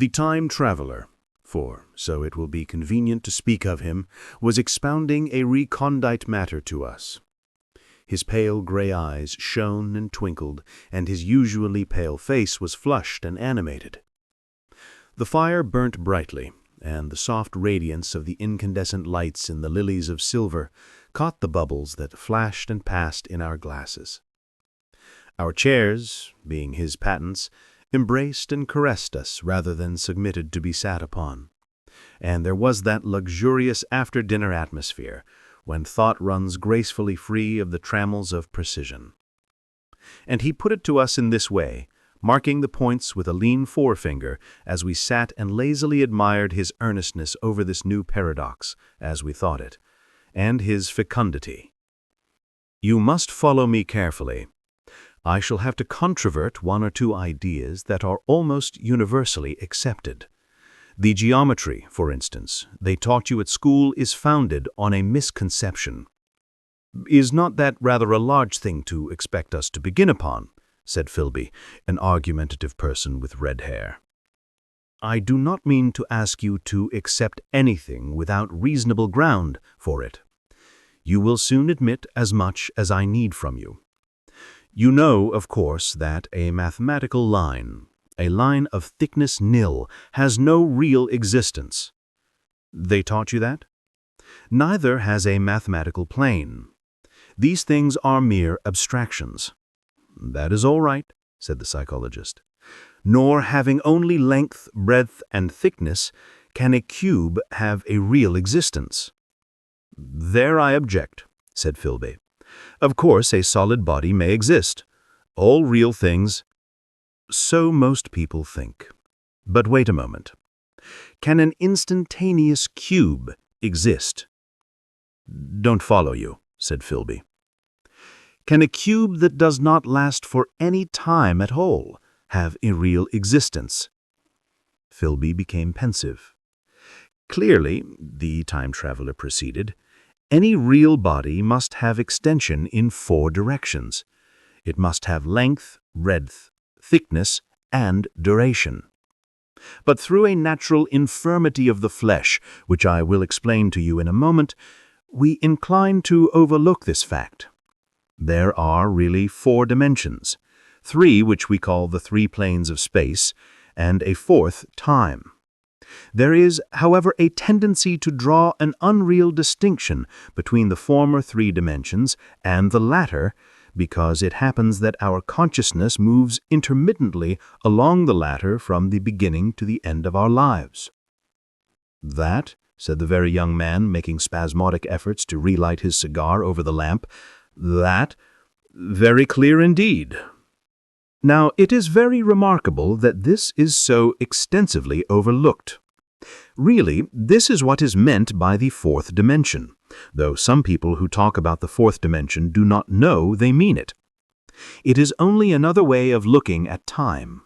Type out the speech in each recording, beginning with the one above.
The time traveler, for so it will be convenient to speak of him, was expounding a recondite matter to us. His pale gray eyes shone and twinkled, and his usually pale face was flushed and animated. The fire burnt brightly, and the soft radiance of the incandescent lights in the lilies of silver caught the bubbles that flashed and passed in our glasses. Our chairs, being his patents, embraced and caressed us rather than submitted to be sat upon. And there was that luxurious after-dinner atmosphere when thought runs gracefully free of the trammels of precision. And he put it to us in this way, marking the points with a lean forefinger as we sat and lazily admired his earnestness over this new paradox, as we thought it, and his fecundity. You must follow me carefully. I shall have to controvert one or two ideas that are almost universally accepted. The geometry, for instance, they taught you at school is founded on a misconception. Is not that rather a large thing to expect us to begin upon? Said Philby, an argumentative person with red hair. I do not mean to ask you to accept anything without reasonable ground for it. You will soon admit as much as I need from you. You know, of course, that a mathematical line, a line of thickness nil, has no real existence. They taught you that? Neither has a mathematical plane. These things are mere abstractions. That is all right, said the psychologist. Nor having only length, breadth, and thickness, can a cube have a real existence. There I object, said Philby. Of course, a solid body may exist. All real things. So most people think. But wait a moment. Can an instantaneous cube exist? Don't follow you, said Philby. Can a cube that does not last for any time at all have a real existence? Philby became pensive. Clearly, the time traveler proceeded, any real body must have extension in 4 directions. It must have length, breadth, thickness, and duration. But through a natural infirmity of the flesh, which I will explain to you in a moment, we incline to overlook this fact. There are really 4 dimensions, 3 which we call the 3 planes of space, and a 4th, time. There is, however, a tendency to draw an unreal distinction between the former 3 dimensions and the latter, because it happens that our consciousness moves intermittently along the latter from the beginning to the end of our lives. That, said the very young man, making spasmodic efforts to relight his cigar over the lamp, that, very clear indeed. Now, it is very remarkable that this is so extensively overlooked. Really, this is what is meant by the 4th dimension, though some people who talk about the 4th dimension do not know they mean it. It is only another way of looking at time.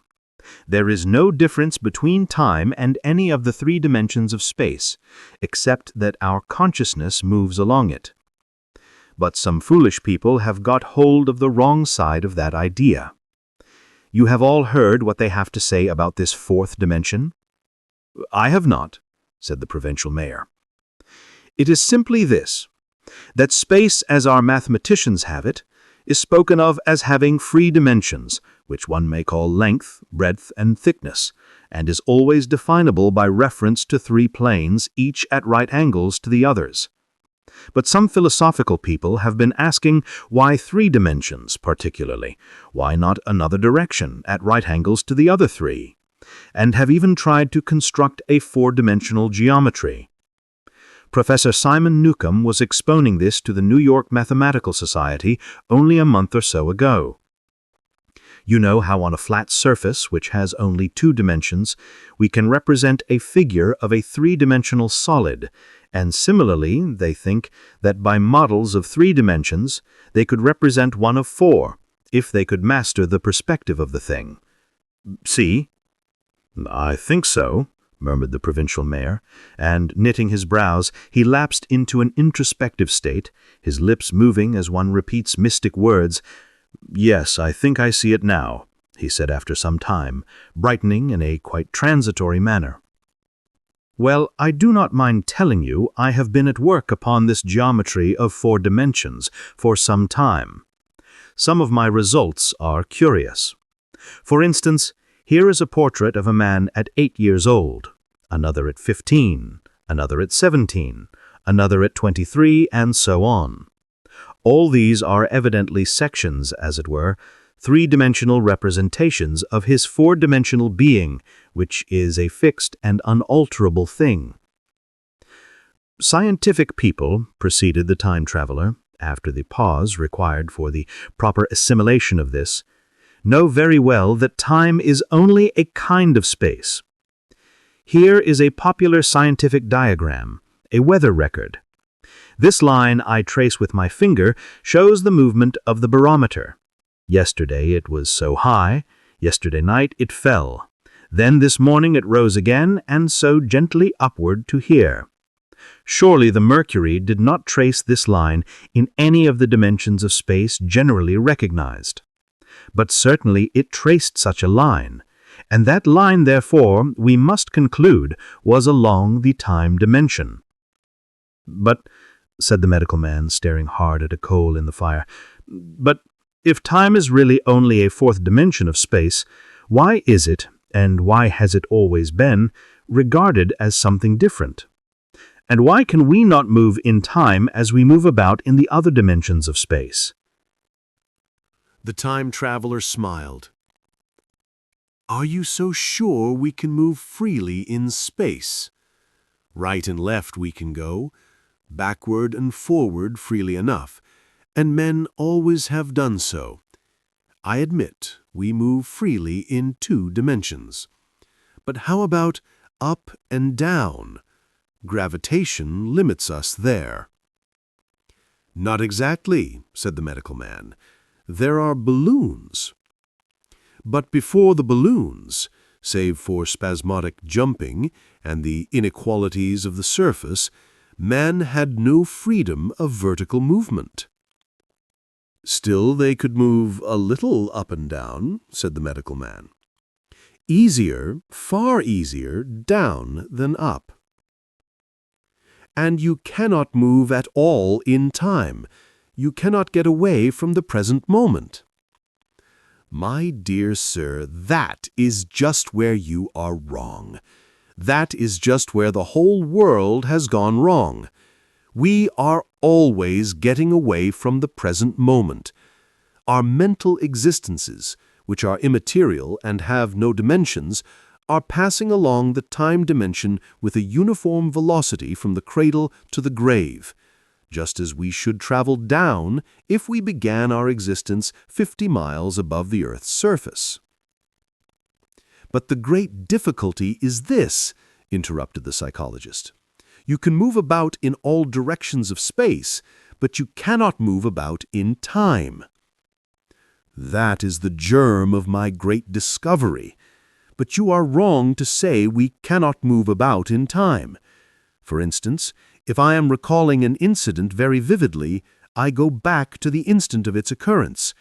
There is no difference between time and any of the 3 dimensions of space, except that our consciousness moves along it. But some foolish people have got hold of the wrong side of that idea. You have all heard what they have to say about this 4th dimension? I have not, said the provincial mayor. It is simply this, that space, as our mathematicians have it, is spoken of as having 3 dimensions, which one may call length, breadth, and thickness, and is always definable by reference to 3 planes, each at right angles to the others. But some philosophical people have been asking why 3 dimensions particularly, why not another direction at right angles to the other 3, and have even tried to construct a 4-dimensional geometry. Professor Simon Newcomb was expounding this to the New York Mathematical Society only a month or so ago. You know how on a flat surface, which has only 2 dimensions, we can represent a figure of a 3-dimensional solid, and similarly, they think that by models of 3 dimensions, they could represent one of 4, if they could master the perspective of the thing. See? I think so, murmured the provincial mayor, and, knitting his brows, he lapsed into an introspective state, his lips moving as one repeats mystic words. Yes, I think I see it now. he said after some time, brightening in a quite transitory manner. Well, I do not mind telling you I have been at work upon this geometry of 4 dimensions for some time. Some of my results are curious. For instance, here is a portrait of a man at 8 years old, another at 15, another at 17, another at 23, and so on. All these are evidently sections, as it were, 3-dimensional representations of his 4-dimensional being, which is a fixed and unalterable thing. Scientific people, proceeded the time traveler, after the pause required for the proper assimilation of this, know very well that time is only a kind of space. Here is a popular scientific diagram, a weather record. This line I trace with my finger shows the movement of the barometer. Yesterday it was so high, yesterday night it fell. Then this morning it rose again, and so gently upward to here. Surely the mercury did not trace this line in any of the dimensions of space generally recognized. But certainly it traced such a line, and that line, therefore, we must conclude, was along the time dimension. But, said the medical man, staring hard at a coal in the fire, but if time is really only a 4th dimension of space, why is it, and why has it always been, regarded as something different? And why can we not move in time as we move about in the other dimensions of space? The time traveler smiled. Are you so sure we can move freely in space? Right and left we can go, backward and forward freely enough, and men always have done so. I admit we move freely in 2 dimensions. But how about up and down? Gravitation limits us there. Not exactly, said the medical man. There are balloons. But before the balloons, save for spasmodic jumping and the inequalities of the surface, man had no freedom of vertical movement. Still, they could move a little up and down, said the medical man. Easier, far easier, down than up. And you cannot move at all in time. You cannot get away from the present moment. My dear sir, that is just where you are wrong. That is just where the whole world has gone wrong. We are always getting away from the present moment. Our mental existences, which are immaterial and have no dimensions, are passing along the time dimension with a uniform velocity from the cradle to the grave, just as we should travel down if we began our existence 50 miles above the Earth's surface. But the great difficulty is this, interrupted the psychologist. You can move about in all directions of space, but you cannot move about in time. That is the germ of my great discovery. But you are wrong to say we cannot move about in time. For instance, if I am recalling an incident very vividly, I go back to the instant of its occurrence.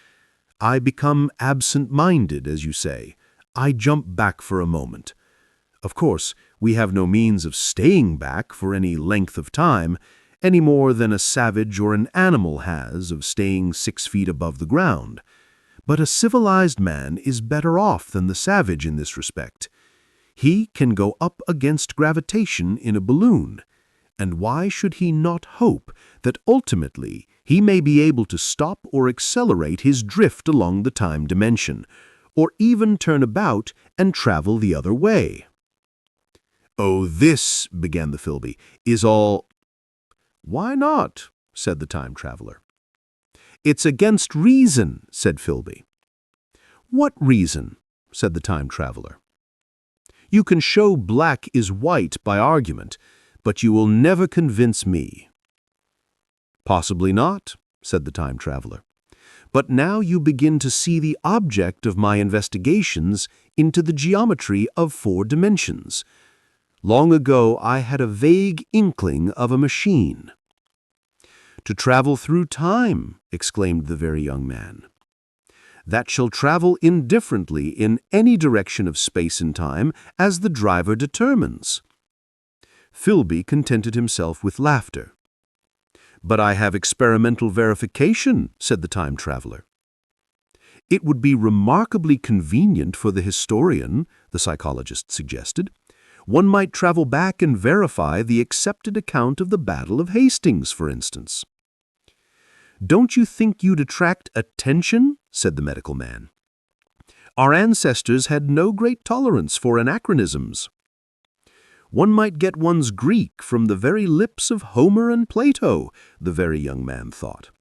I become absent-minded, as you say. I jump back for a moment. Of course, we have no means of staying back for any length of time, any more than a savage or an animal has of staying 6 feet above the ground. But a civilized man is better off than the savage in this respect. He can go up against gravitation in a balloon, and why should he not hope that ultimately he may be able to stop or accelerate his drift along the time dimension, or even turn about and travel the other way? "Oh, this," began the Philby, "is all—" "Why not?" said the time traveler. "It's against reason," said Philby. "What reason?" said the time traveler. "You can show black is white by argument, but you will never convince me." "Possibly not," said the time traveler. "But now you begin to see the object of my investigations into the geometry of 4 dimensions. Long ago I had a vague inkling of a machine." "To travel through time," exclaimed the very young man. that shall travel indifferently in any direction of space and time as the driver determines." Philby contented himself with laughter. "But I have experimental verification," said the time traveler. "It would be remarkably convenient for the historian," the psychologist suggested. "One might travel back and verify the accepted account of the Battle of Hastings, for instance." "Don't you think you'd attract attention?" said the medical man. "Our ancestors had no great tolerance for anachronisms." "One might get one's Greek from the very lips of Homer and Plato," the very young man thought.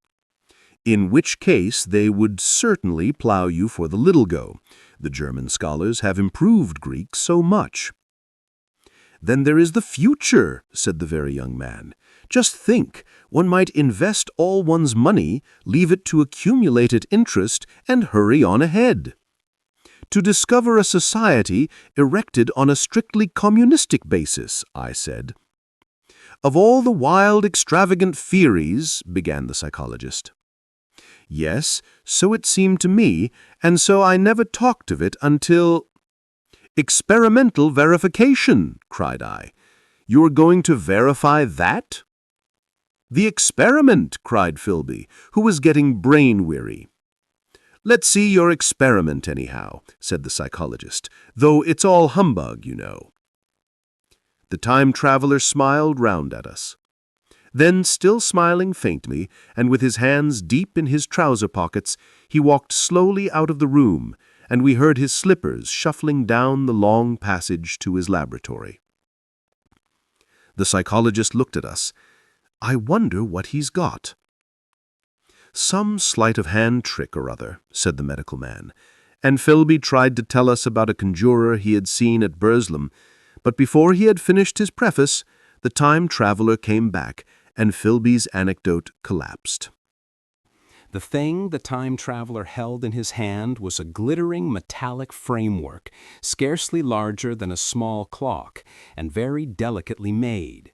"In which case they would certainly plow you for the little go. The German scholars have improved Greek so much." "Then there is the future," said the very young man. "Just think, one might invest all one's money, leave it to accumulate at interest, and hurry on ahead. To discover a society erected on a strictly communistic basis," I said. "Of all the wild, extravagant theories," began the psychologist. "Yes, so it seemed to me, and so I never talked of it until—" "Experimental verification," cried I. "You are going to verify that?" "The experiment," cried Philby, who was getting brain-weary. "Let's see your experiment, anyhow," said the psychologist, "though it's all humbug, you know." The time traveler smiled round at us. Then, still smiling faintly, and with his hands deep in his trouser pockets, he walked slowly out of the room, and we heard his slippers shuffling down the long passage to his laboratory. The psychologist looked at us. "I wonder what he's got." "Some sleight-of-hand trick or other," said the medical man, and Philby tried to tell us about a conjurer he had seen at Burslem, but before he had finished his preface, the time traveler came back, and Philby's anecdote collapsed. The thing the time traveler held in his hand was a glittering metallic framework, scarcely larger than a small clock, and very delicately made.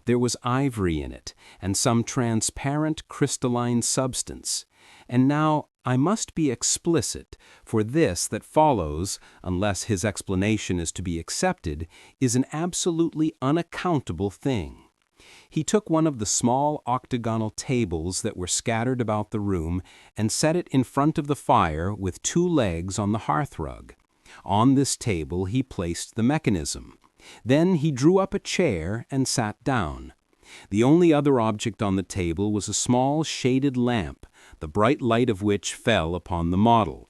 There was ivory in it, and some transparent crystalline substance. And now I must be explicit, for this that follows, unless his explanation is to be accepted, is an absolutely unaccountable thing. He took one of the small octagonal tables that were scattered about the room and set it in front of the fire with two legs on the hearthrug. On this table he placed the mechanism. Then he drew up a chair and sat down. The only other object on the table was a small shaded lamp, the bright light of which fell upon the model.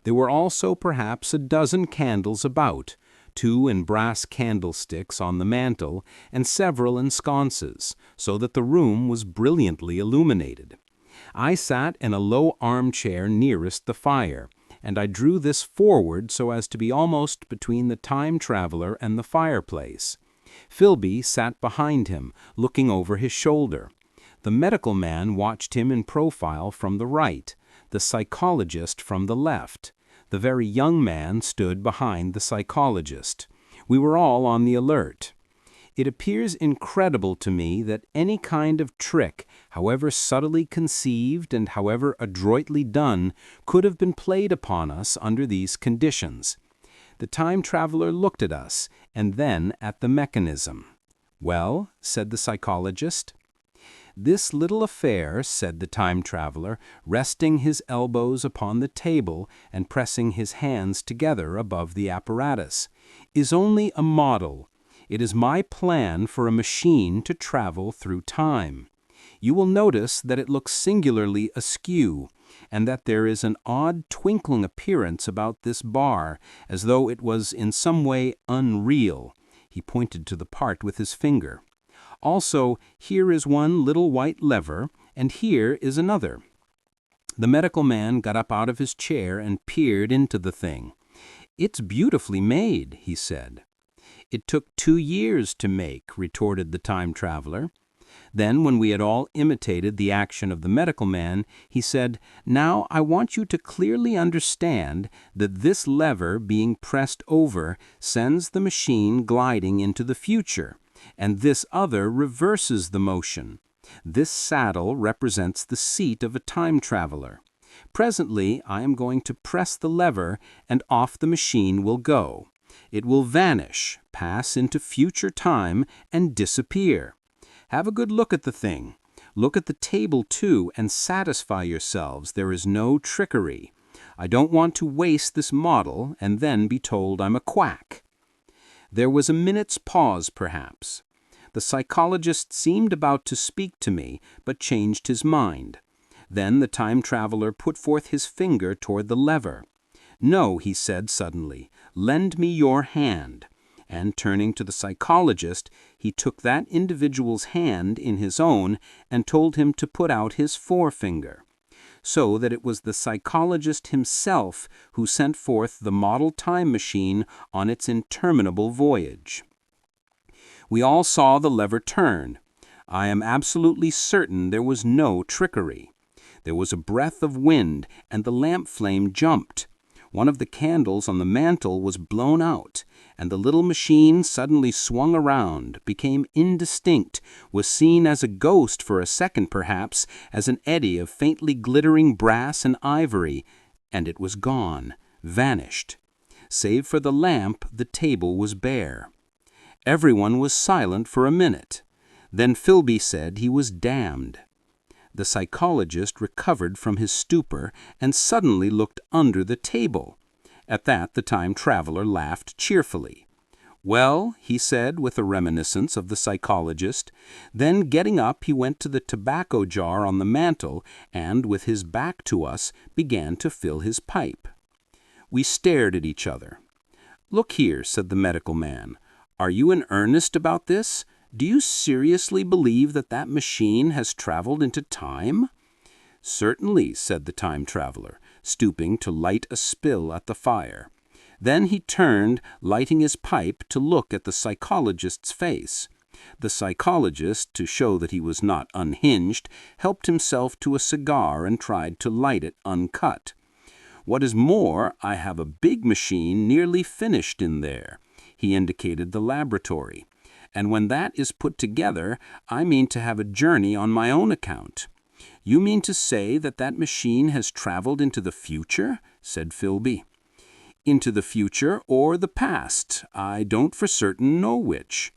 There were also perhaps a dozen candles about, 2 in brass candlesticks on the mantel, and several in sconces, so that the room was brilliantly illuminated. I sat in a low armchair nearest the fire, and I drew this forward so as to be almost between the time traveler and the fireplace. Philby sat behind him, looking over his shoulder. The medical man watched him in profile from the right, the psychologist from the left. The very young man stood behind the psychologist. We were all on the alert. It appears incredible to me that any kind of trick, however subtly conceived and however adroitly done, could have been played upon us under these conditions. The time traveler looked at us, and then at the mechanism. "Well," said the psychologist. "This little affair," said the time traveler, resting his elbows upon the table and pressing his hands together above the apparatus, "is only a model. It is my plan for a machine to travel through time. You will notice that it looks singularly askew, and that there is an odd twinkling appearance about this bar, as though it was in some way unreal." He pointed to the part with his finger. "Also, here is one little white lever, and here is another." The medical man got up out of his chair and peered into the thing. "It's beautifully made," he said. "It took 2 years to make," retorted the time traveler. Then, when we had all imitated the action of the medical man, he said, "Now I want you to clearly understand that this lever being pressed over sends the machine gliding into the future, and this other reverses the motion. This saddle represents the seat of a time traveler. Presently, I am going to press the lever, and off the machine will go. It will vanish, pass into future time, and disappear. Have a good look at the thing. Look at the table, too, and satisfy yourselves there is no trickery. I don't want to waste this model and then be told I'm a quack." There was a minute's pause, perhaps. The psychologist seemed about to speak to me, but changed his mind. Then the time traveler put forth his finger toward the lever. "No," he said suddenly, "lend me your hand." And turning to the psychologist, he took that individual's hand in his own and told him to put out his forefinger. So that it was the psychologist himself who sent forth the model time machine on its interminable voyage. We all saw the lever turn. I am absolutely certain there was no trickery. There was a breath of wind, and the lamp flame jumped. One of the candles on the mantel was blown out, and the little machine suddenly swung around, became indistinct, was seen as a ghost for a second perhaps, as an eddy of faintly glittering brass and ivory, and it was gone, vanished. Save for the lamp, the table was bare. Everyone was silent for a minute. Then Philby said he was damned. The psychologist recovered from his stupor and suddenly looked under the table. At that the time traveler laughed cheerfully. "Well," he said with a reminiscence of the psychologist. Then getting up he went to the tobacco jar on the mantel and, with his back to us, began to fill his pipe. We stared at each other. "Look here," said the medical man. "Are you in earnest about this? Do you seriously believe that that machine has traveled into time?" "Certainly," said the time traveler, stooping to light a spill at the fire. Then he turned, lighting his pipe, to look at the psychologist's face. The psychologist, to show that he was not unhinged, helped himself to a cigar and tried to light it uncut. "What is more, I have a big machine nearly finished in there." He indicated the laboratory. "And when that is put together, I mean to have a journey on my own account." "You mean to say that that machine has traveled into the future?" said Philby. "Into the future or the past. I don't for certain know which."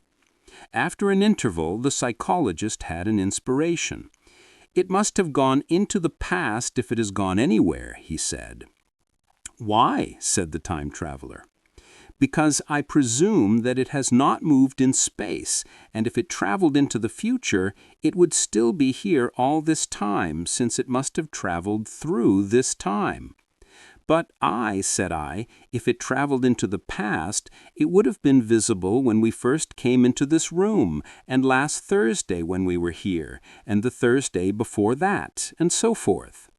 After an interval, the psychologist had an inspiration. "It must have gone into the past if it has gone anywhere," he said. "Why?" said the time traveler. "Because I presume that it has not moved in space, and if it traveled into the future, it would still be here all this time, since it must have traveled through this time." "But said I, if it traveled into the past, it would have been visible when we first came into this room, and last Thursday when we were here, and the Thursday before that, and so forth."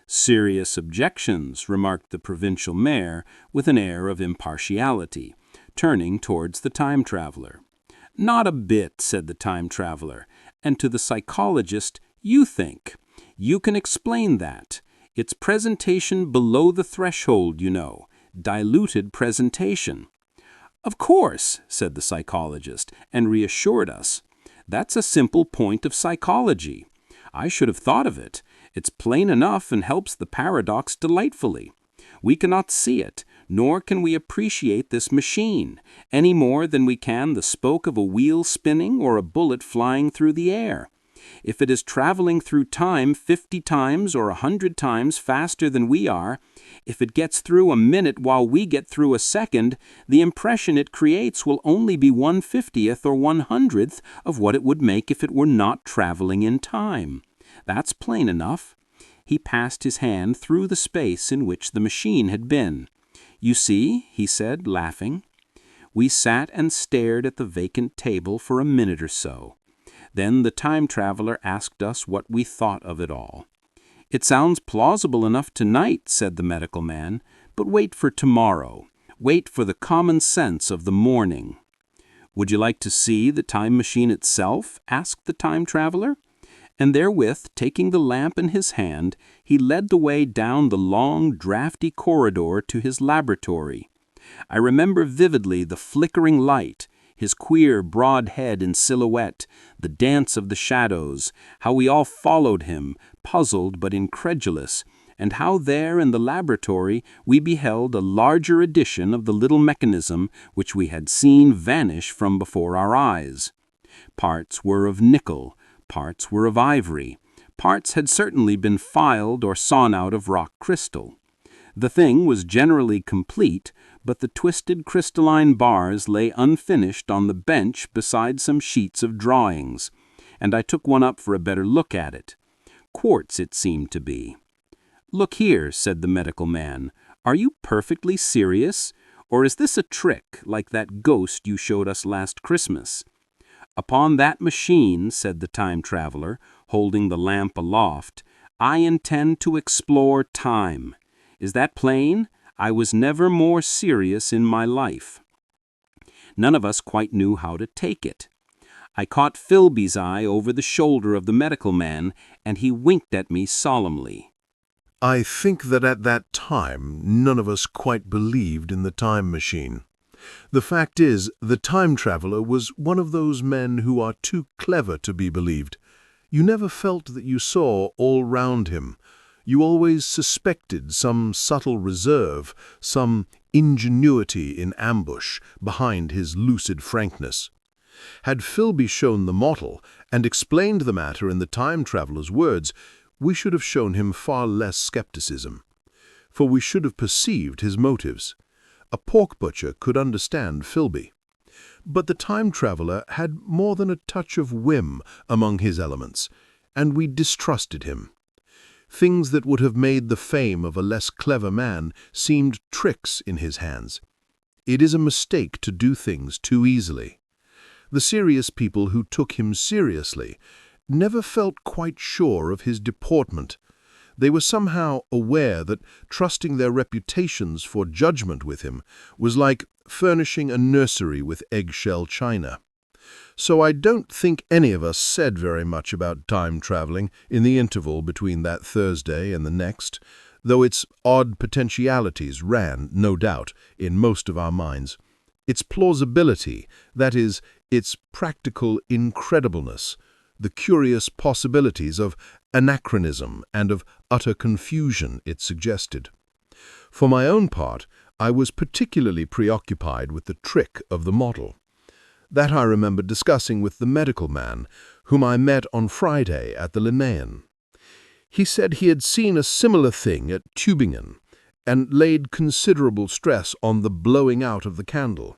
"Serious objections," remarked the provincial mayor with an air of impartiality, turning towards the time traveler. "Not a bit," said the time traveler, and to the psychologist, "You think. You can explain that. It's presentation below the threshold, you know, diluted presentation." "Of course," said the psychologist, and reassured us. "That's a simple point of psychology. I should have thought of it. It's plain enough and helps the paradox delightfully. We cannot see it, nor can we appreciate this machine, any more than we can the spoke of a wheel spinning or a bullet flying through the air. If it is traveling through time 50 times or 100 times faster than we are, if it gets through a minute while we get through a second, the impression it creates will only be 1/50th or 100th of what it would make if it were not traveling in time. That's plain enough." He passed his hand through the space in which the machine had been. "You see," he said, laughing. We sat and stared at the vacant table for a minute or so. Then the time traveler asked us what we thought of it all. "It sounds plausible enough tonight," said the medical man, "but wait for tomorrow. Wait for the common sense of the morning." "Would you like to see the time machine itself?" asked the time traveler. And therewith, taking the lamp in his hand, he led the way down the long, draughty corridor to his laboratory. I remember vividly the flickering light, his queer, broad head in silhouette, the dance of the shadows, how we all followed him, puzzled but incredulous, and how there in the laboratory we beheld a larger edition of the little mechanism which we had seen vanish from before our eyes. Parts were of nickel, parts were of ivory, parts had certainly been filed or sawn out of rock crystal. The thing was generally complete, but the twisted crystalline bars lay unfinished on the bench beside some sheets of drawings, and I took one up for a better look at it. Quartz it seemed to be. "Look here," said the medical man. "Are you perfectly serious? Or is this a trick, like that ghost you showed us last Christmas?" "Upon that machine," said the time traveler, holding the lamp aloft, "I intend to explore time. Is that plain? I was never more serious in my life." None of us quite knew how to take it. I caught Philby's eye over the shoulder of the medical man, and he winked at me solemnly. I think that at that time none of us quite believed in the time machine. The fact is, the time traveler was one of those men who are too clever to be believed. You never felt that you saw all round him. You always suspected some subtle reserve, some ingenuity in ambush behind his lucid frankness. Had Philby shown the model and explained the matter in the time traveler's words, we should have shown him far less skepticism, for we should have perceived his motives. A pork butcher could understand Philby. But the time traveler had more than a touch of whim among his elements, and we distrusted him. Things that would have made the fame of a less clever man seemed tricks in his hands. It is a mistake to do things too easily. The serious people who took him seriously never felt quite sure of his deportment. They were somehow aware that trusting their reputations for judgment with him was like furnishing a nursery with eggshell china. So I don't think any of us said very much about time traveling in the interval between that Thursday and the next, though its odd potentialities ran, no doubt, in most of our minds. Its plausibility, that is, its practical incredibleness, the curious possibilities of anachronism and of utter confusion it suggested. For my own part, I was particularly preoccupied with the trick of the model. That I remember discussing with the medical man, whom I met on Friday at the Linnaean. He said he had seen a similar thing at Tübingen, and laid considerable stress on the blowing out of the candle.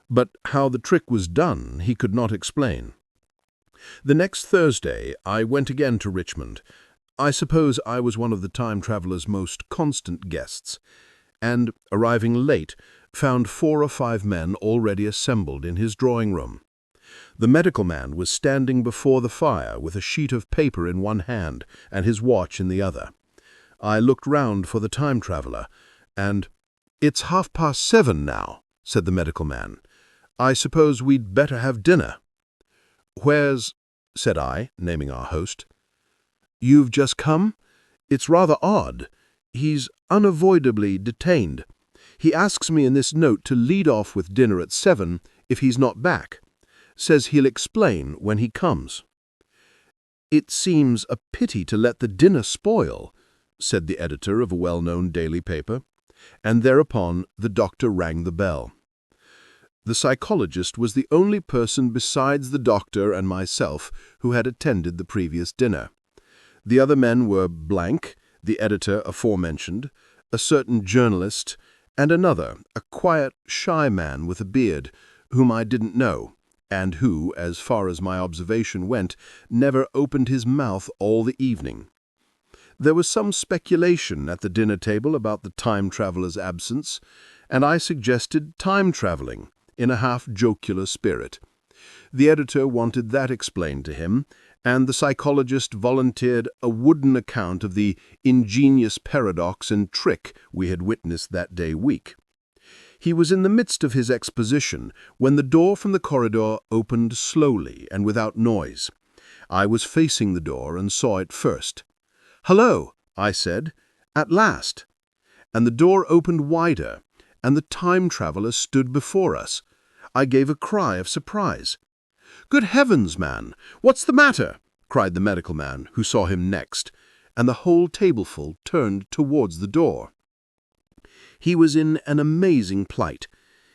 But how the trick was done he could not explain. The next Thursday I went again to Richmond. I suppose I was one of the time traveller's most constant guests, and, arriving late, found 4 or 5 men already assembled in his drawing-room. The medical man was standing before the fire with a sheet of paper in one hand and his watch in the other. I looked round for the time traveller, and, "It's 7:30 now," said the medical man. "I suppose we'd better have dinner." "Where's—" said I, naming our host. "You've just come? It's rather odd. He's unavoidably detained. He asks me in this note to lead off with dinner at 7 if he's not back. Says he'll explain when he comes." "It seems a pity to let the dinner spoil," said the editor of a well-known daily paper, and thereupon the doctor rang the bell. The psychologist was the only person besides the doctor and myself who had attended the previous dinner. The other men were Blank, the editor aforementioned, a certain journalist, and another, a quiet, shy man with a beard, whom I didn't know, and who, as far as my observation went, never opened his mouth all the evening. There was some speculation at the dinner table about the time traveller's absence, and I suggested time travelling in a half-jocular spirit. The editor wanted that explained to him, and the psychologist volunteered a wooden account of the ingenious paradox and trick we had witnessed that day week. He was in the midst of his exposition when the door from the corridor opened slowly and without noise. I was facing the door and saw it first. "Hello," I said, "at last." And the door opened wider, and the time traveller stood before us. I gave a cry of surprise. "Good heavens, man! What's the matter?" cried the medical man, who saw him next, and the whole tableful turned towards the door. He was in an amazing plight.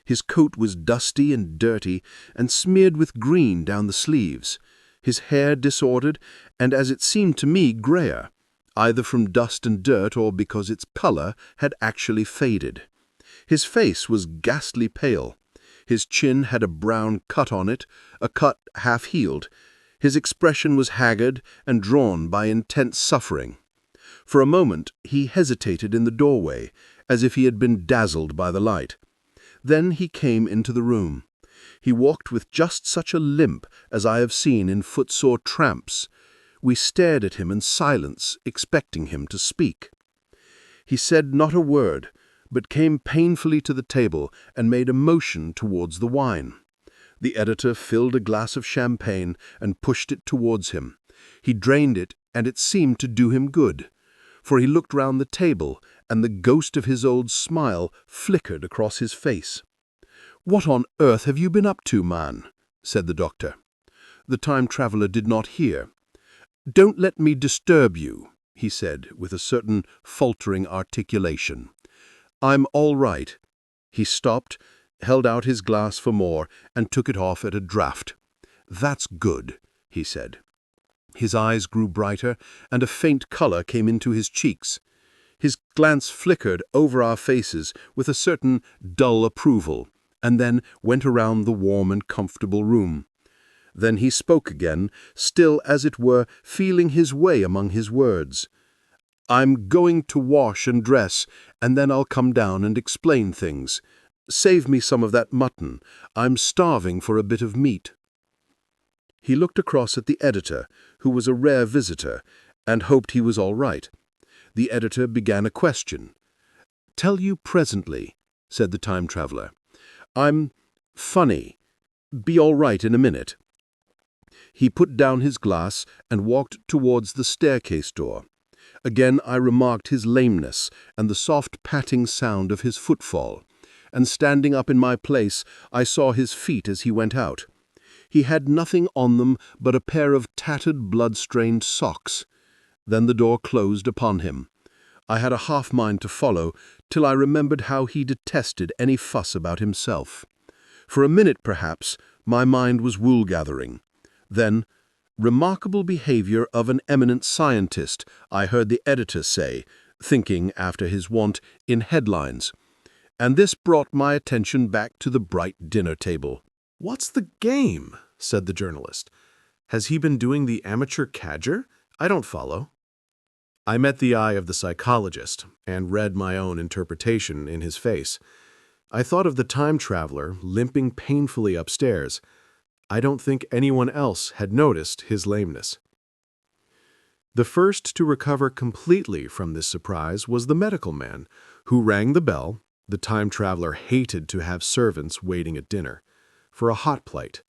His coat was dusty and dirty, and smeared with green down the sleeves, his hair disordered, and as it seemed to me grayer, either from dust and dirt or because its colour had actually faded. His face was ghastly pale. His chin had a brown cut on it, a cut half-healed. His expression was haggard and drawn by intense suffering. For a moment he hesitated in the doorway, as if he had been dazzled by the light. Then he came into the room. He walked with just such a limp as I have seen in footsore tramps. We stared at him in silence, expecting him to speak. He said not a word, but came painfully to the table and made a motion towards the wine. The editor filled a glass of champagne and pushed it towards him. He drained it, and it seemed to do him good, for he looked round the table, and the ghost of his old smile flickered across his face. "What on earth have you been up to, man?" said the doctor. The time-traveller did not hear. "Don't let me disturb you," he said, with a certain faltering articulation. "I'm all right." He stopped, held out his glass for more, and took it off at a draught. "That's good," he said. His eyes grew brighter, and a faint colour came into his cheeks. His glance flickered over our faces with a certain dull approval, and then went around the warm and comfortable room. Then he spoke again, still as it were feeling his way among his words. "I'm going to wash and dress, and then I'll come down and explain things. Save me some of that mutton. I'm starving for a bit of meat." He looked across at the editor, who was a rare visitor, and hoped he was all right. The editor began a question. "Tell you presently," said the time-traveller. "I'm funny. Be all right in a minute." He put down his glass and walked towards the staircase door. Again I remarked his lameness and the soft patting sound of his footfall, and standing up in my place I saw his feet as he went out. He had nothing on them but a pair of tattered blood-stained socks. Then the door closed upon him. I had a half-mind to follow, till I remembered how he detested any fuss about himself. For a minute, perhaps, my mind was wool-gathering. Then, "Remarkable behaviour of an eminent scientist," I heard the editor say, thinking, after his wont, in headlines. And this brought my attention back to the bright dinner table. "What's the game?" said the journalist. "Has he been doing the amateur cadger? I don't follow." I met the eye of the psychologist and read my own interpretation in his face. I thought of the time-traveller limping painfully upstairs. I don't think anyone else had noticed his lameness. The first to recover completely from this surprise was the medical man, who rang the bell. The time-traveller hated to have servants waiting at dinner, for a hot plate.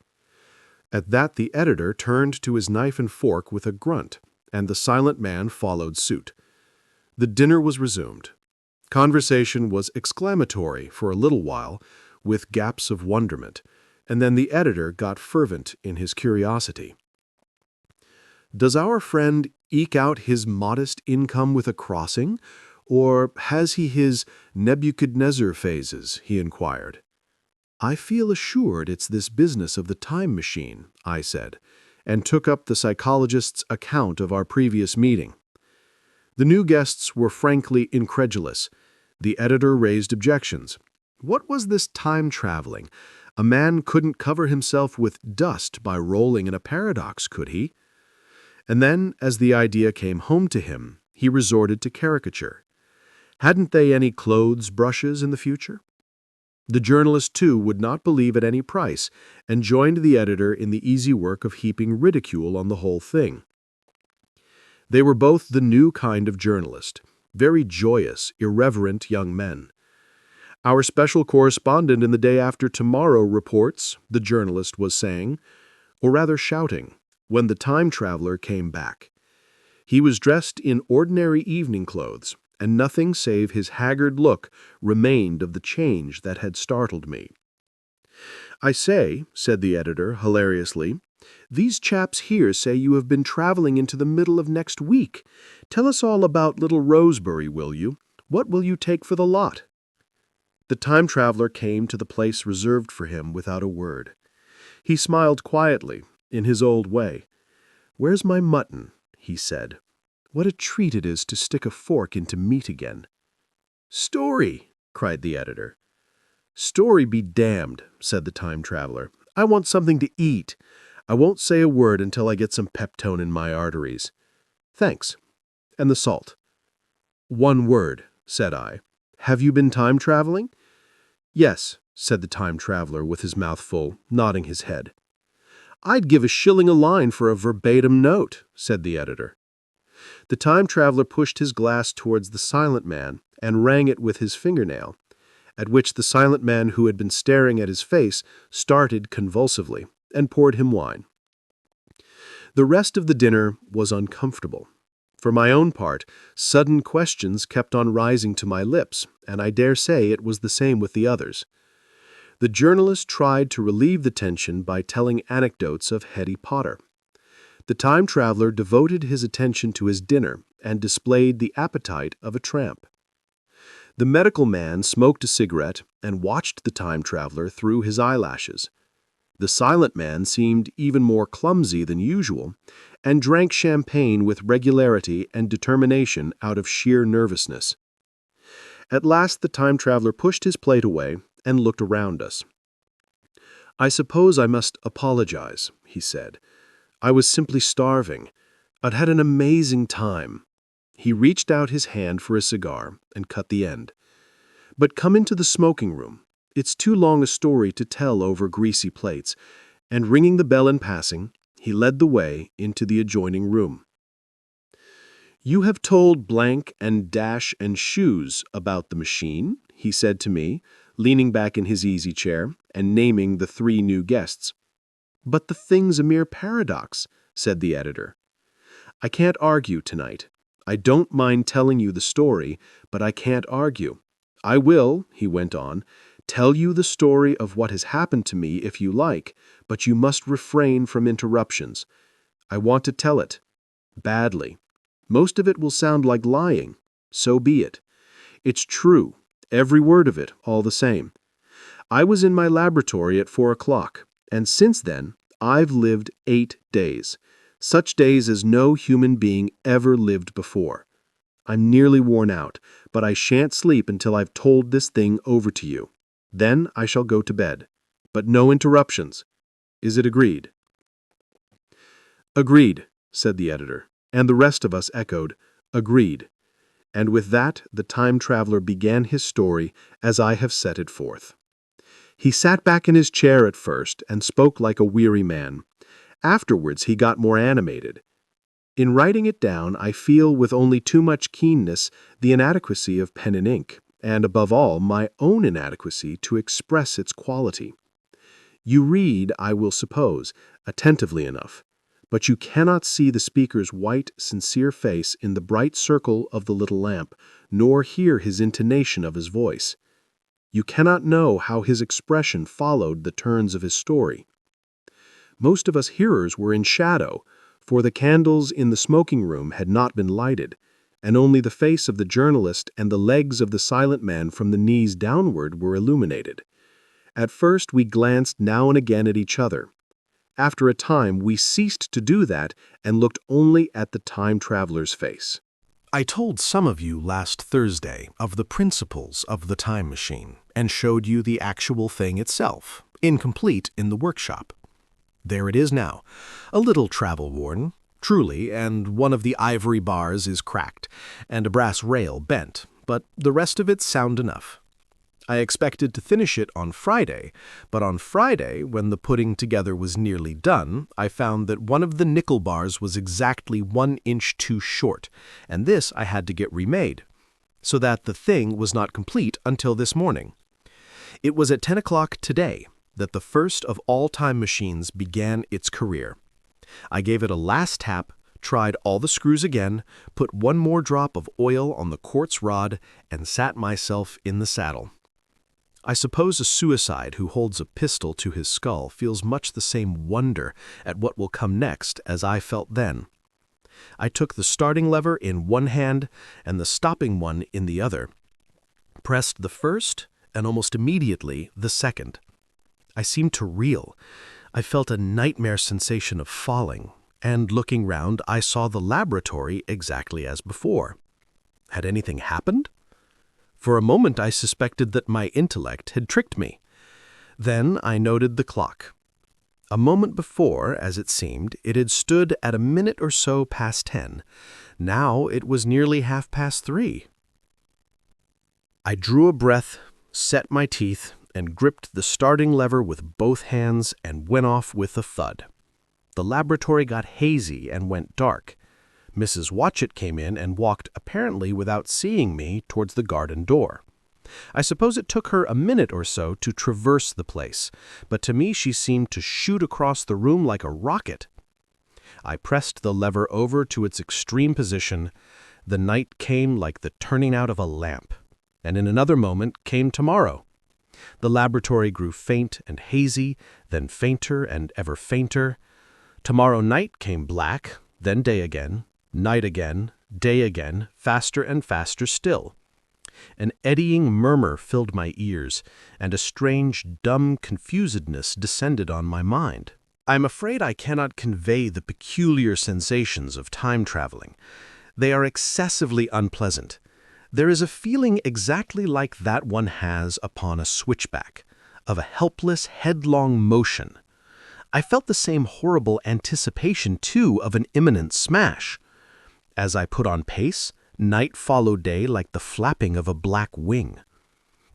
At that the editor turned to his knife and fork with a grunt, and the silent man followed suit. The dinner was resumed. Conversation was exclamatory for a little while, with gaps of wonderment, and then the editor got fervent in his curiosity. "Does our friend eke out his modest income with a crossing, or has he his Nebuchadnezzar phases?" he inquired. "I feel assured it's this business of the time machine," I said, and took up the psychologist's account of our previous meeting. The new guests were frankly incredulous. The editor raised objections. What was this time-traveling? A man couldn't cover himself with dust by rolling in a paradox, could he? And then, as the idea came home to him, he resorted to caricature. Hadn't they any clothes brushes in the future? The journalist, too, would not believe at any price, and joined the editor in the easy work of heaping ridicule on the whole thing. They were both the new kind of journalist, very joyous, irreverent young men. "Our special correspondent in the Day After Tomorrow reports," the journalist was saying, or rather shouting, when the time-traveller came back. He was dressed in ordinary evening clothes, and nothing save his haggard look remained of the change that had startled me. "I say," said the editor hilariously, These chaps here say you have been traveling into the middle of next week. Tell us all about little Rosebury, will you? What will you take for the lot?" The time traveler came to the place reserved for him without a word. He smiled quietly, in his old way. "Where's my mutton?" he said. "What a treat it is to stick a fork into meat again." "Story!" cried the editor. "Story be damned," said the time traveler. "I want something to eat. I won't say a word until I get some peptone in my arteries." "Thanks. And the salt." "One word," said I. "Have you been time traveling?" "Yes," said the time traveler with his mouth full, nodding his head. "I'd give a shilling a line for a verbatim note," said the editor. The time traveler pushed his glass towards the silent man and rang it with his fingernail, at which the silent man who had been staring at his face started convulsively and poured him wine. The rest of the dinner was uncomfortable. For my own part, sudden questions kept on rising to my lips, and I dare say it was the same with the others. The journalist tried to relieve the tension by telling anecdotes of Hetty Potter. The time traveler devoted his attention to his dinner and displayed the appetite of a tramp. The medical man smoked a cigarette and watched the time traveler through his eyelashes. The silent man seemed even more clumsy than usual and drank champagne with regularity and determination out of sheer nervousness. At last the time traveler pushed his plate away and looked around us. "I suppose I must apologize," he said. "I was simply starving. I'd had an amazing time." He reached out his hand for a cigar and cut the end. "But come into the smoking room. It's too long a story to tell over greasy plates," and ringing the bell in passing, he led the way into the adjoining room. "You have told blank and dash and shoes about the machine," he said to me, leaning back in his easy chair and naming the 3 new guests. "But the thing's a mere paradox," said the editor. "I can't argue tonight. I don't mind telling you the story, but I can't argue. I will," he went on, "tell you the story of what has happened to me if you like, but you must refrain from interruptions. I want to tell it. Badly. Most of it will sound like lying. So be it. It's true, every word of it, all the same. I was in my laboratory at 4 o'clock, and since then I've lived 8 days, such days as no human being ever lived before. I'm nearly worn out, but I shan't sleep until I've told this thing over to you. Then I shall go to bed. But no interruptions. Is it agreed?" "Agreed," said the editor, and the rest of us echoed, "Agreed." And with that the time traveler began his story as I have set it forth. He sat back in his chair at first and spoke like a weary man. Afterwards he got more animated. In writing it down, I feel with only too much keenness the inadequacy of pen and ink, and above all, my own inadequacy to express its quality. You read, I will suppose, attentively enough, but you cannot see the speaker's white, sincere face in the bright circle of the little lamp, nor hear his intonation of his voice. You cannot know how his expression followed the turns of his story. Most of us hearers were in shadow, for the candles in the smoking room had not been lighted, and only the face of the journalist and the legs of the silent man from the knees downward were illuminated. At first we glanced now and again at each other. After a time we ceased to do that and looked only at the time traveler's face. I told some of you last Thursday of the principles of the time machine and showed you the actual thing itself, incomplete in the workshop. There it is now, a little travel-worn, truly, and one of the ivory bars is cracked, and a brass rail bent, but the rest of it's sound enough. I expected to finish it on Friday, but on Friday, when the putting together was nearly done, I found that one of the nickel bars was exactly 1 inch too short, and this I had to get remade, so that the thing was not complete until this morning. It was at 10 o'clock today that the first of all time machines began its career. I gave it a last tap, tried all the screws again, put 1 more drop of oil on the quartz rod, and sat myself in the saddle. I suppose a suicide who holds a pistol to his skull feels much the same wonder at what will come next as I felt then. I took the starting lever in one hand and the stopping one in the other, pressed the first, and almost immediately the second. I seemed to reel. I felt a nightmare sensation of falling, and looking round, I saw the laboratory exactly as before. Had anything happened? For a moment I suspected that my intellect had tricked me. Then I noted the clock. A moment before, as it seemed, it had stood at a minute or so past 10. Now it was nearly 3:30. I drew a breath, set my teeth, and gripped the starting lever with both hands and went off with a thud. The laboratory got hazy and went dark. Mrs. Watchett came in and walked, apparently without seeing me, towards the garden door. I suppose it took her a minute or so to traverse the place, but to me she seemed to shoot across the room like a rocket. I pressed the lever over to its extreme position. The night came like the turning out of a lamp, and in another moment came tomorrow. The laboratory grew faint and hazy, then fainter and ever fainter. Tomorrow night came black, then day again, night again, day again, faster and faster still. An eddying murmur filled my ears, and a strange, dumb confusedness descended on my mind. I am afraid I cannot convey the peculiar sensations of time traveling. They are excessively unpleasant. There is a feeling exactly like that one has upon a switchback, of a helpless, headlong motion. I felt the same horrible anticipation, too, of an imminent smash. As I put on pace, night followed day like the flapping of a black wing.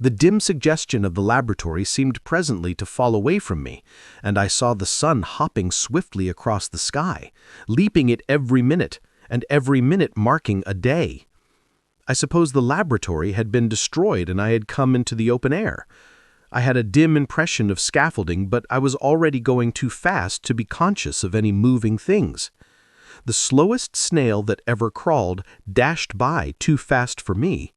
The dim suggestion of the laboratory seemed presently to fall away from me, and I saw the sun hopping swiftly across the sky, leaping it every minute, and every minute marking a day. I suppose the laboratory had been destroyed and I had come into the open air. I had a dim impression of scaffolding, but I was already going too fast to be conscious of any moving things. The slowest snail that ever crawled dashed by too fast for me.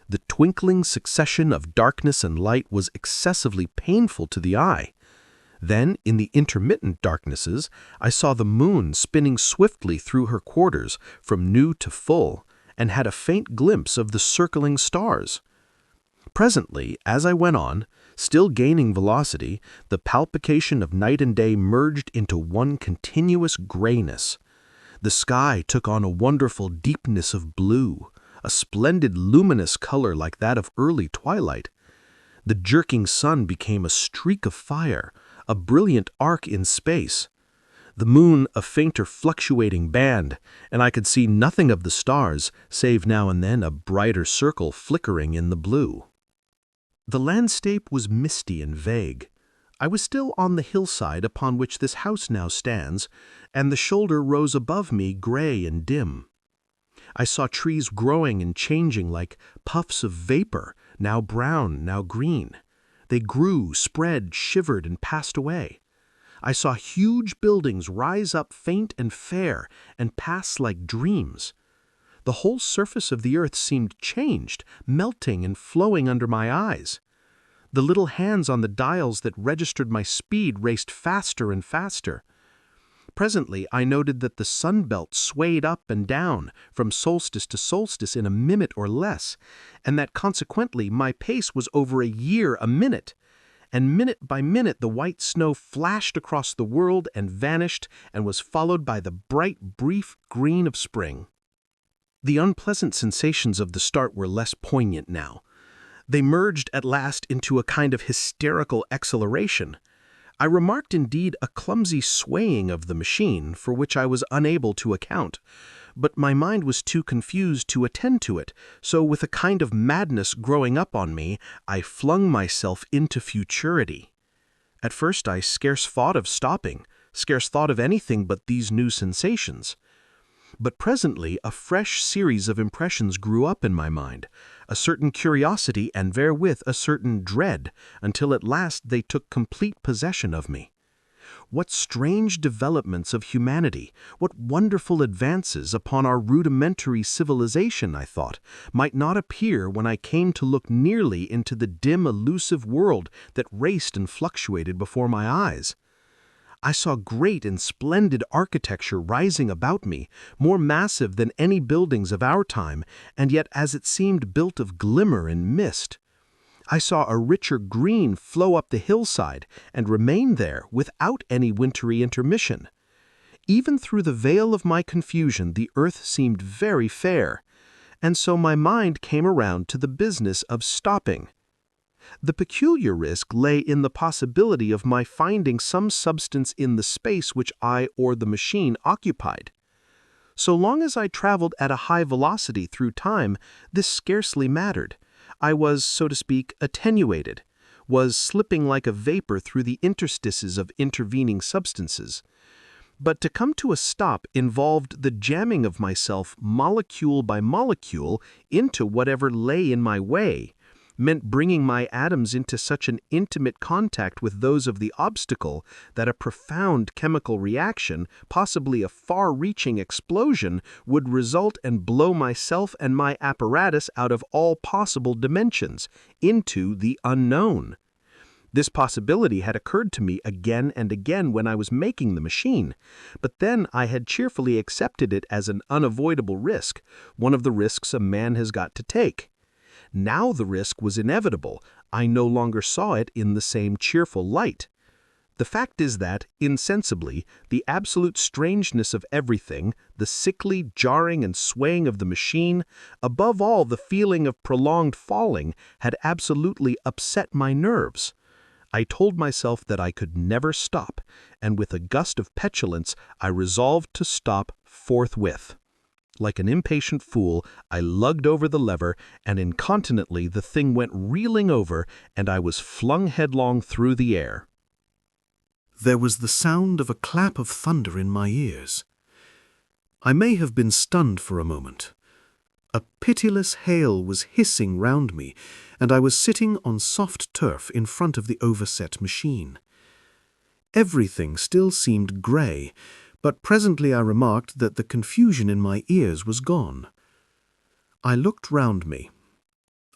The twinkling succession of darkness and light was excessively painful to the eye. Then, in the intermittent darknesses, I saw the moon spinning swiftly through her quarters from new to full, and had a faint glimpse of the circling stars. Presently, as I went on, still gaining velocity, the palpitation of night and day merged into one continuous grayness. The sky took on a wonderful deepness of blue, a splendid luminous color like that of early twilight. The jerking sun became a streak of fire, a brilliant arc in space. The moon a fainter fluctuating band, and I could see nothing of the stars, save now and then a brighter circle flickering in the blue. The landscape was misty and vague. I was still on the hillside upon which this house now stands, and the shoulder rose above me gray and dim. I saw trees growing and changing like puffs of vapor, now brown, now green. They grew, spread, shivered, and passed away. I saw huge buildings rise up faint and fair and pass like dreams. The whole surface of the earth seemed changed, melting and flowing under my eyes. The little hands on the dials that registered my speed raced faster and faster. Presently I noted that the sun belt swayed up and down from solstice to solstice in a minute or less, and that consequently my pace was over a year a minute. And minute by minute the white snow flashed across the world and vanished and was followed by the bright, brief green of spring. The unpleasant sensations of the start were less poignant now. They merged at last into a kind of hysterical exhilaration. I remarked indeed a clumsy swaying of the machine for which I was unable to account, but my mind was too confused to attend to it, so with a kind of madness growing up on me, I flung myself into futurity. At first I scarce thought of stopping, scarce thought of anything but these new sensations. But presently a fresh series of impressions grew up in my mind, a certain curiosity and therewith a certain dread, until at last they took complete possession of me. What strange developments of humanity, what wonderful advances upon our rudimentary civilization, I thought, might not appear when I came to look nearly into the dim, elusive world that raced and fluctuated before my eyes. I saw great and splendid architecture rising about me, more massive than any buildings of our time, and yet as it seemed built of glimmer and mist. I saw a richer green flow up the hillside and remain there without any wintry intermission. Even through the veil of my confusion, the earth seemed very fair, and so my mind came around to the business of stopping. The peculiar risk lay in the possibility of my finding some substance in the space which I or the machine occupied. So long as I traveled at a high velocity through time, this scarcely mattered. I was, so to speak, attenuated, was slipping like a vapor through the interstices of intervening substances. But to come to a stop involved the jamming of myself molecule by molecule into whatever lay in my way, meant bringing my atoms into such an intimate contact with those of the obstacle that a profound chemical reaction, possibly a far-reaching explosion, would result and blow myself and my apparatus out of all possible dimensions, into the unknown. This possibility had occurred to me again and again when I was making the machine, but then I had cheerfully accepted it as an unavoidable risk, one of the risks a man has got to take. Now the risk was inevitable. I no longer saw it in the same cheerful light. The fact is that, insensibly, the absolute strangeness of everything, the sickly jarring and swaying of the machine, above all the feeling of prolonged falling, had absolutely upset my nerves. I told myself that I could never stop, and with a gust of petulance I resolved to stop forthwith. Like an impatient fool, I lugged over the lever, and incontinently the thing went reeling over, and I was flung headlong through the air. There was the sound of a clap of thunder in my ears. I may have been stunned for a moment. A pitiless hail was hissing round me, and I was sitting on soft turf in front of the overset machine. Everything still seemed grey, but presently I remarked that the confusion in my ears was gone. I looked round me.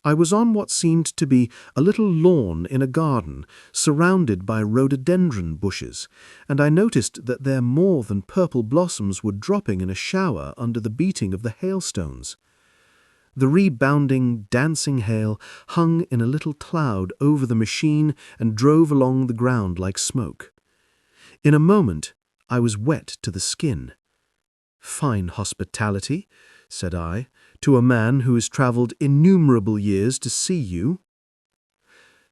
I was on what seemed to be a little lawn in a garden, surrounded by rhododendron bushes, and I noticed that their more than purple blossoms were dropping in a shower under the beating of the hailstones. The rebounding, dancing hail hung in a little cloud over the machine and drove along the ground like smoke. In a moment, I was wet to the skin. "Fine hospitality," said I, "to a man who has travelled innumerable years to see you."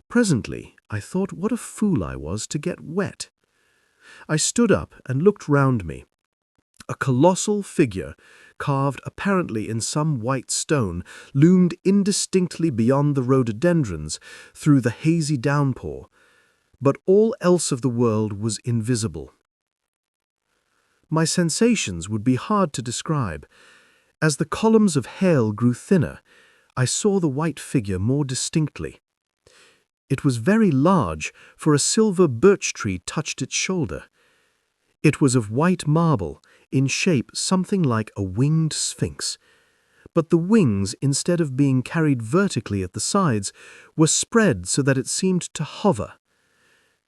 Presently, I thought what a fool I was to get wet. I stood up and looked round me. A colossal figure, carved apparently in some white stone, loomed indistinctly beyond the rhododendrons through the hazy downpour, but all else of the world was invisible. My sensations would be hard to describe. As the columns of hail grew thinner, I saw the white figure more distinctly. It was very large, for a silver birch tree touched its shoulder. It was of white marble, in shape something like a winged sphinx, but the wings, instead of being carried vertically at the sides, were spread so that it seemed to hover.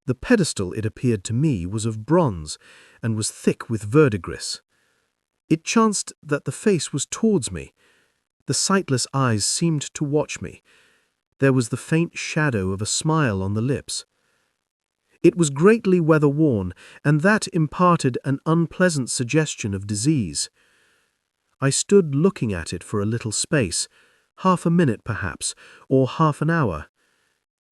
The pedestal, it appeared to me, was of bronze, and was thick with verdigris. It chanced that the face was towards me. The sightless eyes seemed to watch me. There was the faint shadow of a smile on the lips. It was greatly weather-worn, and that imparted an unpleasant suggestion of disease. I stood looking at it for a little space, half a minute perhaps, or half an hour.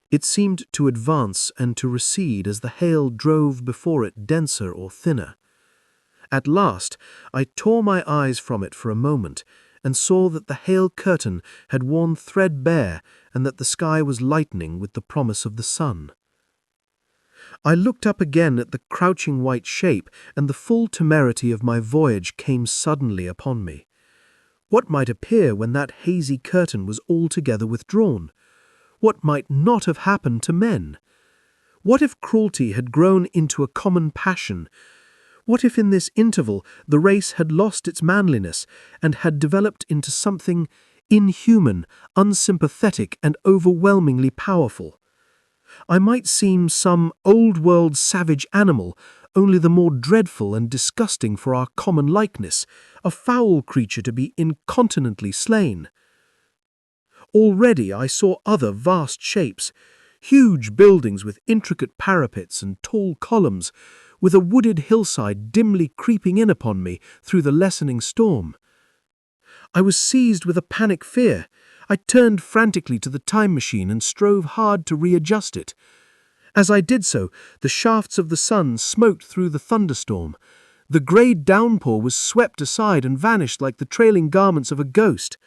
It seemed to advance and to recede as the hail drove before it denser or thinner. At last, I tore my eyes from it for a moment, and saw that the hail curtain had worn threadbare and that the sky was lightening with the promise of the sun. I looked up again at the crouching white shape, and the full temerity of my voyage came suddenly upon me. What might appear when that hazy curtain was altogether withdrawn? What might not have happened to men? What if cruelty had grown into a common passion? What if in this interval the race had lost its manliness and had developed into something inhuman, unsympathetic, and overwhelmingly powerful? I might seem some old-world savage animal, only the more dreadful and disgusting for our common likeness, a foul creature to be incontinently slain. Already I saw other vast shapes, huge buildings with intricate parapets and tall columns, with a wooded hillside dimly creeping in upon me through the lessening storm. I was seized with a panic fear. I turned frantically to the time machine and strove hard to readjust it. As I did so, the shafts of the sun smote through the thunderstorm. The grey downpour was swept aside and vanished like the trailing garments of a ghost.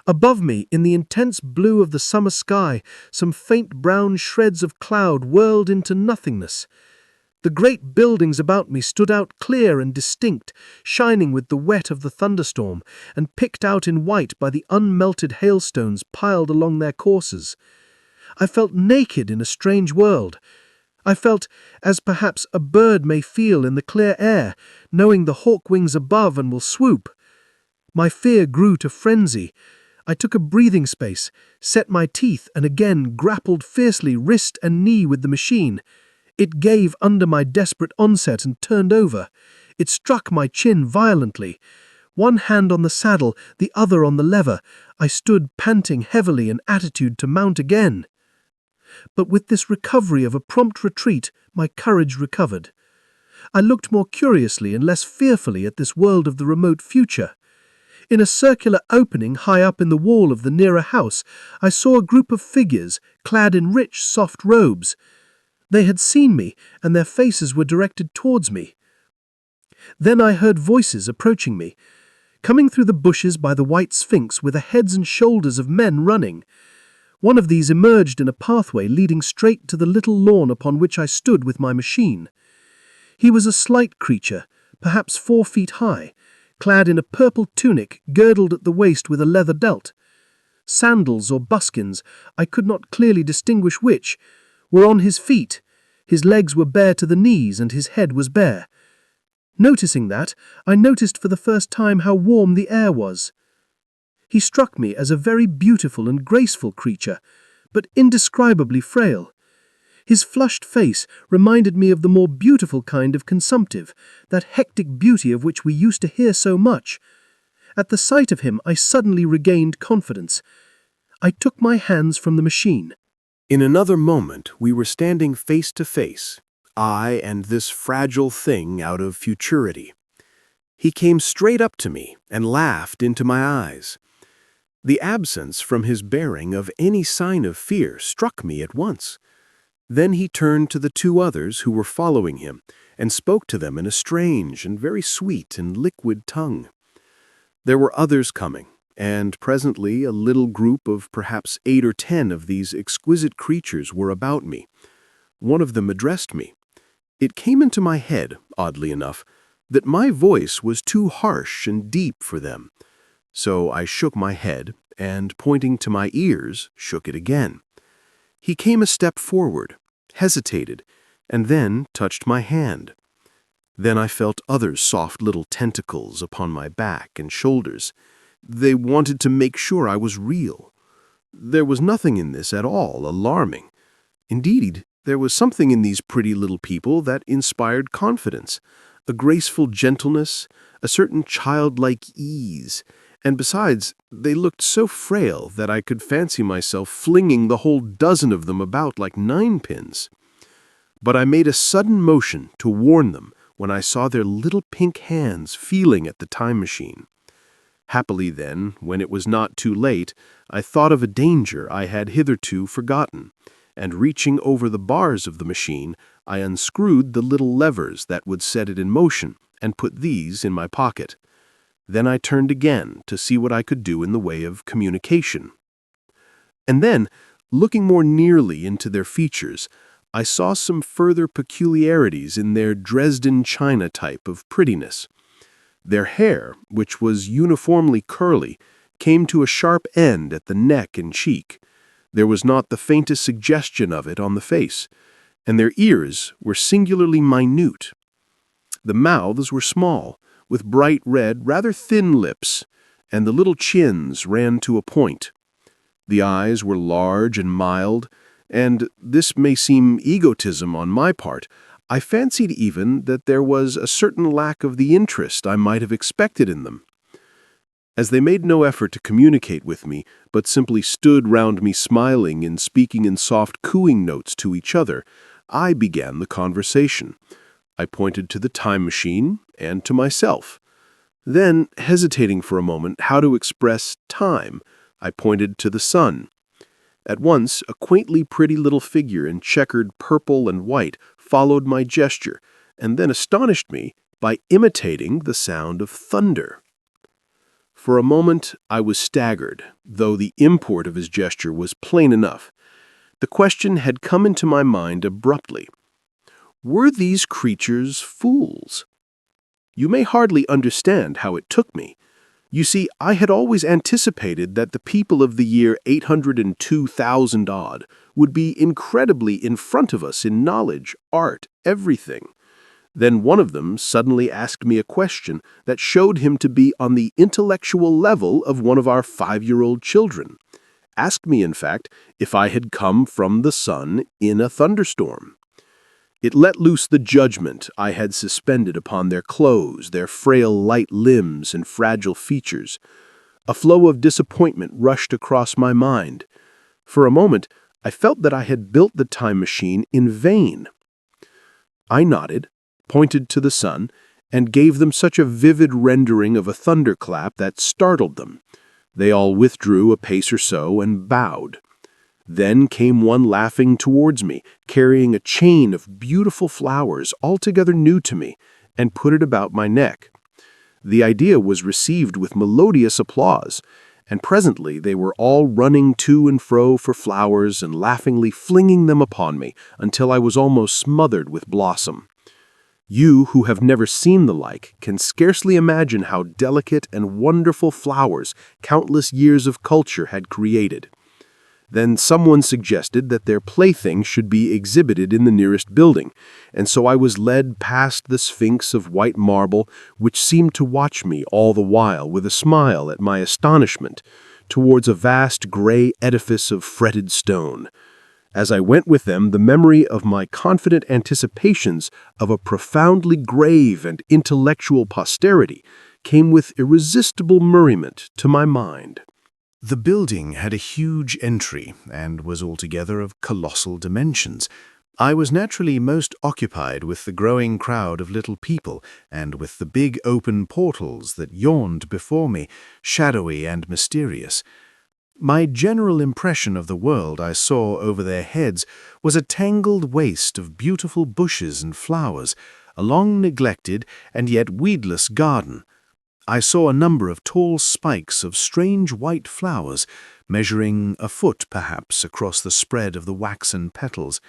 Above me, in the intense blue of the summer sky, some faint brown shreds of cloud whirled into nothingness. The great buildings about me stood out clear and distinct, shining with the wet of the thunderstorm, and picked out in white by the unmelted hailstones piled along their courses. I felt naked in a strange world. I felt as perhaps a bird may feel in the clear air, knowing the hawk wings above and will swoop. My fear grew to frenzy. I took a breathing space, set my teeth, and again grappled fiercely wrist and knee with the machine. It gave under my desperate onset and turned over. It struck my chin violently. One hand on the saddle, the other on the lever, I stood panting heavily in attitude to mount again. But with this recovery of a prompt retreat, my courage recovered. I looked more curiously and less fearfully at this world of the remote future. In a circular opening high up in the wall of the nearer house, I saw a group of figures clad in rich, soft robes. They had seen me, and their faces were directed towards me. Then I heard voices approaching me. Coming through the bushes by the white sphinx were the heads and shoulders of men running. One of these emerged in a pathway leading straight to the little lawn upon which I stood with my machine. He was a slight creature, perhaps 4 feet high, clad in a purple tunic girdled at the waist with a leather belt. Sandals or buskins, I could not clearly distinguish which, were on his feet. His legs were bare to the knees and his head was bare. Noticing that, I noticed for the first time how warm the air was. He struck me as a very beautiful and graceful creature, but indescribably frail. His flushed face reminded me of the more beautiful kind of consumptive, that hectic beauty of which we used to hear so much. At the sight of him, I suddenly regained confidence. I took my hands from the machine. In another moment, we were standing face to face, I and this fragile thing out of futurity. He came straight up to me and laughed into my eyes. The absence from his bearing of any sign of fear struck me at once. Then he turned to the 2 others who were following him and spoke to them in a strange and very sweet and liquid tongue. There were others coming, and presently a little group of perhaps 8 or 10 of these exquisite creatures were about me. One of them addressed me. It came into my head, oddly enough, that my voice was too harsh and deep for them. So I shook my head, and pointing to my ears, shook it again. He came a step forward, hesitated, and then touched my hand. Then I felt other soft little tentacles upon my back and shoulders. They wanted to make sure I was real. There was nothing in this at all alarming. Indeed, there was something in these pretty little people that inspired confidence, a graceful gentleness, a certain childlike ease, and besides, they looked so frail that I could fancy myself flinging the whole dozen of them about like 9-pins. But I made a sudden motion to warn them when I saw their little pink hands feeling at the time machine. Happily then, when it was not too late, I thought of a danger I had hitherto forgotten, and reaching over the bars of the machine, I unscrewed the little levers that would set it in motion and put these in my pocket. Then I turned again to see what I could do in the way of communication. And then, looking more nearly into their features, I saw some further peculiarities in their Dresden china type of prettiness. Their hair, which was uniformly curly, came to a sharp end at the neck and cheek. There was not the faintest suggestion of it on the face. and their ears were singularly minute. The mouths were small, with bright red, rather thin lips, and the little chins ran to a point. The eyes were large and mild, and this may seem egotism on my part. I fancied even that there was a certain lack of the interest I might have expected in them. As they made no effort to communicate with me, but simply stood round me smiling and speaking in soft cooing notes to each other, I began the conversation. I pointed to the time machine and to myself. Then, hesitating for a moment how to express time, I pointed to the sun. At once, a quaintly pretty little figure in checkered purple and white followed my gesture, and then astonished me by imitating the sound of thunder. For a moment I was staggered, though the import of his gesture was plain enough. The question had come into my mind abruptly. Were these creatures fools? You may hardly understand how it took me. You see, I had always anticipated that the people of the year 802,000 odd would be incredibly in front of us in knowledge, art, everything. Then one of them suddenly asked me a question that showed him to be on the intellectual level of one of our 5-year-old children. Asked me, in fact, if I had come from the sun in a thunderstorm. It let loose the judgment I had suspended upon their clothes, their frail light limbs and fragile features. A flow of disappointment rushed across my mind. For a moment, I felt that I had built the time machine in vain. I nodded, pointed to the sun, and gave them such a vivid rendering of a thunderclap that startled them. They all withdrew a pace or so and bowed. Then came one laughing towards me, carrying a chain of beautiful flowers altogether new to me, and put it about my neck. The idea was received with melodious applause, and presently they were all running to and fro for flowers and laughingly flinging them upon me until I was almost smothered with blossom. You who have never seen the like can scarcely imagine how delicate and wonderful flowers countless years of culture had created. Then someone suggested that their plaything should be exhibited in the nearest building, and so I was led past the Sphinx of white marble, which seemed to watch me all the while with a smile at my astonishment, towards a vast gray edifice of fretted stone. As I went with them, the memory of my confident anticipations of a profoundly grave and intellectual posterity came with irresistible merriment to my mind. The building had a huge entry and was altogether of colossal dimensions. I was naturally most occupied with the growing crowd of little people and with the big open portals that yawned before me, shadowy and mysterious. My general impression of the world I saw over their heads was a tangled waste of beautiful bushes and flowers, a long-neglected and yet weedless garden. I saw a number of tall spikes of strange white flowers, measuring a foot perhaps across the spread of the waxen petals.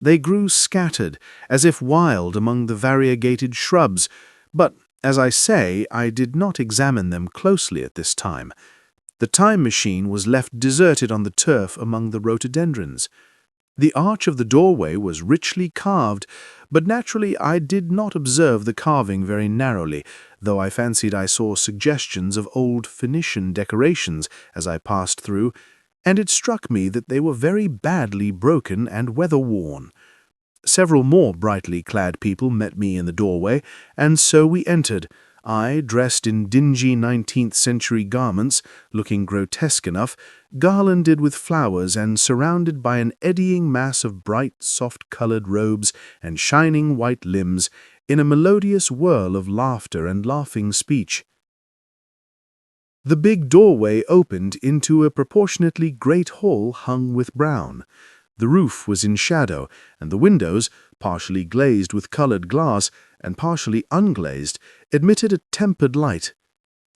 They grew scattered, as if wild among the variegated shrubs, but, as I say, I did not examine them closely at this time. The time machine was left deserted on the turf among the rhododendrons. The arch of the doorway was richly carved, but naturally I did not observe the carving very narrowly, though I fancied I saw suggestions of old Phoenician decorations as I passed through, and it struck me that they were very badly broken and weather-worn. Several more brightly clad people met me in the doorway, and so we entered, I dressed in dingy 19th-century garments, looking grotesque enough, garlanded with flowers and surrounded by an eddying mass of bright, soft-colored robes and shining white limbs, in a melodious whirl of laughter and laughing speech. The big doorway opened into a proportionately great hall hung with brown. The roof was in shadow, and the windows, partially glazed with colored glass and partially unglazed, admitted a tempered light.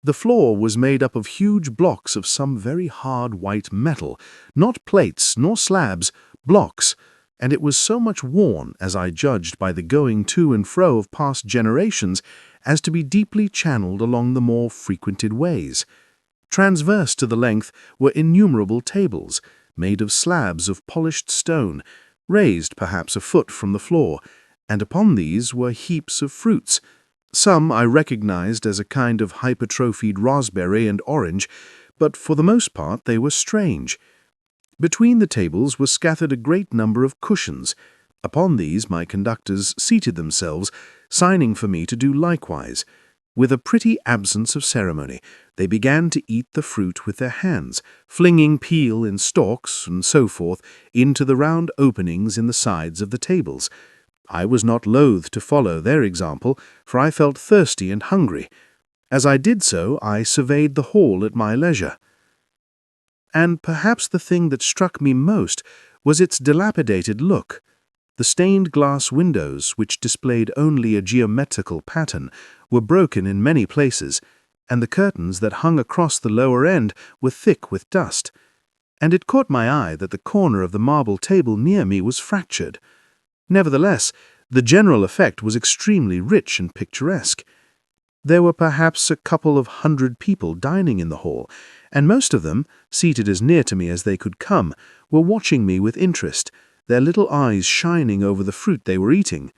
The floor was made up of huge blocks of some very hard white metal, not plates nor slabs, blocks, and it was so much worn, as I judged by the going to and fro of past generations, as to be deeply channeled along the more frequented ways. Transverse to the length were innumerable tables, made of slabs of polished stone, raised perhaps a foot from the floor, and upon these were heaps of fruits. Some I recognized as a kind of hypertrophied raspberry and orange, but for the most part they were strange. Between the tables were scattered a great number of cushions. Upon these my conductors seated themselves, signing for me to do likewise. With a pretty absence of ceremony, they began to eat the fruit with their hands, flinging peel in stalks and so forth into the round openings in the sides of the tables. I was not loath to follow their example, for I felt thirsty and hungry. As I did so, I surveyed the hall at my leisure. And perhaps the thing that struck me most was its dilapidated look. The stained glass windows, which displayed only a geometrical pattern, were broken in many places, and the curtains that hung across the lower end were thick with dust. And it caught my eye that the corner of the marble table near me was fractured. Nevertheless, the general effect was extremely rich and picturesque. There were perhaps a couple of 100 people dining in the hall, and most of them, seated as near to me as they could come, were watching me with interest, their little eyes shining over the fruit they were eating.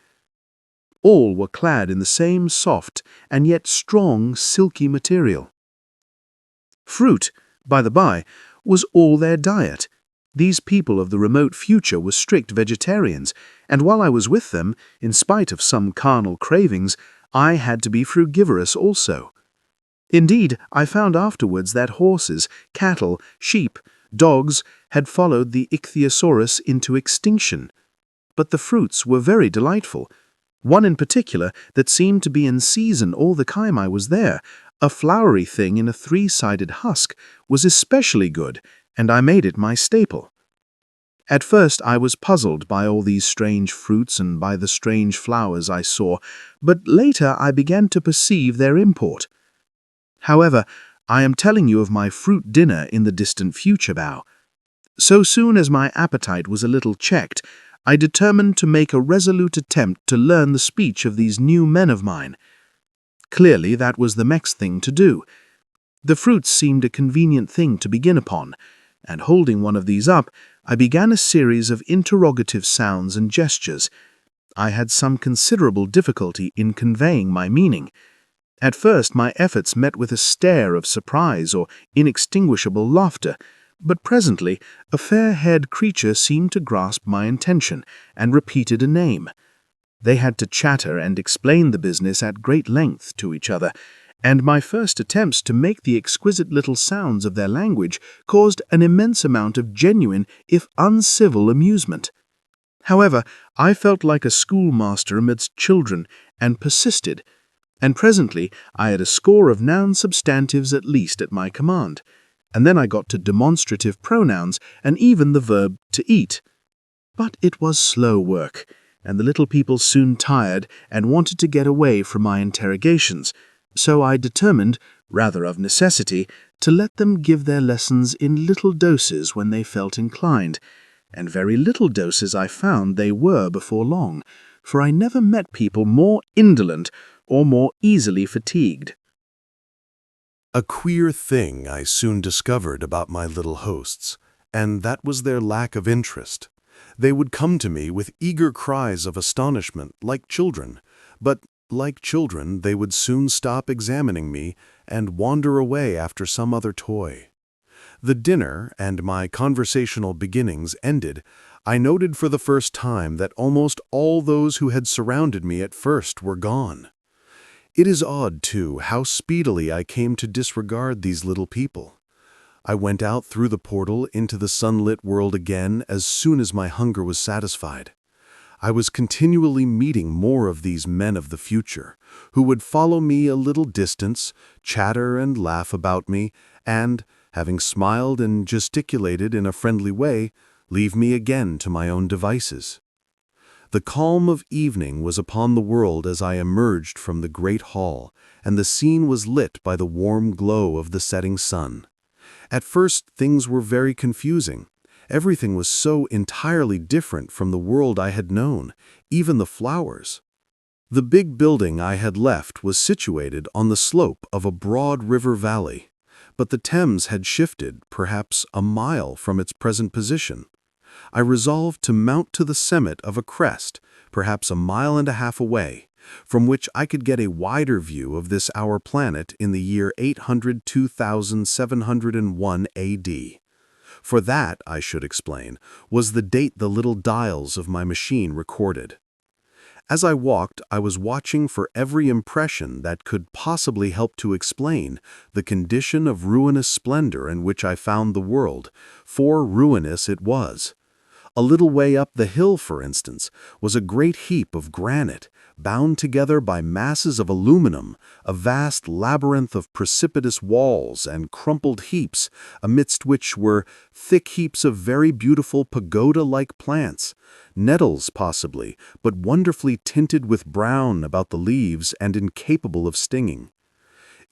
All were clad in the same soft and yet strong, silky material. Fruit, by the by, was all their diet. These people of the remote future were strict vegetarians, and while I was with them, in spite of some carnal cravings, I had to be frugivorous also. Indeed, I found afterwards that horses, cattle, sheep, dogs had followed the ichthyosaurus into extinction. But the fruits were very delightful. One in particular that seemed to be in season all the time I was there, a flowery thing in a 3-sided husk, was especially good, and I made it my staple. At first I was puzzled by all these strange fruits and by the strange flowers I saw, but later I began to perceive their import. However, I am telling you of my fruit dinner in the distant future bow. So soon as my appetite was a little checked, I determined to make a resolute attempt to learn the speech of these new men of mine. Clearly that was the next thing to do. The fruits seemed a convenient thing to begin upon, and holding one of these up, I began a series of interrogative sounds and gestures. I had some considerable difficulty in conveying my meaning. At first my efforts met with a stare of surprise or inextinguishable laughter, but presently a fair-haired creature seemed to grasp my intention and repeated a name. They had to chatter and explain the business at great length to each other, and my first attempts to make the exquisite little sounds of their language caused an immense amount of genuine, if uncivil, amusement. However, I felt like a schoolmaster amidst children and persisted, and presently I had a score of noun substantives at least at my command, and then I got to demonstrative pronouns and even the verb to eat. But it was slow work, and the little people soon tired and wanted to get away from my interrogations, so I determined, rather of necessity, to let them give their lessons in little doses when they felt inclined, and very little doses I found they were before long, for I never met people more indolent or more easily fatigued. A queer thing I soon discovered about my little hosts, and that was their lack of interest. They would come to me with eager cries of astonishment, like children, but like children, they would soon stop examining me and wander away after some other toy. The dinner and my conversational beginnings ended, I noted for the first time that almost all those who had surrounded me at first were gone. It is odd, too, how speedily I came to disregard these little people. I went out through the portal into the sunlit world again as soon as my hunger was satisfied. I was continually meeting more of these men of the future, who would follow me a little distance, chatter and laugh about me, and, having smiled and gesticulated in a friendly way, leave me again to my own devices. The calm of evening was upon the world as I emerged from the great hall, and the scene was lit by the warm glow of the setting sun. At first, things were very confusing. Everything was so entirely different from the world I had known, even the flowers. The big building I had left was situated on the slope of a broad river valley, but the Thames had shifted perhaps a mile from its present position. I resolved to mount to the summit of a crest, perhaps a mile and a half away, from which I could get a wider view of this our planet in the year 802,701 AD. For that, I should explain, was the date the little dials of my machine recorded. As I walked, I was watching for every impression that could possibly help to explain the condition of ruinous splendor in which I found the world, for ruinous it was. A little way up the hill, for instance, was a great heap of granite, bound together by masses of aluminum, a vast labyrinth of precipitous walls and crumpled heaps, amidst which were thick heaps of very beautiful pagoda-like plants, nettles possibly, but wonderfully tinted with brown about the leaves and incapable of stinging.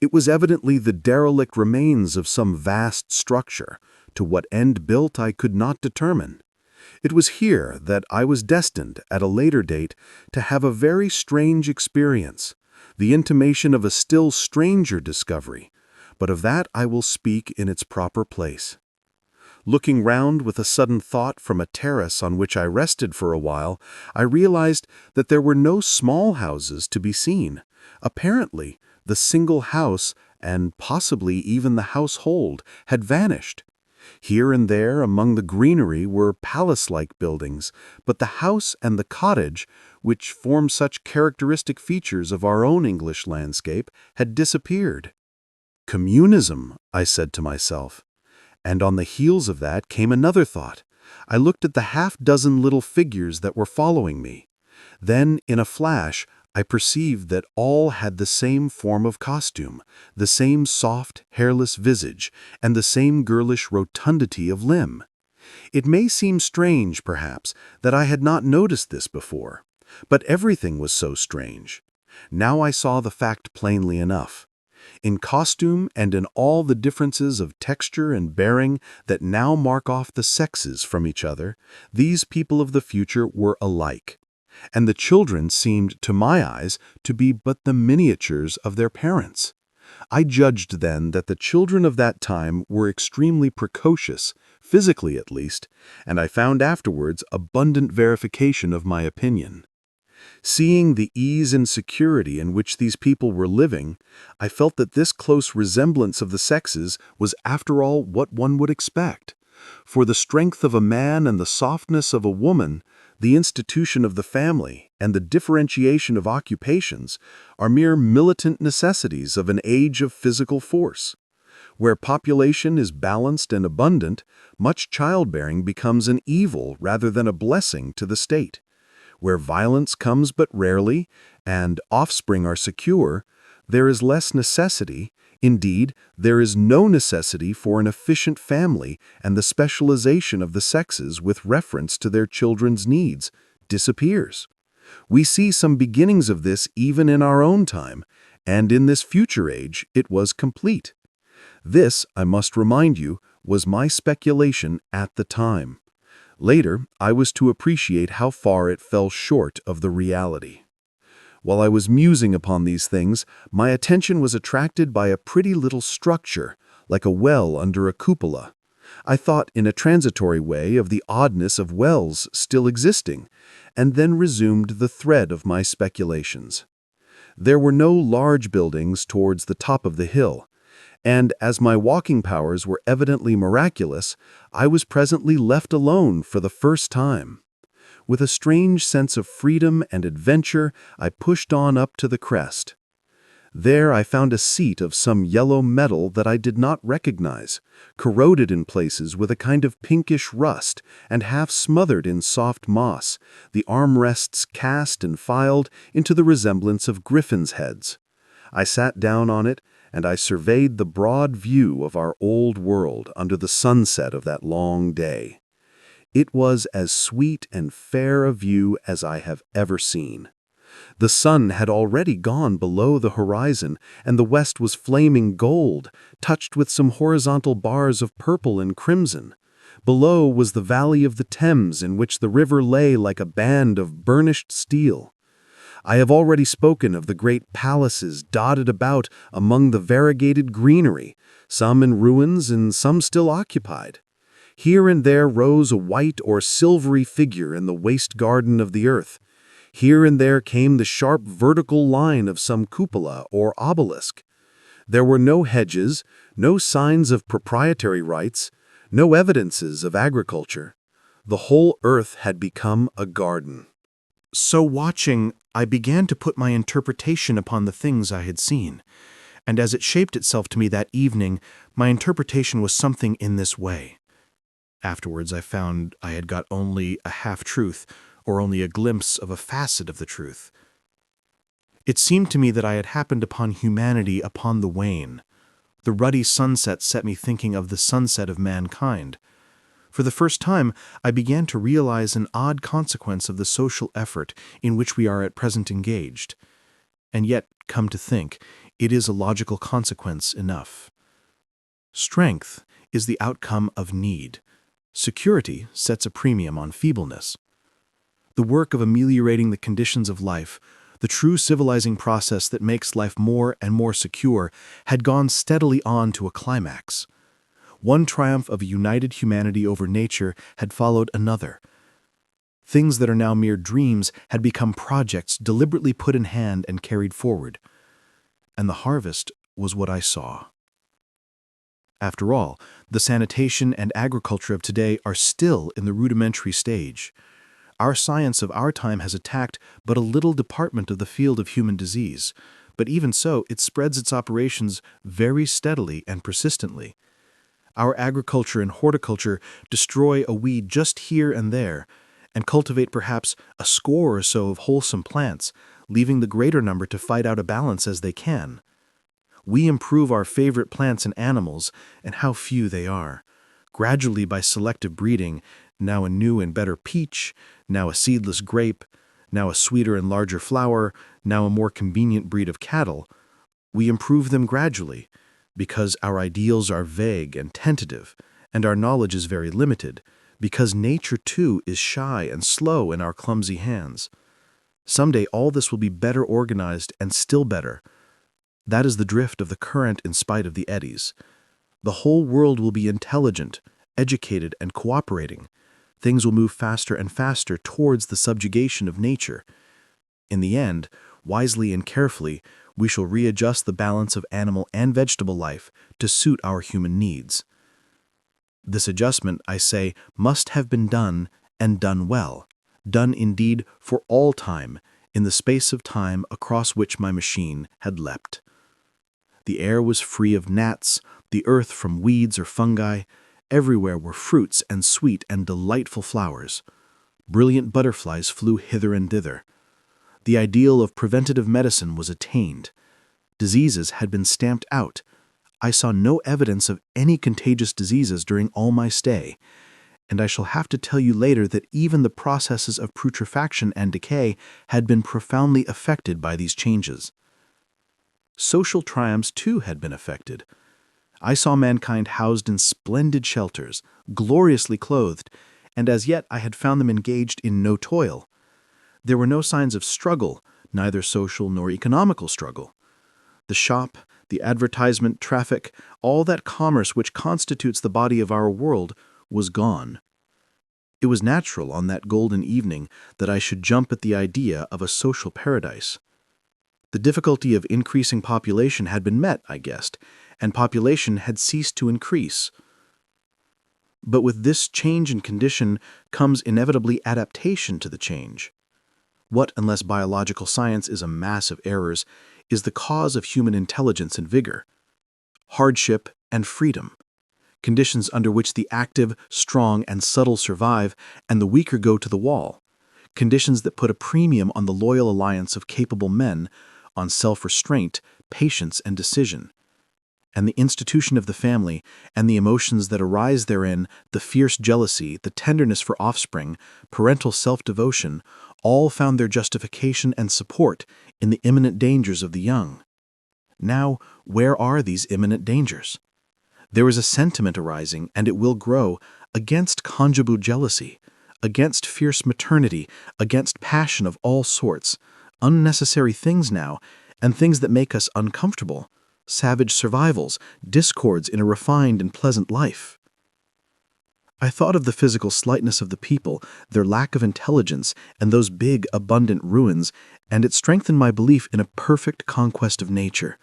It was evidently the derelict remains of some vast structure, to what end built I could not determine. It was here that I was destined, at a later date, to have a very strange experience, the intimation of a still stranger discovery, but of that I will speak in its proper place. Looking round with a sudden thought from a terrace on which I rested for a while, I realized that there were no small houses to be seen. Apparently, the single house, and possibly even the household, had vanished. Here and there among the greenery were palace-like buildings, but the house and the cottage, which form such characteristic features of our own English landscape, had disappeared. Communism, I said to myself. And on the heels of that came another thought. I looked at the half-dozen little figures that were following me. Then, in a flash, I perceived that all had the same form of costume, the same soft, hairless visage, and the same girlish rotundity of limb. It may seem strange, perhaps, that I had not noticed this before, but everything was so strange. Now I saw the fact plainly enough. In costume and in all the differences of texture and bearing that now mark off the sexes from each other, these people of the future were alike. And the children seemed, to my eyes, to be but the miniatures of their parents. I judged then that the children of that time were extremely precocious, physically at least, and I found afterwards abundant verification of my opinion. Seeing the ease and security in which these people were living, I felt that this close resemblance of the sexes was after all what one would expect. For the strength of a man and the softness of a woman, the institution of the family, and the differentiation of occupations are mere militant necessities of an age of physical force. Where population is balanced and abundant, much childbearing becomes an evil rather than a blessing to the state. Where violence comes but rarely, and offspring are secure, there is less necessity, indeed, there is no necessity for an efficient family, and the specialization of the sexes with reference to their children's needs disappears. We see some beginnings of this even in our own time, and in this future age it was complete. This, I must remind you, was my speculation at the time. Later, I was to appreciate how far it fell short of the reality. While I was musing upon these things, my attention was attracted by a pretty little structure, like a well under a cupola. I thought in a transitory way of the oddness of wells still existing, and then resumed the thread of my speculations. There were no large buildings towards the top of the hill, and as my walking powers were evidently miraculous, I was presently left alone for the first time. With a strange sense of freedom and adventure, I pushed on up to the crest. There I found a seat of some yellow metal that I did not recognize, corroded in places with a kind of pinkish rust and half smothered in soft moss, the armrests cast and filed into the resemblance of griffins' heads. I sat down on it, and I surveyed the broad view of our old world under the sunset of that long day. It was as sweet and fair a view as I have ever seen. The sun had already gone below the horizon, and the west was flaming gold, touched with some horizontal bars of purple and crimson. Below was the valley of the Thames, in which the river lay like a band of burnished steel. I have already spoken of the great palaces dotted about among the variegated greenery, some in ruins and some still occupied. Here and there rose a white or silvery figure in the waste garden of the earth. Here and there came the sharp vertical line of some cupola or obelisk. There were no hedges, no signs of proprietary rights, no evidences of agriculture. The whole earth had become a garden. So watching, I began to put my interpretation upon the things I had seen, and as it shaped itself to me that evening, my interpretation was something in this way. Afterwards I found I had got only a half-truth, or only a glimpse of a facet of the truth. It seemed to me that I had happened upon humanity upon the wane. The ruddy sunset set me thinking of the sunset of mankind. For the first time, I began to realize an odd consequence of the social effort in which we are at present engaged. And yet, come to think, it is a logical consequence enough. Strength is the outcome of need. Security sets a premium on feebleness. The work of ameliorating the conditions of life, the true civilizing process that makes life more and more secure, had gone steadily on to a climax. One triumph of a united humanity over nature had followed another. Things that are now mere dreams had become projects deliberately put in hand and carried forward. And the harvest was what I saw. After all, the sanitation and agriculture of today are still in the rudimentary stage. Our science of our time has attacked but a little department of the field of human disease, but even so, it spreads its operations very steadily and persistently. Our agriculture and horticulture destroy a weed just here and there, and cultivate perhaps a score or so of wholesome plants, leaving the greater number to fight out a balance as they can. We improve our favorite plants and animals, and how few they are. Gradually by selective breeding, now a new and better peach, now a seedless grape, now a sweeter and larger flower, now a more convenient breed of cattle, we improve them gradually, because our ideals are vague and tentative, and our knowledge is very limited, because nature too is shy and slow in our clumsy hands. Someday all this will be better organized and still better. That is the drift of the current in spite of the eddies. The whole world will be intelligent, educated, and cooperating. Things will move faster and faster towards the subjugation of nature. In the end, wisely and carefully, we shall readjust the balance of animal and vegetable life to suit our human needs. This adjustment, I say, must have been done, and done well, done indeed for all time, in the space of time across which my machine had leapt. The air was free of gnats, the earth from weeds or fungi. Everywhere were fruits and sweet and delightful flowers. Brilliant butterflies flew hither and thither. The ideal of preventative medicine was attained. Diseases had been stamped out. I saw no evidence of any contagious diseases during all my stay, and I shall have to tell you later that even the processes of putrefaction and decay had been profoundly affected by these changes. Social triumphs, too, had been affected. I saw mankind housed in splendid shelters, gloriously clothed, and as yet I had found them engaged in no toil. There were no signs of struggle, neither social nor economical struggle. The shop, the advertisement, traffic, all that commerce which constitutes the body of our world, was gone. It was natural on that golden evening that I should jump at the idea of a social paradise. The difficulty of increasing population had been met, I guessed, and population had ceased to increase. But with this change in condition comes inevitably adaptation to the change. What, unless biological science is a mass of errors, is the cause of human intelligence and vigor? Hardship and freedom. Conditions under which the active, strong, and subtle survive, and the weaker go to the wall. Conditions that put a premium on the loyal alliance of capable men, on self-restraint, patience, and decision. And the institution of the family, and the emotions that arise therein, the fierce jealousy, the tenderness for offspring, parental self-devotion, all found their justification and support in the imminent dangers of the young. Now, where are these imminent dangers? There is a sentiment arising, and it will grow, against conjugal jealousy, against fierce maternity, against passion of all sorts, unnecessary things now, and things that make us uncomfortable, savage survivals, discords in a refined and pleasant life. I thought of the physical slightness of the people, their lack of intelligence, and those big, abundant ruins, and it strengthened my belief in a perfect conquest of nature.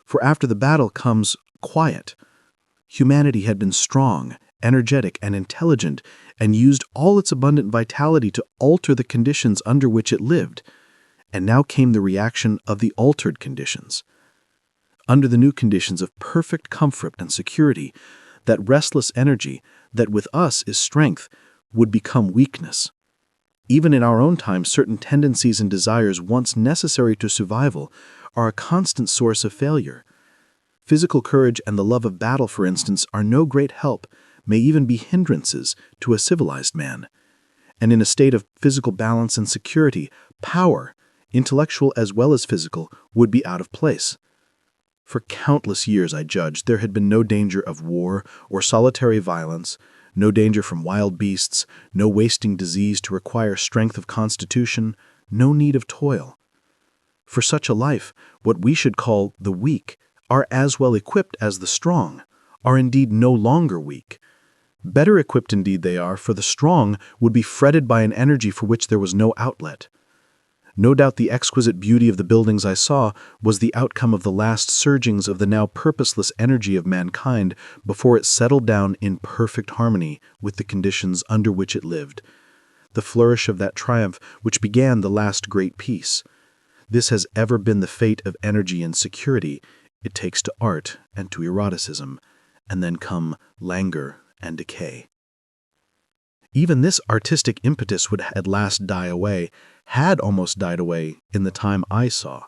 For after the battle comes quiet. Humanity had been strong, energetic, and intelligent, and used all its abundant vitality to alter the conditions under which it lived. And now came the reaction of the altered conditions. Under the new conditions of perfect comfort and security, that restless energy, that with us is strength, would become weakness. Even in our own time, certain tendencies and desires once necessary to survival are a constant source of failure. Physical courage and the love of battle, for instance, are no great help, may even be hindrances to a civilized man. And in a state of physical balance and security, power, intellectual as well as physical, would be out of place. For countless years, I judged, there had been no danger of war or solitary violence, no danger from wild beasts, no wasting disease to require strength of constitution, no need of toil. For such a life, what we should call the weak are as well equipped as the strong, are indeed no longer weak. Better equipped indeed they are, for the strong would be fretted by an energy for which there was no outlet. No doubt the exquisite beauty of the buildings I saw was the outcome of the last surgings of the now purposeless energy of mankind before it settled down in perfect harmony with the conditions under which it lived. The flourish of that triumph which began the last great peace. This has ever been the fate of energy and security. It takes to art and to eroticism, and then come languor and decay. Even this artistic impetus would at last die away, had almost died away in the time I saw.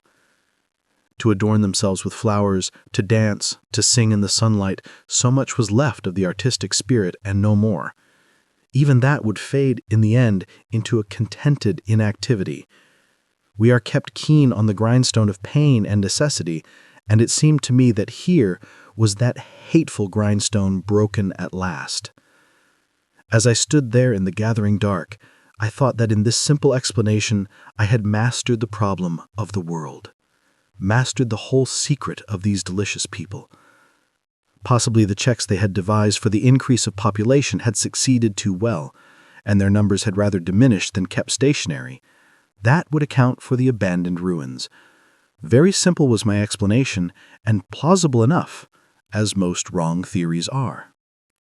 To adorn themselves with flowers, to dance, to sing in the sunlight, so much was left of the artistic spirit and no more. Even that would fade in the end into a contented inactivity. We are kept keen on the grindstone of pain and necessity, and it seemed to me that here was that hateful grindstone broken at last. As I stood there in the gathering dark, I thought that in this simple explanation I had mastered the problem of the world, mastered the whole secret of these delicious people. Possibly the checks they had devised for the increase of population had succeeded too well, and their numbers had rather diminished than kept stationary. That would account for the abandoned ruins. Very simple was my explanation, and plausible enough, as most wrong theories are.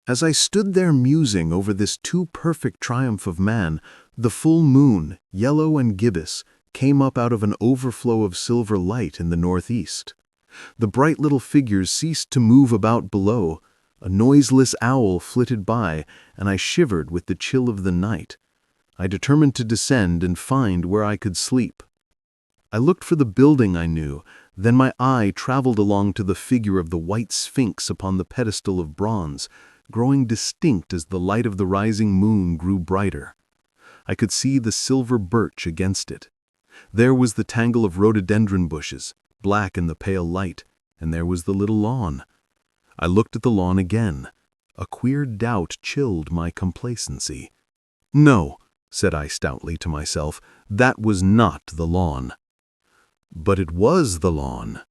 As I stood there musing over this too perfect triumph of man, the full moon, yellow and gibbous, came up out of an overflow of silver light in the northeast. The bright little figures ceased to move about below. A noiseless owl flitted by, and I shivered with the chill of the night. I determined to descend and find where I could sleep. I looked for the building I knew, then my eye traveled along to the figure of the white sphinx upon the pedestal of bronze, growing distinct as the light of the rising moon grew brighter. I could see the silver birch against it. There was the tangle of rhododendron bushes, black in the pale light, and there was the little lawn. I looked at the lawn again. A queer doubt chilled my complacency. No, said I stoutly to myself, that was not the lawn. But it was the lawn.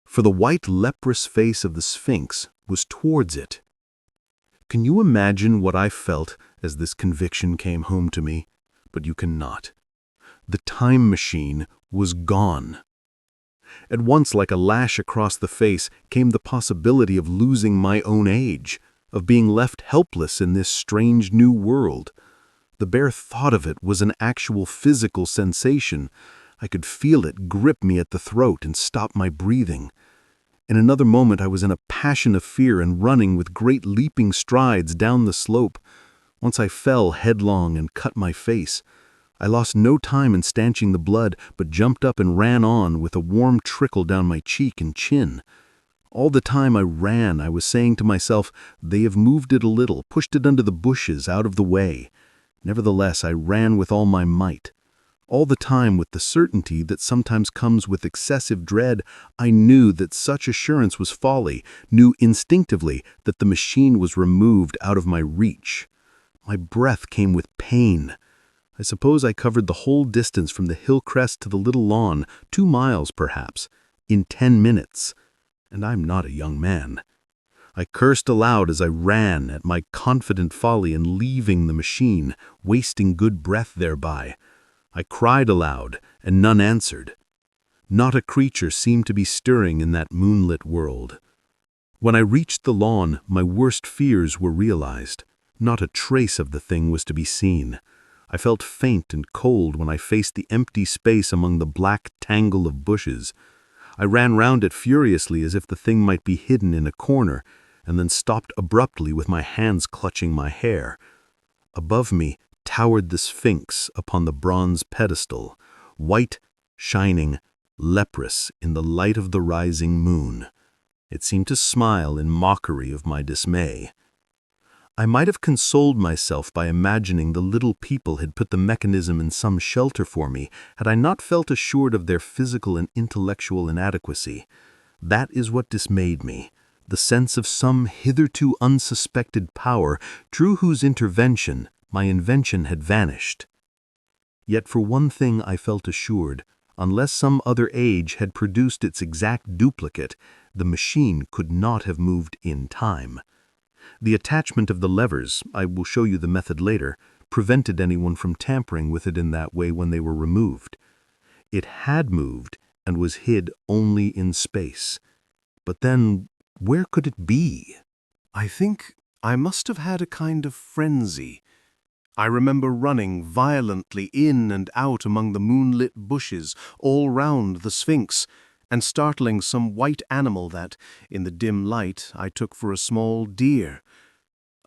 For the white leprous face of the Sphinx was towards it. Can you imagine what I felt as this conviction came home to me? But you cannot. The time machine was gone. At once, like a lash across the face, came the possibility of losing my own age, of being left helpless in this strange new world. The bare thought of it was an actual physical sensation. I could feel it grip me at the throat and stop my breathing. In another moment I was in a passion of fear and running with great leaping strides down the slope. Once I fell headlong and cut my face. I lost no time in stanching the blood, but jumped up and ran on with a warm trickle down my cheek and chin. All the time I ran, I was saying to myself, they have moved it a little, pushed it under the bushes, out of the way. Nevertheless, I ran with all my might. All the time, with the certainty that sometimes comes with excessive dread, I knew that such assurance was folly, knew instinctively that the machine was removed out of my reach. My breath came with pain. I suppose I covered the whole distance from the hill crest to the little lawn, 2 miles perhaps, in 10 minutes. And I'm not a young man. I cursed aloud as I ran at my confident folly in leaving the machine, wasting good breath thereby. I cried aloud, and none answered. Not a creature seemed to be stirring in that moonlit world. When I reached the lawn, my worst fears were realized. Not a trace of the thing was to be seen. I felt faint and cold when I faced the empty space among the black tangle of bushes. I ran round it furiously as if the thing might be hidden in a corner, and then stopped abruptly with my hands clutching my hair. Above me towered the Sphinx upon the bronze pedestal, white, shining, leprous in the light of the rising moon. It seemed to smile in mockery of my dismay. I might have consoled myself by imagining the little people had put the mechanism in some shelter for me had I not felt assured of their physical and intellectual inadequacy. That is what dismayed me, the sense of some hitherto unsuspected power through whose intervention my invention had vanished. Yet for one thing I felt assured, unless some other age had produced its exact duplicate, the machine could not have moved in time. The attachment of the levers, I will show you the method later, prevented anyone from tampering with it in that way when they were removed. It had moved and was hid only in space. But then, where could it be? I think I must have had a kind of frenzy. I remember running violently in and out among the moonlit bushes all round the Sphinx, and startling some white animal that, in the dim light, I took for a small deer.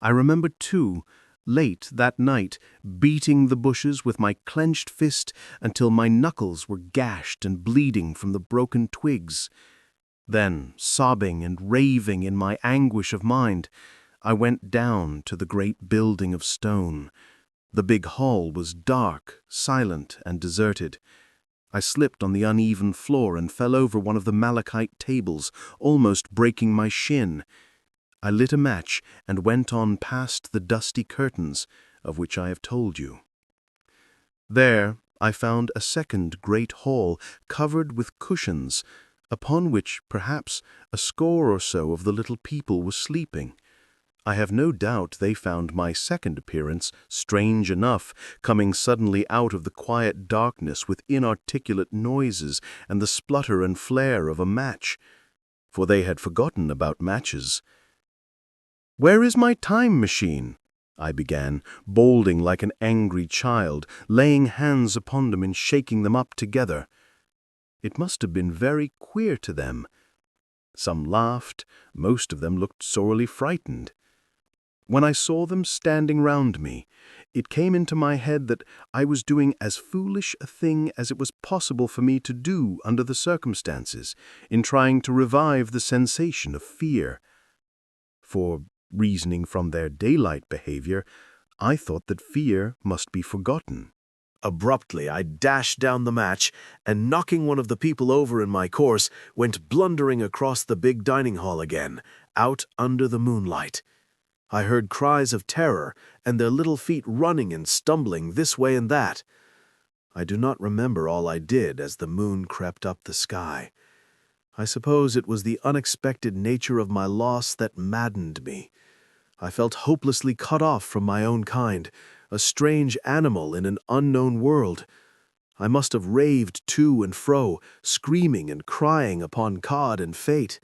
I remember, too, late that night, beating the bushes with my clenched fist until my knuckles were gashed and bleeding from the broken twigs. Then, sobbing and raving in my anguish of mind, I went down to the great building of stone. The big hall was dark, silent, and deserted. I slipped on the uneven floor and fell over one of the malachite tables, almost breaking my shin. I lit a match and went on past the dusty curtains, of which I have told you. There I found a second great hall covered with cushions, upon which perhaps a score or so of the little people were sleeping. I have no doubt they found my second appearance strange enough, coming suddenly out of the quiet darkness with inarticulate noises and the splutter and flare of a match, for they had forgotten about matches. "Where is my time machine?" I began, bolding like an angry child, laying hands upon them and shaking them up together. It must have been very queer to them. Some laughed, most of them looked sorely frightened. When I saw them standing round me, it came into my head that I was doing as foolish a thing as it was possible for me to do under the circumstances, in trying to revive the sensation of fear. For, reasoning from their daylight behavior, I thought that fear must be forgotten. Abruptly, I dashed down the match, and knocking one of the people over in my course, went blundering across the big dining hall again, out under the moonlight. I heard cries of terror, and their little feet running and stumbling this way and that. I do not remember all I did as the moon crept up the sky. I suppose it was the unexpected nature of my loss that maddened me. I felt hopelessly cut off from my own kind, a strange animal in an unknown world. I must have raved to and fro, screaming and crying upon God and fate.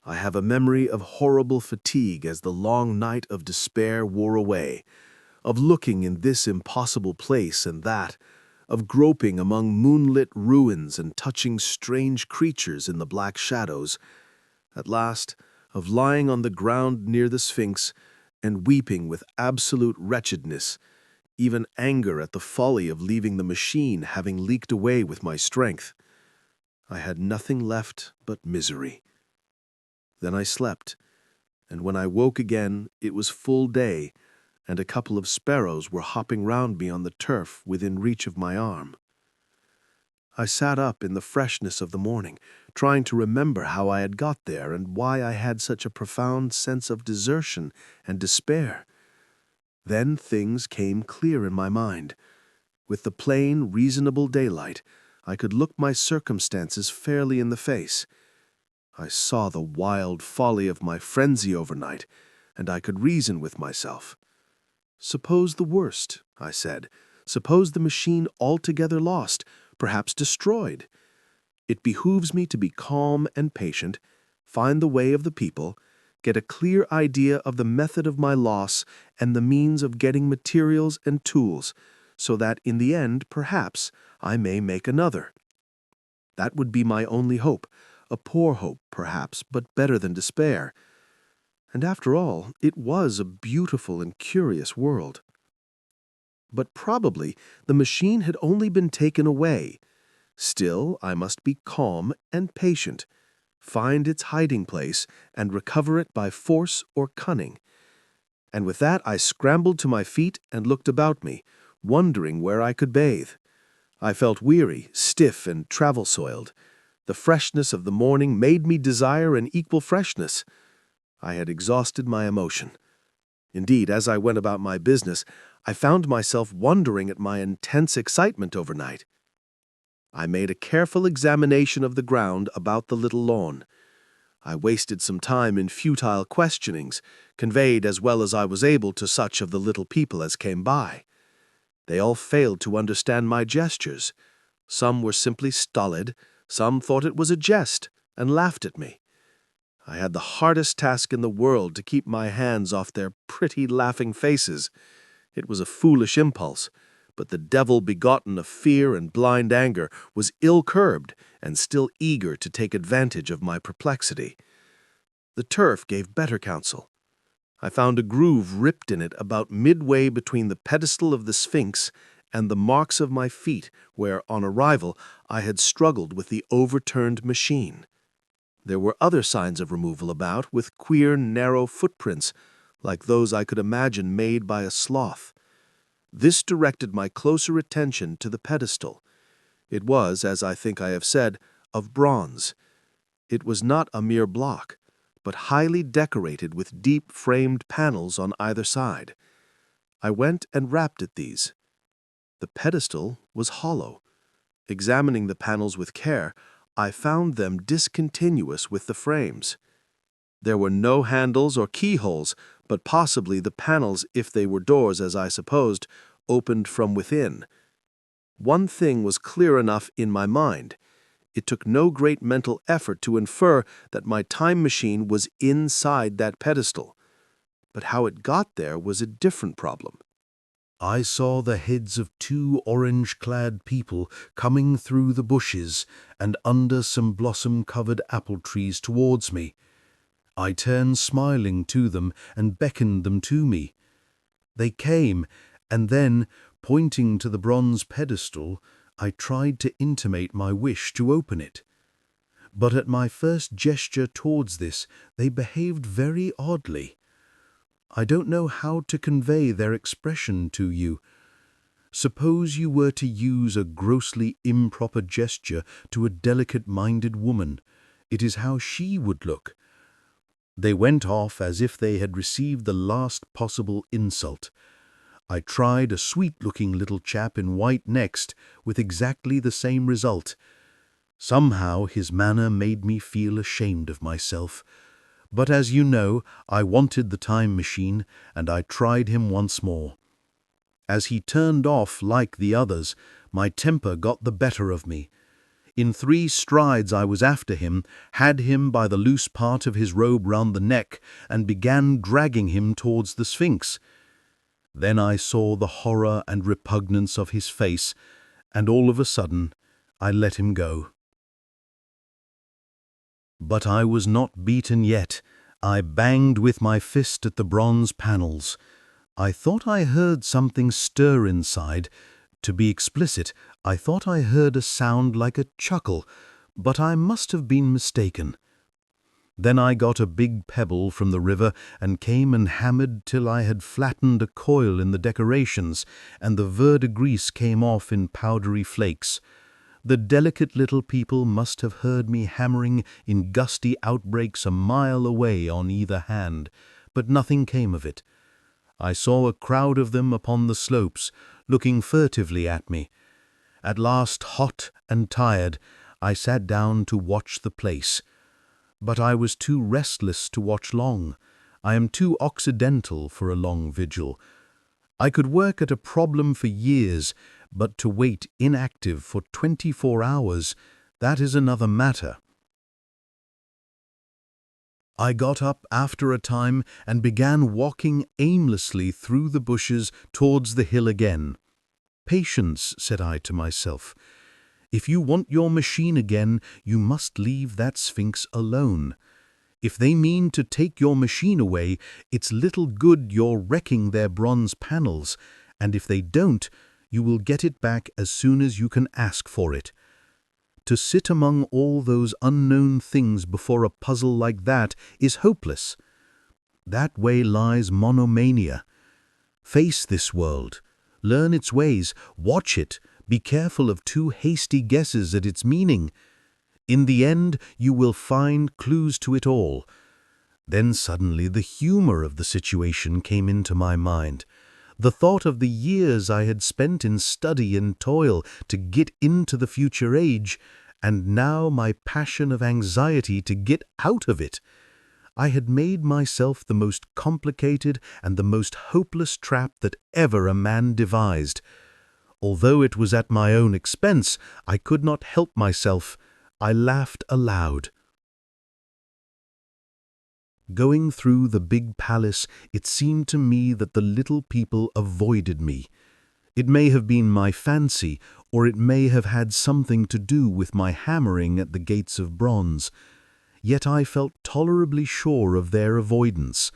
I have a memory of horrible fatigue as the long night of despair wore away, of looking in this impossible place and that, of groping among moonlit ruins and touching strange creatures in the black shadows, at last of lying on the ground near the Sphinx and weeping with absolute wretchedness, even anger at the folly of leaving the machine having leaked away with my strength. I had nothing left but misery. Then I slept, and when I woke again it was full day, and a couple of sparrows were hopping round me on the turf within reach of my arm. I sat up in the freshness of the morning, trying to remember how I had got there and why I had such a profound sense of desertion and despair. Then things came clear in my mind. With the plain, reasonable daylight, I could look my circumstances fairly in the face. I saw the wild folly of my frenzy overnight, and I could reason with myself. Suppose the worst, I said. Suppose the machine altogether lost, perhaps destroyed. It behooves me to be calm and patient, find the way of the people, get a clear idea of the method of my loss and the means of getting materials and tools, so that in the end, perhaps, I may make another. That would be my only hope, a poor hope, perhaps, but better than despair. And after all, it was a beautiful and curious world. But probably the machine had only been taken away. Still, I must be calm and patient, find its hiding place, and recover it by force or cunning. And with that I scrambled to my feet and looked about me, wondering where I could bathe. I felt weary, stiff, and travel-soiled. The freshness of the morning made me desire an equal freshness. I had exhausted my emotion. Indeed, as I went about my business, I found myself wondering at my intense excitement overnight. I made a careful examination of the ground about the little lawn. I wasted some time in futile questionings, conveyed as well as I was able to such of the little people as came by. They all failed to understand my gestures. Some were simply stolid, some thought it was a jest and laughed at me. I had the hardest task in the world to keep my hands off their pretty laughing faces. It was a foolish impulse, but the devil begotten of fear and blind anger was ill-curbed and still eager to take advantage of my perplexity. The turf gave better counsel. I found a groove ripped in it about midway between the pedestal of the Sphinx and the marks of my feet where, on arrival, I had struggled with the overturned machine. There were other signs of removal about, with queer, narrow footprints, like those I could imagine made by a sloth. This directed my closer attention to the pedestal. It was, as I think I have said, of bronze. It was not a mere block, but highly decorated with deep-framed panels on either side. I went and rapped at these. The pedestal was hollow. Examining the panels with care, I found them discontinuous with the frames. There were no handles or keyholes, but possibly the panels, if they were doors as I supposed, opened from within. One thing was clear enough in my mind. It took no great mental effort to infer that my time machine was inside that pedestal. But how it got there was a different problem. I saw the heads of 2 orange-clad people coming through the bushes and under some blossom-covered apple trees towards me. I turned smiling to them and beckoned them to me. They came, and then, pointing to the bronze pedestal, I tried to intimate my wish to open it. But at my first gesture towards this, they behaved very oddly. I don't know how to convey their expression to you. Suppose you were to use a grossly improper gesture to a delicate-minded woman. It is how she would look. They went off as if they had received the last possible insult. I tried a sweet-looking little chap in white next, with exactly the same result. Somehow his manner made me feel ashamed of myself. But as you know, I wanted the time machine, and I tried him once more. As he turned off like the others, my temper got the better of me. In 3 strides I was after him, had him by the loose part of his robe round the neck, and began dragging him towards the Sphinx. Then I saw the horror and repugnance of his face, and all of a sudden I let him go. But I was not beaten yet. I banged with my fist at the bronze panels. I thought I heard something stir inside. To be explicit, I thought I heard a sound like a chuckle, but I must have been mistaken. Then I got a big pebble from the river and came and hammered till I had flattened a coil in the decorations, and the verdigris came off in powdery flakes. The delicate little people must have heard me hammering in gusty outbreaks a mile away on either hand, but nothing came of it. I saw a crowd of them upon the slopes, looking furtively at me. At last, hot and tired, I sat down to watch the place. But I was too restless to watch long. I am too occidental for a long vigil. I could work at a problem for years, but to wait inactive for 24 hours, that is another matter. I got up after a time and began walking aimlessly through the bushes towards the hill again. "Patience," said I to myself. "If you want your machine again, you must leave that Sphinx alone. If they mean to take your machine away, it's little good your wrecking their bronze panels, and if they don't, you will get it back as soon as you can ask for it. To sit among all those unknown things before a puzzle like that is hopeless. That way lies monomania. Face this world. Learn its ways. Watch it. Be careful of too hasty guesses at its meaning. In the end, you will find clues to it all." Then suddenly the humor of the situation came into my mind. The thought of the years I had spent in study and toil to get into the future age, and now my passion of anxiety to get out of it. I had made myself the most complicated and the most hopeless trap that ever a man devised. Although it was at my own expense, I could not help myself. I laughed aloud. Going through the big palace, it seemed to me that the little people avoided me. It may have been my fancy, or it may have had something to do with my hammering at the gates of bronze. Yet I felt tolerably sure of their avoidance.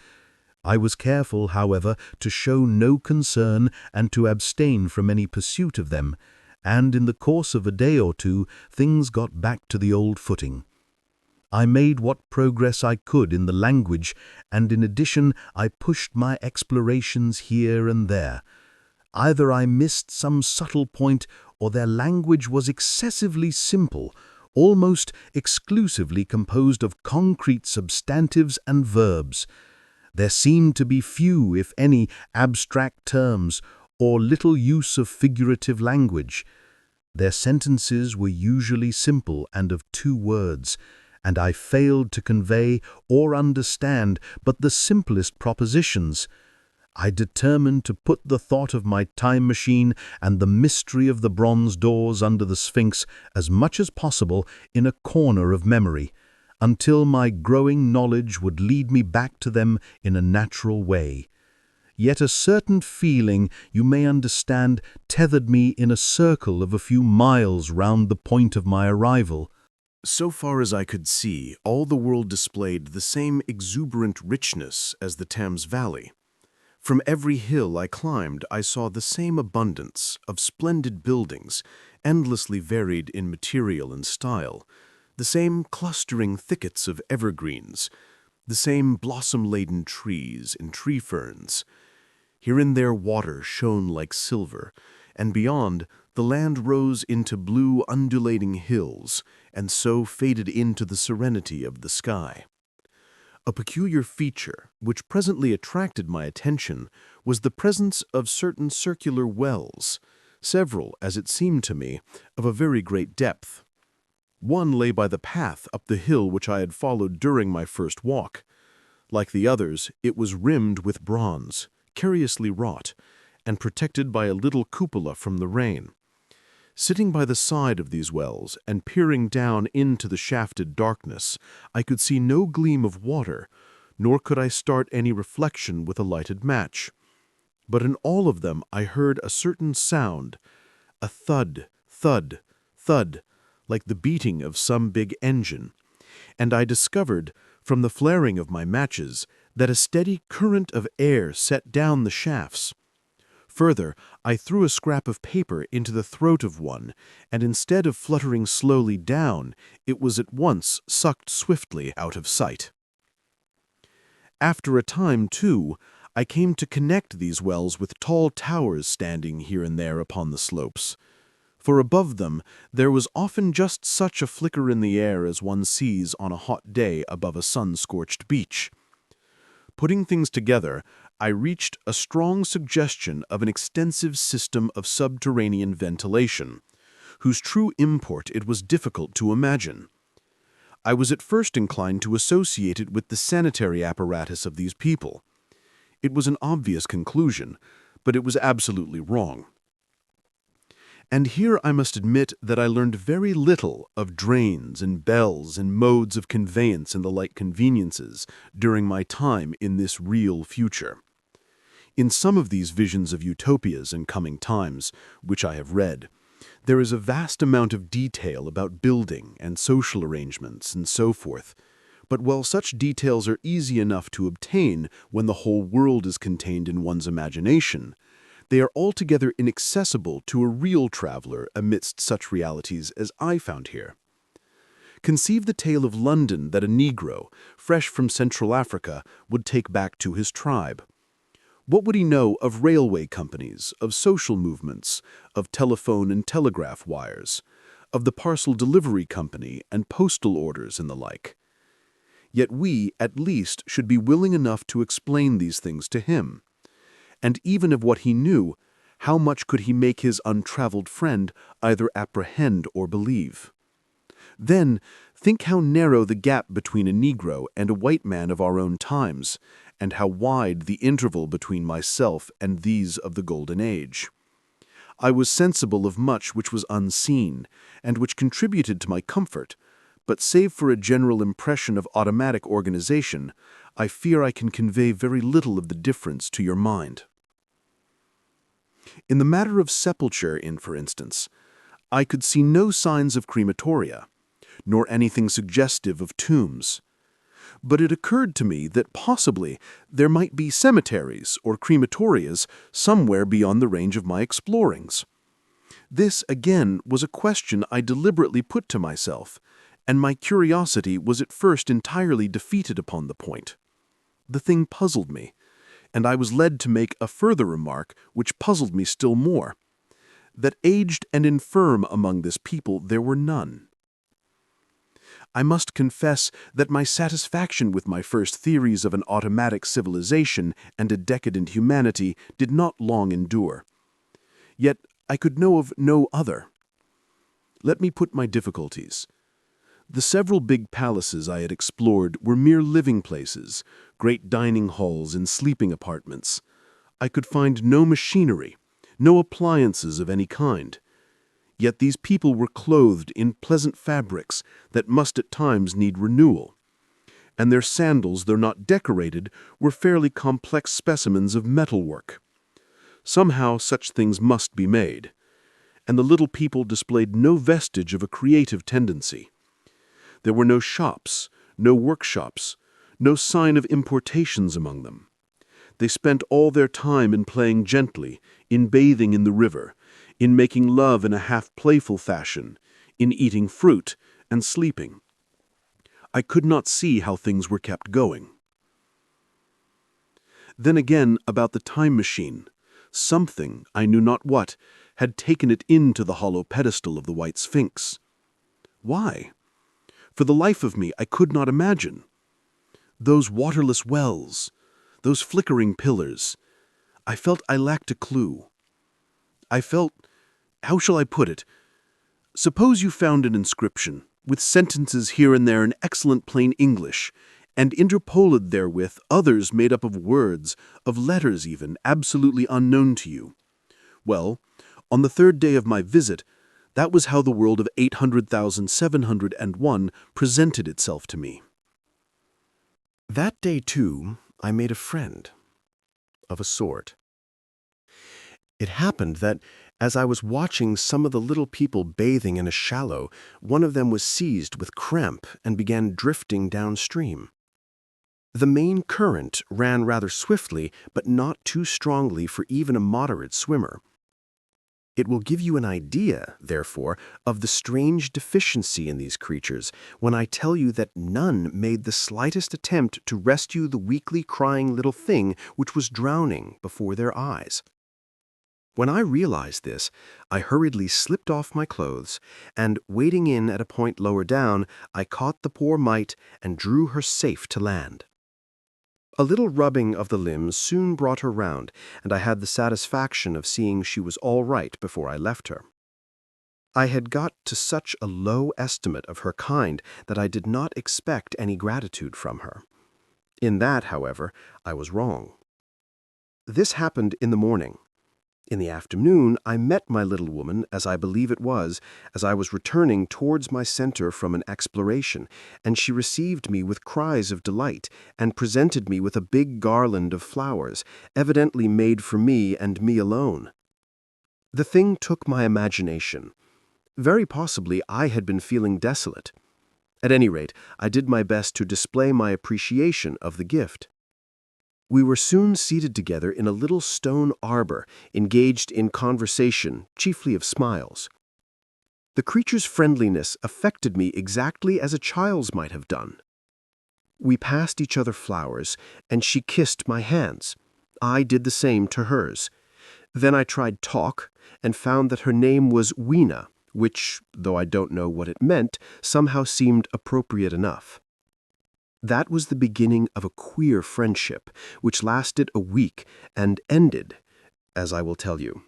I was careful, however, to show no concern and to abstain from any pursuit of them, and in the course of a day or two things got back to the old footing. I made what progress I could in the language, and in addition I pushed my explorations here and there. Either I missed some subtle point, or their language was excessively simple, almost exclusively composed of concrete substantives and verbs. There seemed to be few, if any, abstract terms, or little use of figurative language. Their sentences were usually simple and of 2 words, and I failed to convey or understand but the simplest propositions. I determined to put the thought of my time machine and the mystery of the bronze doors under the Sphinx as much as possible in a corner of memory, until my growing knowledge would lead me back to them in a natural way. Yet a certain feeling, you may understand, tethered me in a circle of a few miles round the point of my arrival. So far as I could see, all the world displayed the same exuberant richness as the Thames Valley. From every hill I climbed, I saw the same abundance of splendid buildings, endlessly varied in material and style, the same clustering thickets of evergreens, the same blossom-laden trees and tree ferns. Here and there water shone like silver, and beyond, the land rose into blue undulating hills, and so faded into the serenity of the sky. A peculiar feature, which presently attracted my attention, was the presence of certain circular wells, several, as it seemed to me, of a very great depth. One lay by the path up the hill which I had followed during my first walk. Like the others, it was rimmed with bronze, curiously wrought, and protected by a little cupola from the rain. Sitting by the side of these wells and peering down into the shafted darkness, I could see no gleam of water, nor could I start any reflection with a lighted match. But in all of them I heard a certain sound, a thud, thud, thud, like the beating of some big engine, and I discovered, from the flaring of my matches, that a steady current of air set down the shafts. Further, I threw a scrap of paper into the throat of one, and instead of fluttering slowly down, it was at once sucked swiftly out of sight. After a time, too, I came to connect these wells with tall towers standing here and there upon the slopes. For above them there was often just such a flicker in the air as one sees on a hot day above a sun-scorched beach. Putting things together, I reached a strong suggestion of an extensive system of subterranean ventilation, whose true import it was difficult to imagine. I was at first inclined to associate it with the sanitary apparatus of these people. It was an obvious conclusion, but it was absolutely wrong. And here I must admit that I learned very little of drains and bells and modes of conveyance and the like conveniences during my time in this real future. In some of these visions of utopias and coming times, which I have read, there is a vast amount of detail about building and social arrangements and so forth. But while such details are easy enough to obtain when the whole world is contained in one's imagination, they are altogether inaccessible to a real traveler amidst such realities as I found here. Conceive the tale of London that a Negro, fresh from Central Africa, would take back to his tribe. What would he know of railway companies, of social movements, of telephone and telegraph wires, of the parcel delivery company and postal orders and the like? Yet we, at least, should be willing enough to explain these things to him. And even of what he knew, how much could he make his untraveled friend either apprehend or believe? Then, think how narrow the gap between a Negro and a white man of our own times, and how wide the interval between myself and these of the Golden Age. I was sensible of much which was unseen, and which contributed to my comfort, but save for a general impression of automatic organization, I fear I can convey very little of the difference to your mind. In the matter of sepulture, for instance, I could see no signs of crematoria, nor anything suggestive of tombs. But it occurred to me that possibly there might be cemeteries or crematorias somewhere beyond the range of my explorings. This, again, was a question I deliberately put to myself, and my curiosity was at first entirely defeated upon the point. The thing puzzled me, and I was led to make a further remark which puzzled me still more, that aged and infirm among this people there were none. I must confess that my satisfaction with my first theories of an automatic civilization and a decadent humanity did not long endure. Yet I could know of no other. Let me put my difficulties. The several big palaces I had explored were mere living places, great dining halls and sleeping apartments. I could find no machinery, no appliances of any kind. Yet these people were clothed in pleasant fabrics that must at times need renewal, and their sandals, though not decorated, were fairly complex specimens of metalwork. Somehow such things must be made, and the little people displayed no vestige of a creative tendency. There were no shops, no workshops, no sign of importations among them. They spent all their time in playing gently, in bathing in the river, in making love in a half-playful fashion, in eating fruit and sleeping. I could not see how things were kept going. Then again, about the time machine, something, I knew not what, had taken it into the hollow pedestal of the White Sphinx. Why? For the life of me, I could not imagine. Those waterless wells, those flickering pillars, I felt I lacked a clue. I felt, how shall I put it? Suppose you found an inscription, with sentences here and there in excellent plain English, and interpolated therewith others made up of words, of letters even, absolutely unknown to you. Well, on the third day of my visit, that was how the world of 800,701 presented itself to me. That day, too, I made a friend, of a sort. It happened that, as I was watching some of the little people bathing in a shallow, one of them was seized with cramp and began drifting downstream. The main current ran rather swiftly, but not too strongly for even a moderate swimmer. It will give you an idea, therefore, of the strange deficiency in these creatures when I tell you that none made the slightest attempt to rescue the weakly crying little thing which was drowning before their eyes. When I realized this, I hurriedly slipped off my clothes, and, wading in at a point lower down, I caught the poor mite and drew her safe to land. A little rubbing of the limbs soon brought her round, and I had the satisfaction of seeing she was all right before I left her. I had got to such a low estimate of her kind that I did not expect any gratitude from her. In that, however, I was wrong. This happened in the morning. In the afternoon, I met my little woman, as I believe it was, as I was returning towards my center from an exploration, and she received me with cries of delight and presented me with a big garland of flowers, evidently made for me and me alone. The thing took my imagination. Very possibly I had been feeling desolate. At any rate, I did my best to display my appreciation of the gift. We were soon seated together in a little stone arbor, engaged in conversation, chiefly of smiles. The creature's friendliness affected me exactly as a child's might have done. We passed each other flowers, and she kissed my hands. I did the same to hers. Then I tried talk, and found that her name was Weena, which, though I don't know what it meant, somehow seemed appropriate enough. That was the beginning of a queer friendship, which lasted a week and ended, as I will tell you.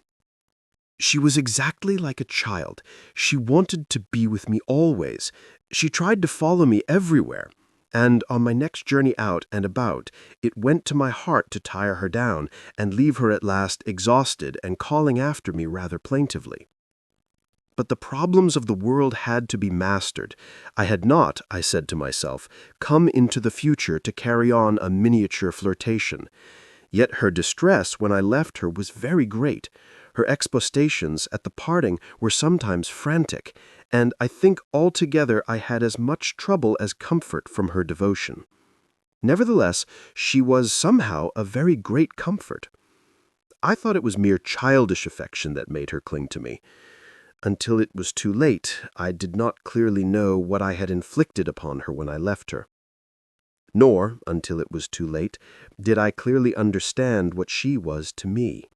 She was exactly like a child. She wanted to be with me always. She tried to follow me everywhere, and on my next journey out and about, it went to my heart to tire her down and leave her at last exhausted and calling after me rather plaintively. But the problems of the world had to be mastered. I had not, I said to myself, come into the future to carry on a miniature flirtation. Yet her distress when I left her was very great. Her expostulations at the parting were sometimes frantic, and I think altogether I had as much trouble as comfort from her devotion. Nevertheless, she was somehow a very great comfort. I thought it was mere childish affection that made her cling to me. Until it was too late, I did not clearly know what I had inflicted upon her when I left her. Nor, until it was too late, did I clearly understand what she was to me.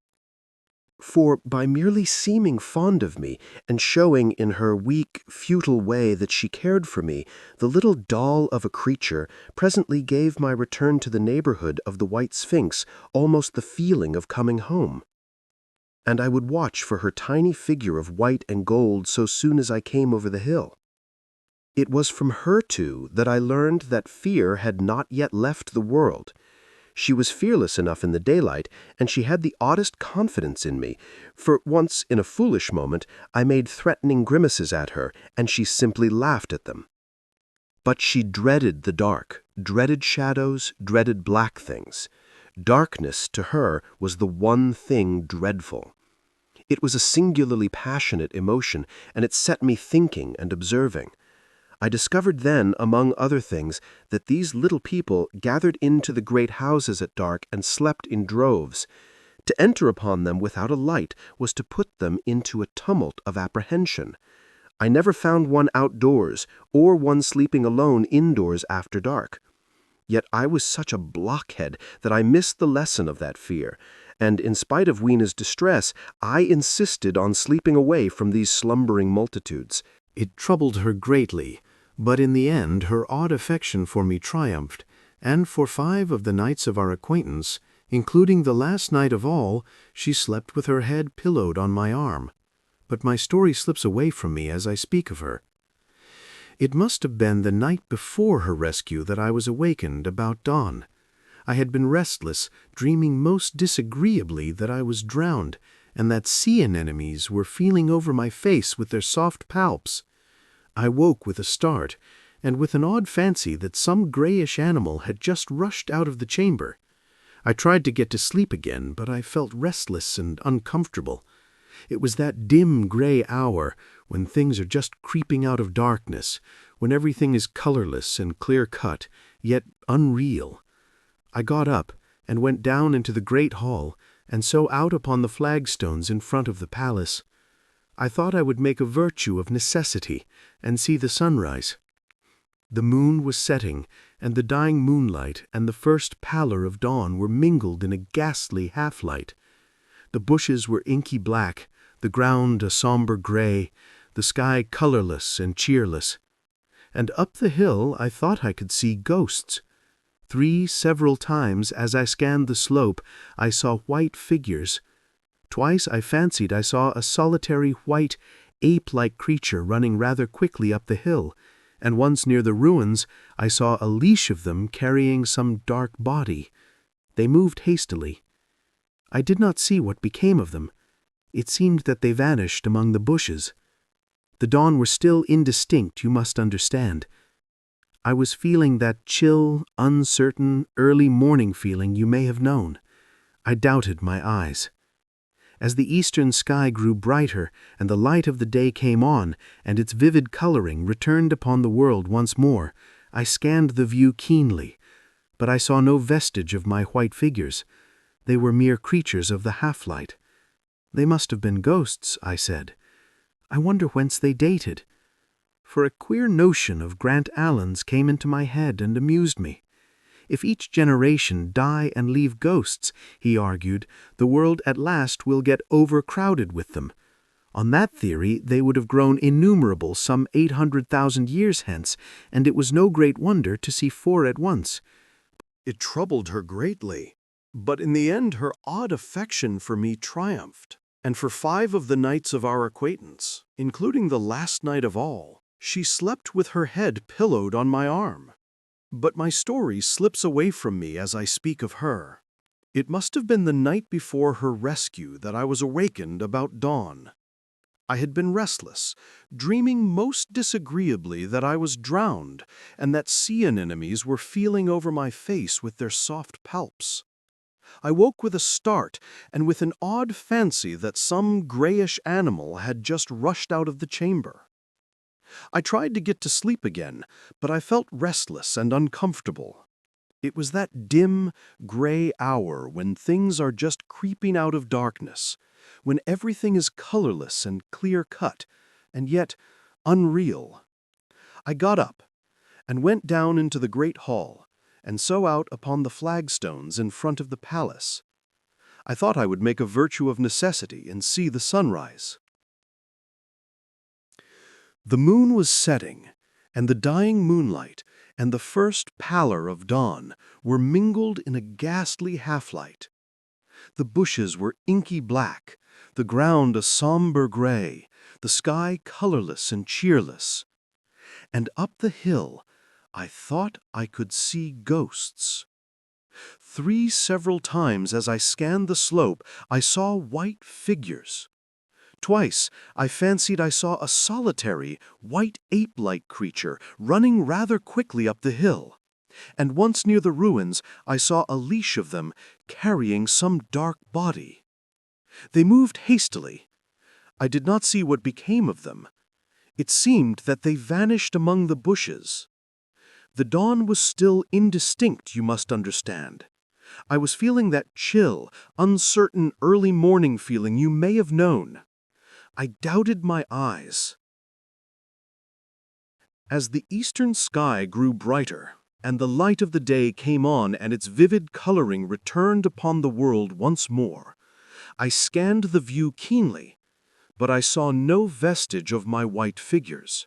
For by merely seeming fond of me and showing in her weak, futile way that she cared for me, the little doll of a creature presently gave my return to the neighborhood of the White Sphinx almost the feeling of coming home. And I would watch for her tiny figure of white and gold so soon as I came over the hill. It was from her, too, that I learned that fear had not yet left the world. She was fearless enough in the daylight, and she had the oddest confidence in me, for once, in a foolish moment, I made threatening grimaces at her, and she simply laughed at them. But she dreaded the dark, dreaded shadows, dreaded black things. Darkness, to her, was the one thing dreadful. It was a singularly passionate emotion, and it set me thinking and observing. I discovered then, among other things, that these little people gathered into the great houses at dark and slept in droves. To enter upon them without a light was to put them into a tumult of apprehension. I never found one outdoors, or one sleeping alone indoors after dark. Yet I was such a blockhead that I missed the lesson of that fear, and in spite of Weena's distress, I insisted on sleeping away from these slumbering multitudes. It troubled her greatly, but in the end her odd affection for me triumphed, and for 5 of the nights of our acquaintance, including the last night of all, she slept with her head pillowed on my arm. But my story slips away from me as I speak of her. It must have been the night before her rescue that I was awakened about dawn. I had been restless, dreaming most disagreeably that I was drowned, and that sea anemones were feeling over my face with their soft palps. I woke with a start, and with an odd fancy that some grayish animal had just rushed out of the chamber. I tried to get to sleep again, but I felt restless and uncomfortable. It was that dim gray hour when things are just creeping out of darkness, when everything is colorless and clear-cut, yet unreal. I got up and went down into the great hall, and so out upon the flagstones in front of the palace. I thought I would make a virtue of necessity and see the sunrise. The moon was setting, and the dying moonlight and the first pallor of dawn were mingled in a ghastly half-light. The bushes were inky black, the ground a somber gray, the sky colorless and cheerless. And up the hill I thought I could see ghosts. 3 several times as I scanned the slope I saw white figures. Twice I fancied I saw a solitary white, ape-like creature running rather quickly up the hill, and once near the ruins I saw a leash of them carrying some dark body. They moved hastily. I did not see what became of them. It seemed that they vanished among the bushes. The dawn were still indistinct, you must understand. I was feeling that chill, uncertain, early morning feeling you may have known. I doubted my eyes. As the eastern sky grew brighter and the light of the day came on and its vivid coloring returned upon the world once more, I scanned the view keenly, but I saw no vestige of my white figures. They were mere creatures of the half-light. They must have been ghosts, I said. I wonder whence they dated. For a queer notion of Grant Allen's came into my head and amused me. If each generation die and leave ghosts, he argued, the world at last will get overcrowded with them. On that theory, they would have grown innumerable some 800,000 years hence, and it was no great wonder to see 4 at once. It troubled her greatly, but in the end her odd affection for me triumphed, and for 5 of the nights of our acquaintance, including the last night of all, she slept with her head pillowed on my arm. But my story slips away from me as I speak of her. It must have been the night before her rescue that I was awakened about dawn. I had been restless, dreaming most disagreeably that I was drowned and that sea anemones were feeling over my face with their soft palps. I woke with a start and with an odd fancy that some grayish animal had just rushed out of the chamber. I tried to get to sleep again, but I felt restless and uncomfortable. It was that dim, gray hour when things are just creeping out of darkness, when everything is colorless and clear-cut, and yet unreal. I got up and went down into the great hall, and so out upon the flagstones in front of the palace. I thought I would make a virtue of necessity and see the sunrise. The moon was setting, and the dying moonlight and the first pallor of dawn were mingled in a ghastly half-light. The bushes were inky black, the ground a somber gray, the sky colorless and cheerless. And up the hill I thought I could see ghosts. 3 several times as I scanned the slope I saw white figures. Twice I fancied I saw a solitary, white ape-like creature running rather quickly up the hill, and once near the ruins I saw a leash of them carrying some dark body. They moved hastily. I did not see what became of them. It seemed that they vanished among the bushes. The dawn was still indistinct, you must understand. I was feeling that chill, uncertain early morning feeling you may have known. I doubted my eyes. As the eastern sky grew brighter, and the light of the day came on and its vivid coloring returned upon the world once more, I scanned the view keenly, but I saw no vestige of my white figures.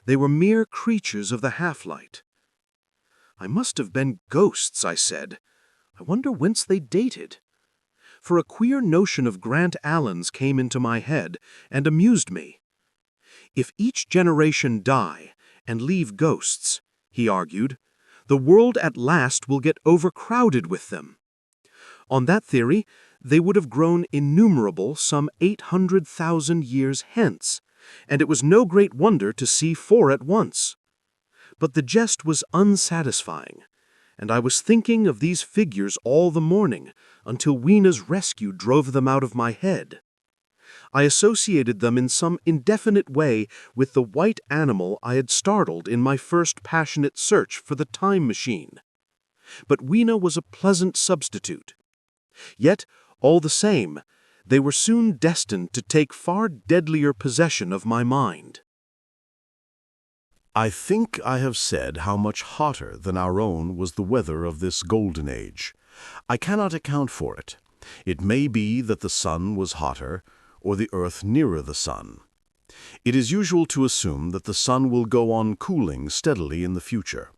They were mere creatures of the half-light. I must have been ghosts, I said. I wonder whence they dated. For a queer notion of Grant Allen's came into my head and amused me. If each generation die and leave ghosts, he argued, the world at last will get overcrowded with them. On that theory, they would have grown innumerable some 800,000 years hence, and it was no great wonder to see 4 at once. But the jest was unsatisfying, and I was thinking of these figures all the morning, until Weena's rescue drove them out of my head. I associated them in some indefinite way with the white animal I had startled in my first passionate search for the time machine. But Weena was a pleasant substitute. Yet, all the same, they were soon destined to take far deadlier possession of my mind. I think I have said how much hotter than our own was the weather of this golden age. I cannot account for it. It may be that the sun was hotter, or the earth nearer the sun. It is usual to assume that the sun will go on cooling steadily in the future,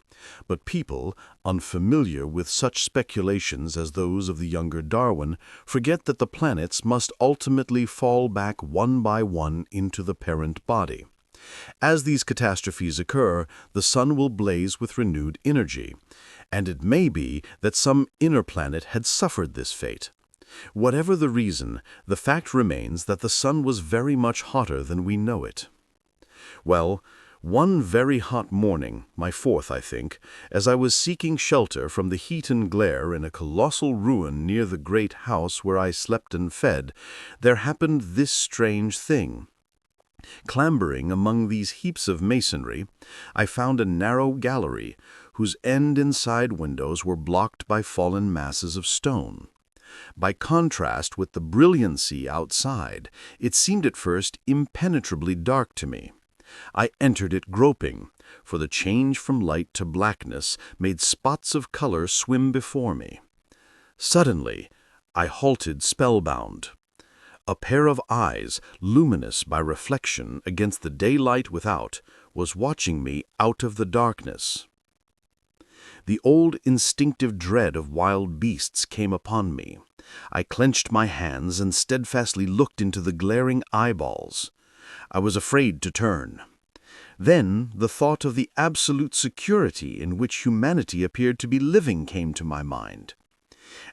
But people, unfamiliar with such speculations as those of the younger Darwin, forget that the planets must ultimately fall back one by one into the parent body. As these catastrophes occur, the sun will blaze with renewed energy, and it may be that some inner planet had suffered this fate. Whatever the reason, the fact remains that the sun was very much hotter than we know it. Well, one very hot morning, my fourth, I think, as I was seeking shelter from the heat and glare in a colossal ruin near the great house where I slept and fed, there happened this strange thing. Clambering among these heaps of masonry, I found a narrow gallery whose end and side windows were blocked by fallen masses of stone. By contrast with the brilliancy outside, it seemed at first impenetrably dark to me. I entered it groping, for the change from light to blackness made spots of color swim before me. Suddenly, I halted spellbound. A pair of eyes, luminous by reflection against the daylight without, was watching me out of the darkness. The old instinctive dread of wild beasts came upon me. I clenched my hands and steadfastly looked into the glaring eyeballs. I was afraid to turn. Then the thought of the absolute security in which humanity appeared to be living came to my mind.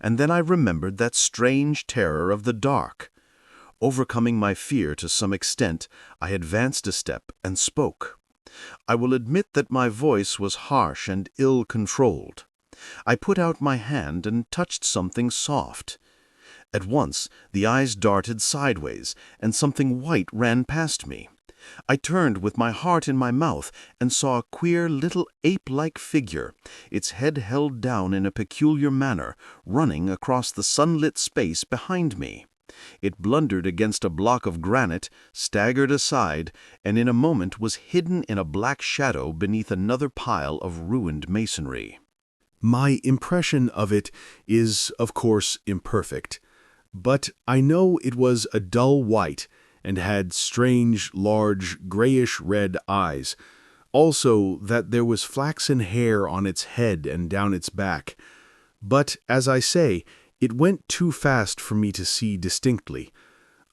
And then I remembered that strange terror of the dark. Overcoming my fear to some extent, I advanced a step and spoke. I will admit that my voice was harsh and ill-controlled. I put out my hand and touched something soft. At once, the eyes darted sideways, and something white ran past me. I turned with my heart in my mouth and saw a queer little ape-like figure, its head held down in a peculiar manner, running across the sunlit space behind me. It blundered against a block of granite, staggered aside, and in a moment was hidden in a black shadow beneath another pile of ruined masonry. My impression of it is, of course, imperfect, but I know it was a dull white and had strange, large, grayish-red eyes. Also, that there was flaxen hair on its head and down its back. But, as I say, it went too fast for me to see distinctly.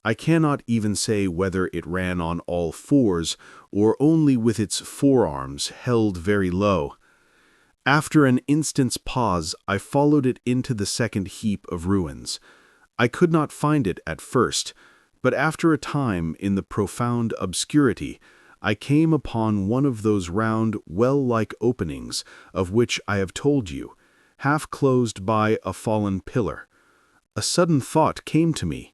I cannot even say whether it ran on all fours or only with its forearms held very low. After an instant's pause, I followed it into the second heap of ruins. I could not find it at first, but after a time, in the profound obscurity, I came upon one of those round, well-like openings of which I have told you, half closed by a fallen pillar. A sudden thought came to me.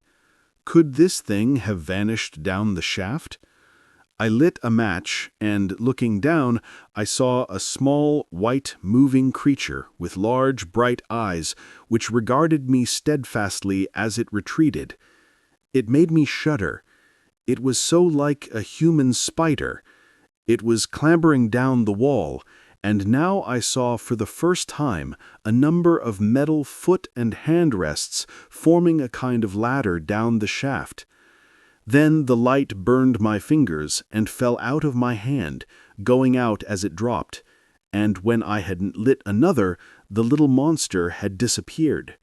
Could this thing have vanished down the shaft? I lit a match, and, looking down, I saw a small, white, moving creature with large, bright eyes, which regarded me steadfastly as it retreated. It made me shudder. It was so like a human spider. It was clambering down the wall, and now I saw for the first time a number of metal foot and hand rests forming a kind of ladder down the shaft. Then the light burned my fingers and fell out of my hand, going out as it dropped, and when I had lit another, the little monster had disappeared.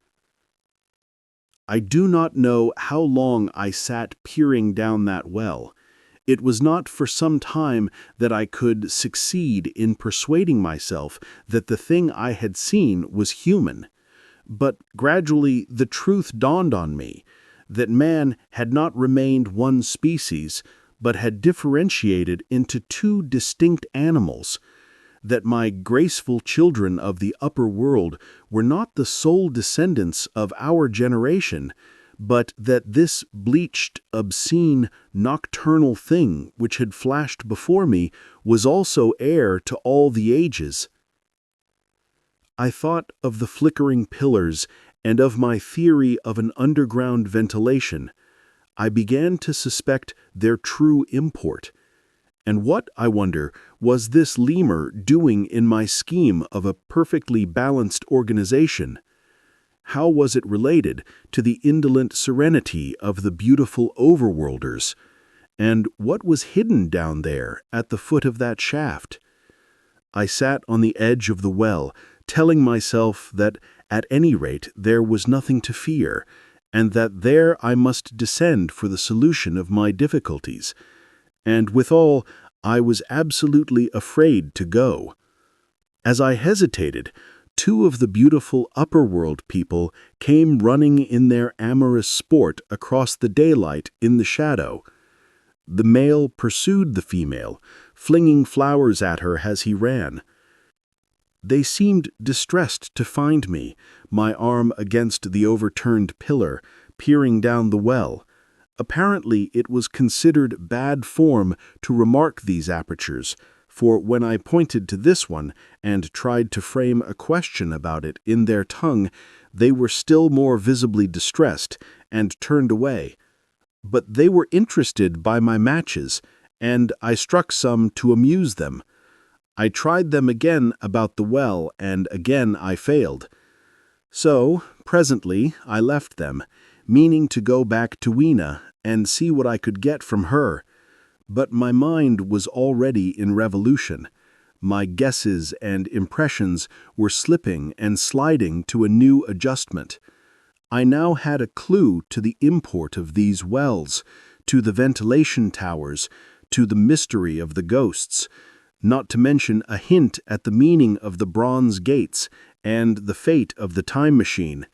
I do not know how long I sat peering down that well. It was not for some time that I could succeed in persuading myself that the thing I had seen was human. But gradually the truth dawned on me, that man had not remained one species, but had differentiated into two distinct animals, that my graceful children of the upper world were not the sole descendants of our generation, but that this bleached, obscene, nocturnal thing which had flashed before me was also heir to all the ages. I thought of the flickering pillars and of my theory of an underground ventilation. I began to suspect their true import. And what, I wonder, was this lemur doing in my scheme of a perfectly balanced organization? How was it related to the indolent serenity of the beautiful overworlders? And what was hidden down there at the foot of that shaft? I sat on the edge of the well, telling myself that at any rate there was nothing to fear, and that there I must descend for the solution of my difficulties. And withal, I was absolutely afraid to go. As I hesitated, two of the beautiful upper-world people came running in their amorous sport across the daylight in the shadow. The male pursued the female, flinging flowers at her as he ran. They seemed distressed to find me, my arm against the overturned pillar, peering down the well. Apparently it was considered bad form to remark these apertures, for when I pointed to this one and tried to frame a question about it in their tongue, they were still more visibly distressed and turned away. But they were interested by my matches, and I struck some to amuse them. I tried them again about the well, and again I failed. So, presently, I left them, meaning to go back to Weena and see what I could get from her. But my mind was already in revolution. My guesses and impressions were slipping and sliding to a new adjustment. I now had a clue to the import of these wells, to the ventilation towers, to the mystery of the ghosts, not to mention a hint at the meaning of the bronze gates and the fate of the time machine.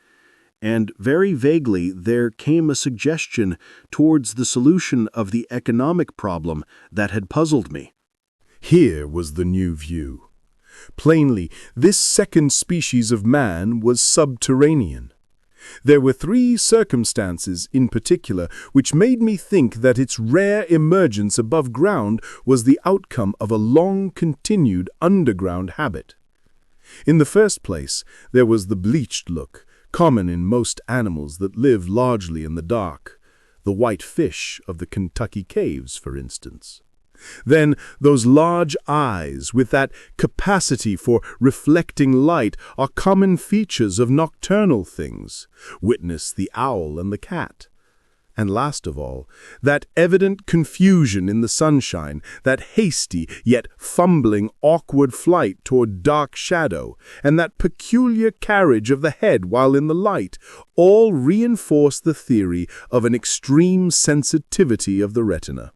And very vaguely there came a suggestion towards the solution of the economic problem that had puzzled me. Here was the new view. Plainly, this second species of man was subterranean. There were three circumstances in particular which made me think that its rare emergence above ground was the outcome of a long-continued underground habit. In the first place, there was the bleached look, common in most animals that live largely in the dark, the white fish of the Kentucky caves, for instance. Then those large eyes with that capacity for reflecting light are common features of nocturnal things, witness the owl and the cat. And last of all, that evident confusion in the sunshine, that hasty yet fumbling awkward flight toward dark shadow, and that peculiar carriage of the head while in the light, all reinforce the theory of an extreme sensitivity of the retina.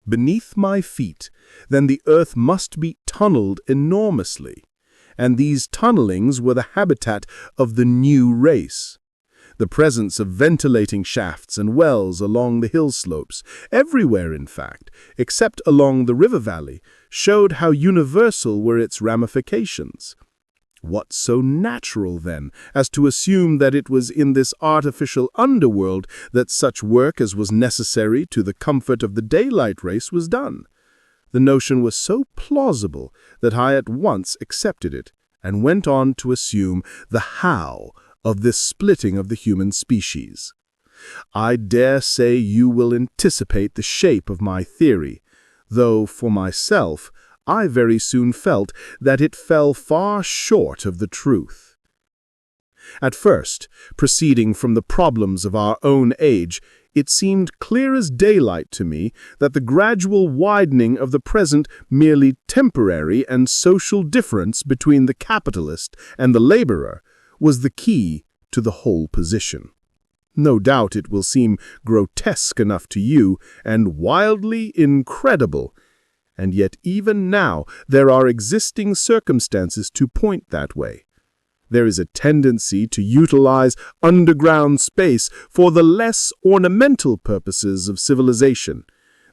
Beneath my feet, then the earth must be tunneled enormously, and these tunnelings were the habitat of the new race. The presence of ventilating shafts and wells along the hill slopes, everywhere in fact, except along the river valley, showed how universal were its ramifications. What so natural, then, as to assume that it was in this artificial underworld that such work as was necessary to the comfort of the daylight race was done? The notion was so plausible that I at once accepted it, and went on to assume the how of this splitting of the human species. I dare say you will anticipate the shape of my theory, though for myself I very soon felt that it fell far short of the truth. At first, proceeding from the problems of our own age, it seemed clear as daylight to me that the gradual widening of the present merely temporary and social difference between the capitalist and the laborer was the key to the whole position. No doubt it will seem grotesque enough to you and wildly incredible, and yet even now there are existing circumstances to point that way. There is a tendency to utilize underground space for the less ornamental purposes of civilization.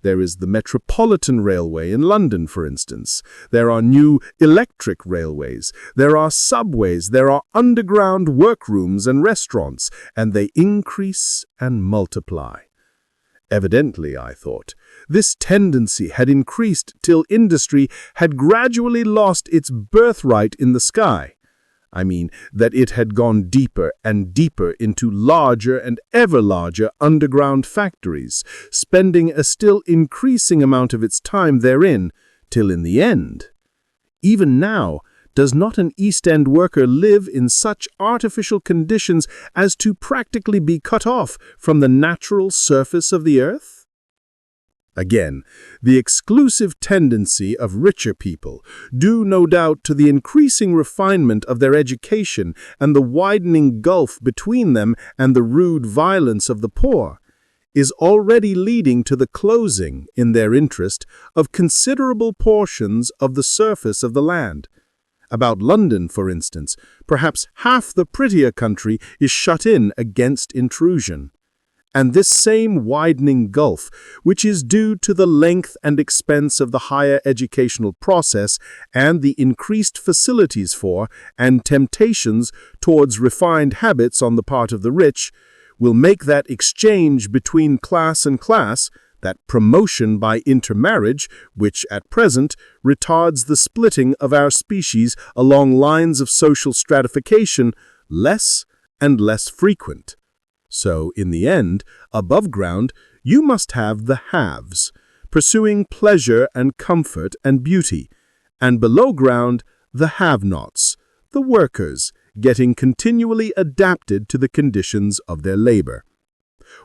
There is the Metropolitan Railway in London, for instance. There are new electric railways. There are subways. There are underground workrooms and restaurants, and they increase and multiply. Evidently, I thought, this tendency had increased till industry had gradually lost its birthright in the sky. I mean, that it had gone deeper and deeper into larger and ever larger underground factories, spending a still increasing amount of its time therein, till in the end. Even now, does not an East End worker live in such artificial conditions as to practically be cut off from the natural surface of the earth? Again, the exclusive tendency of richer people, due no doubt to the increasing refinement of their education and the widening gulf between them and the rude violence of the poor, is already leading to the closing, in their interest, of considerable portions of the surface of the land. About London, for instance, perhaps half the prettier country is shut in against intrusion. And this same widening gulf, which is due to the length and expense of the higher educational process and the increased facilities for and temptations towards refined habits on the part of the rich, will make that exchange between class and class, that promotion by intermarriage, which at present retards the splitting of our species along lines of social stratification, less and less frequent. So, in the end, above ground, you must have the haves, pursuing pleasure and comfort and beauty, and below ground, the have-nots, the workers, getting continually adapted to the conditions of their labor.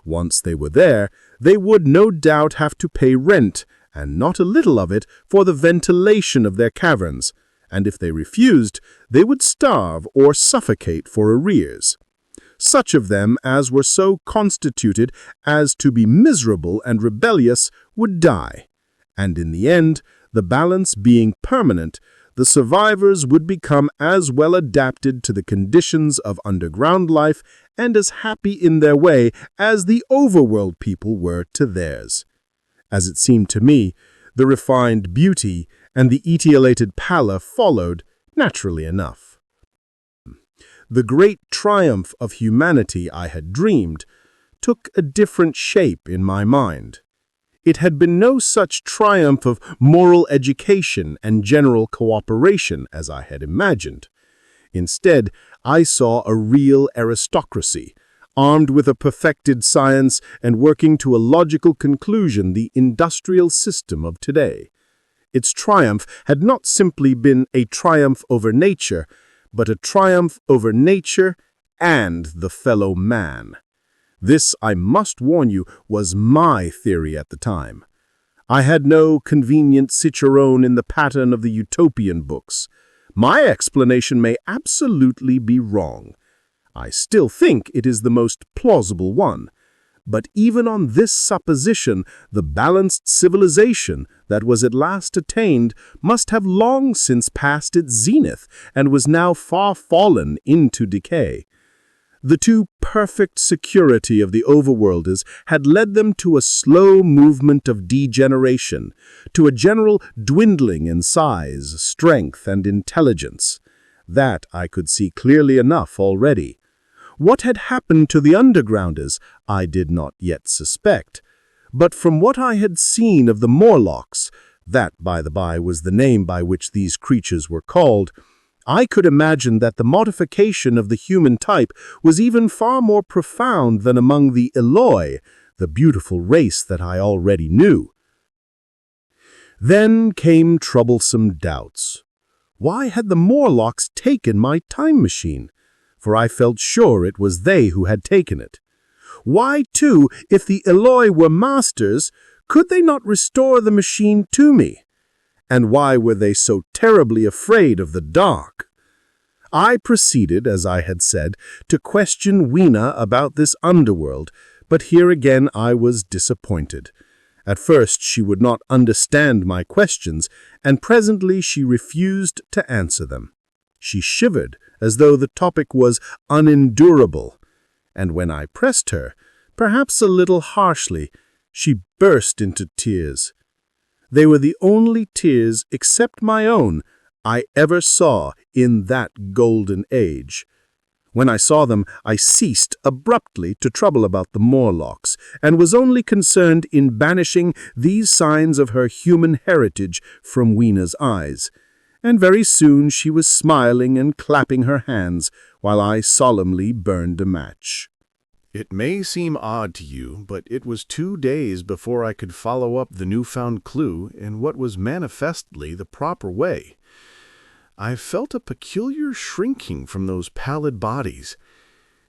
Once they were there, they would no doubt have to pay rent, and not a little of it, for the ventilation of their caverns, and if they refused, they would starve or suffocate for arrears. Such of them as were so constituted as to be miserable and rebellious would die, and in the end, the balance being permanent, the survivors would become as well adapted to the conditions of underground life and as happy in their way as the overworld people were to theirs. As it seemed to me, the refined beauty and the etiolated pallor followed, naturally enough. The great triumph of humanity I had dreamed took a different shape in my mind. It had been no such triumph of moral education and general cooperation as I had imagined. Instead, I saw a real aristocracy, armed with a perfected science and working to a logical conclusion the industrial system of today. Its triumph had not simply been a triumph over nature, but a triumph over nature and the fellow man. This, I must warn you, was my theory at the time. I had no convenient cicerone in the pattern of the utopian books. My explanation may absolutely be wrong. I still think it is the most plausible one. But even on this supposition, the balanced civilization that was at last attained must have long since passed its zenith and was now far fallen into decay. The too perfect security of the overworlders had led them to a slow movement of degeneration, to a general dwindling in size, strength, and intelligence. That I could see clearly enough already. What had happened to the undergrounders, I did not yet suspect. But from what I had seen of the Morlocks, that, by the by, was the name by which these creatures were called, I could imagine that the modification of the human type was even far more profound than among the Eloi, the beautiful race that I already knew. Then came troublesome doubts. Why had the Morlocks taken my time machine? For I felt sure it was they who had taken it. Why, too, if the Eloi were masters, could they not restore the machine to me? And why were they so terribly afraid of the dark? I proceeded, as I had said, to question Weena about this underworld, but here again I was disappointed. At first she would not understand my questions, and presently she refused to answer them. She shivered, as though the topic was unendurable, and when I pressed her, perhaps a little harshly, she burst into tears. They were the only tears, except my own, I ever saw in that golden age. When I saw them, I ceased abruptly to trouble about the Morlocks, and was only concerned in banishing these signs of her human heritage from Weena's eyes. And very soon she was smiling and clapping her hands, while I solemnly burned a match. It may seem odd to you, but it was 2 days before I could follow up the newfound clue in what was manifestly the proper way. I felt a peculiar shrinking from those pallid bodies.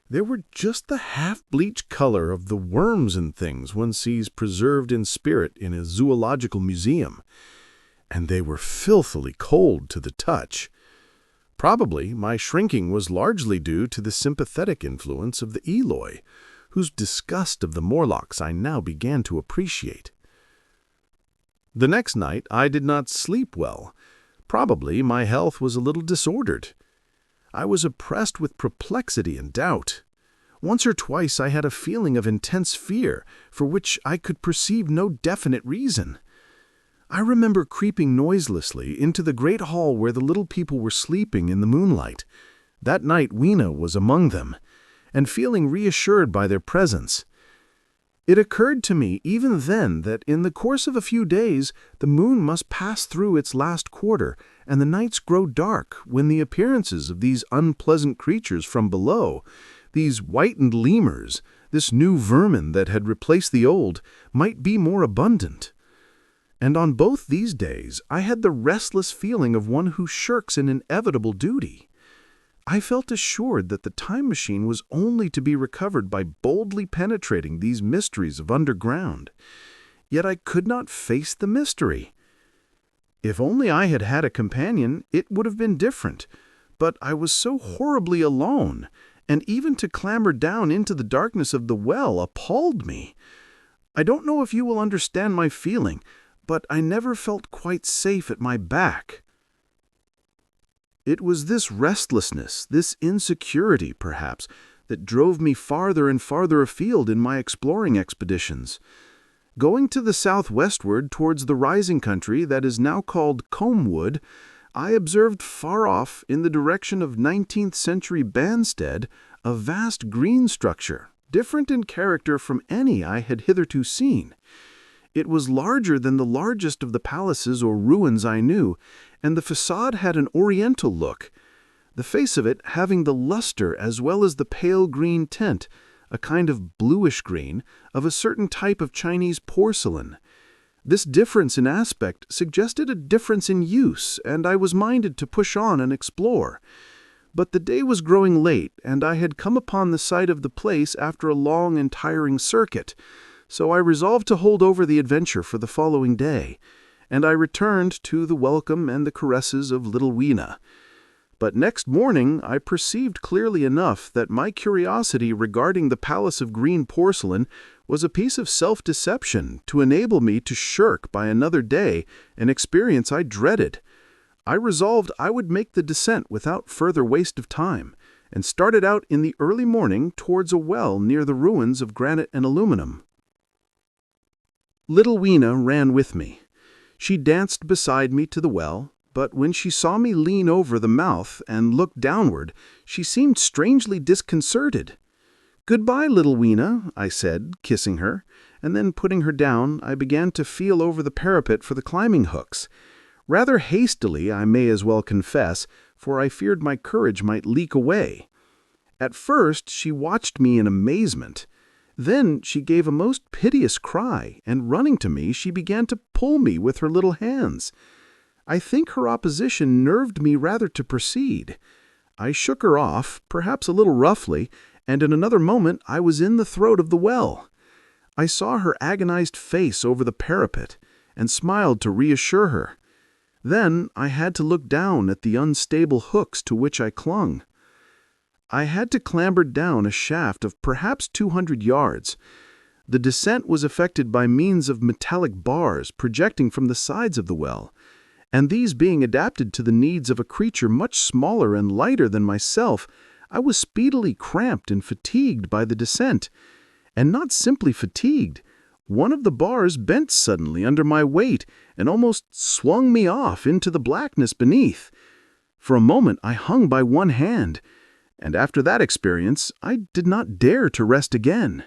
They were just the half-bleached color of the worms and things one sees preserved in spirit in a zoological museum, and they were filthily cold to the touch. Probably my shrinking was largely due to the sympathetic influence of the Eloi, whose disgust of the Morlocks I now began to appreciate. The next night I did not sleep well. Probably my health was a little disordered. I was oppressed with perplexity and doubt. Once or twice I had a feeling of intense fear, for which I could perceive no definite reason. I remember creeping noiselessly into the great hall where the little people were sleeping in the moonlight. That night Weena was among them, and feeling reassured by their presence. It occurred to me even then that in the course of a few days the moon must pass through its last quarter, and the nights grow dark, when the appearances of these unpleasant creatures from below, these whitened lemurs, this new vermin that had replaced the old, might be more abundant. And on both these days I had the restless feeling of one who shirks an inevitable duty. I felt assured that the time machine was only to be recovered by boldly penetrating these mysteries of underground. Yet I could not face the mystery. If only I had had a companion, it would have been different. But I was so horribly alone, and even to clamber down into the darkness of the well appalled me. I don't know if you will understand my feeling, but I never felt quite safe at my back. It was this restlessness, this insecurity, perhaps, that drove me farther and farther afield in my exploring expeditions. Going to the southwestward towards the rising country that is now called Combwood, I observed far off, in the direction of 19th century Banstead, a vast green structure, different in character from any I had hitherto seen. It was larger than the largest of the palaces or ruins I knew, and the facade had an oriental look, the face of it having the luster as well as the pale green tint, a kind of bluish green, of a certain type of Chinese porcelain. This difference in aspect suggested a difference in use, and I was minded to push on and explore. But the day was growing late, and I had come upon the site of the place after a long and tiring circuit, so I resolved to hold over the adventure for the following day, and I returned to the welcome and the caresses of little Weena. But next morning I perceived clearly enough that my curiosity regarding the palace of green porcelain was a piece of self-deception to enable me to shirk by another day an experience I dreaded. I resolved I would make the descent without further waste of time, and started out in the early morning towards a well near the ruins of granite and aluminum. Little Weena ran with me. She danced beside me to the well, but when she saw me lean over the mouth and look downward, she seemed strangely disconcerted. "Goodbye, little Weena," I said, kissing her, and then putting her down, I began to feel over the parapet for the climbing hooks. Rather hastily, I may as well confess, for I feared my courage might leak away. At first she watched me in amazement. Then she gave a most piteous cry, and running to me, she began to pull me with her little hands. I think her opposition nerved me rather to proceed. I shook her off, perhaps a little roughly, and in another moment I was in the throat of the well. I saw her agonized face over the parapet, and smiled to reassure her. Then I had to look down at the unstable hooks to which I clung. I had to clamber down a shaft of perhaps 200 yards. The descent was effected by means of metallic bars projecting from the sides of the well, and these being adapted to the needs of a creature much smaller and lighter than myself, I was speedily cramped and fatigued by the descent. And not simply fatigued. One of the bars bent suddenly under my weight and almost swung me off into the blackness beneath. For a moment I hung by one hand, and after that experience I did not dare to rest again.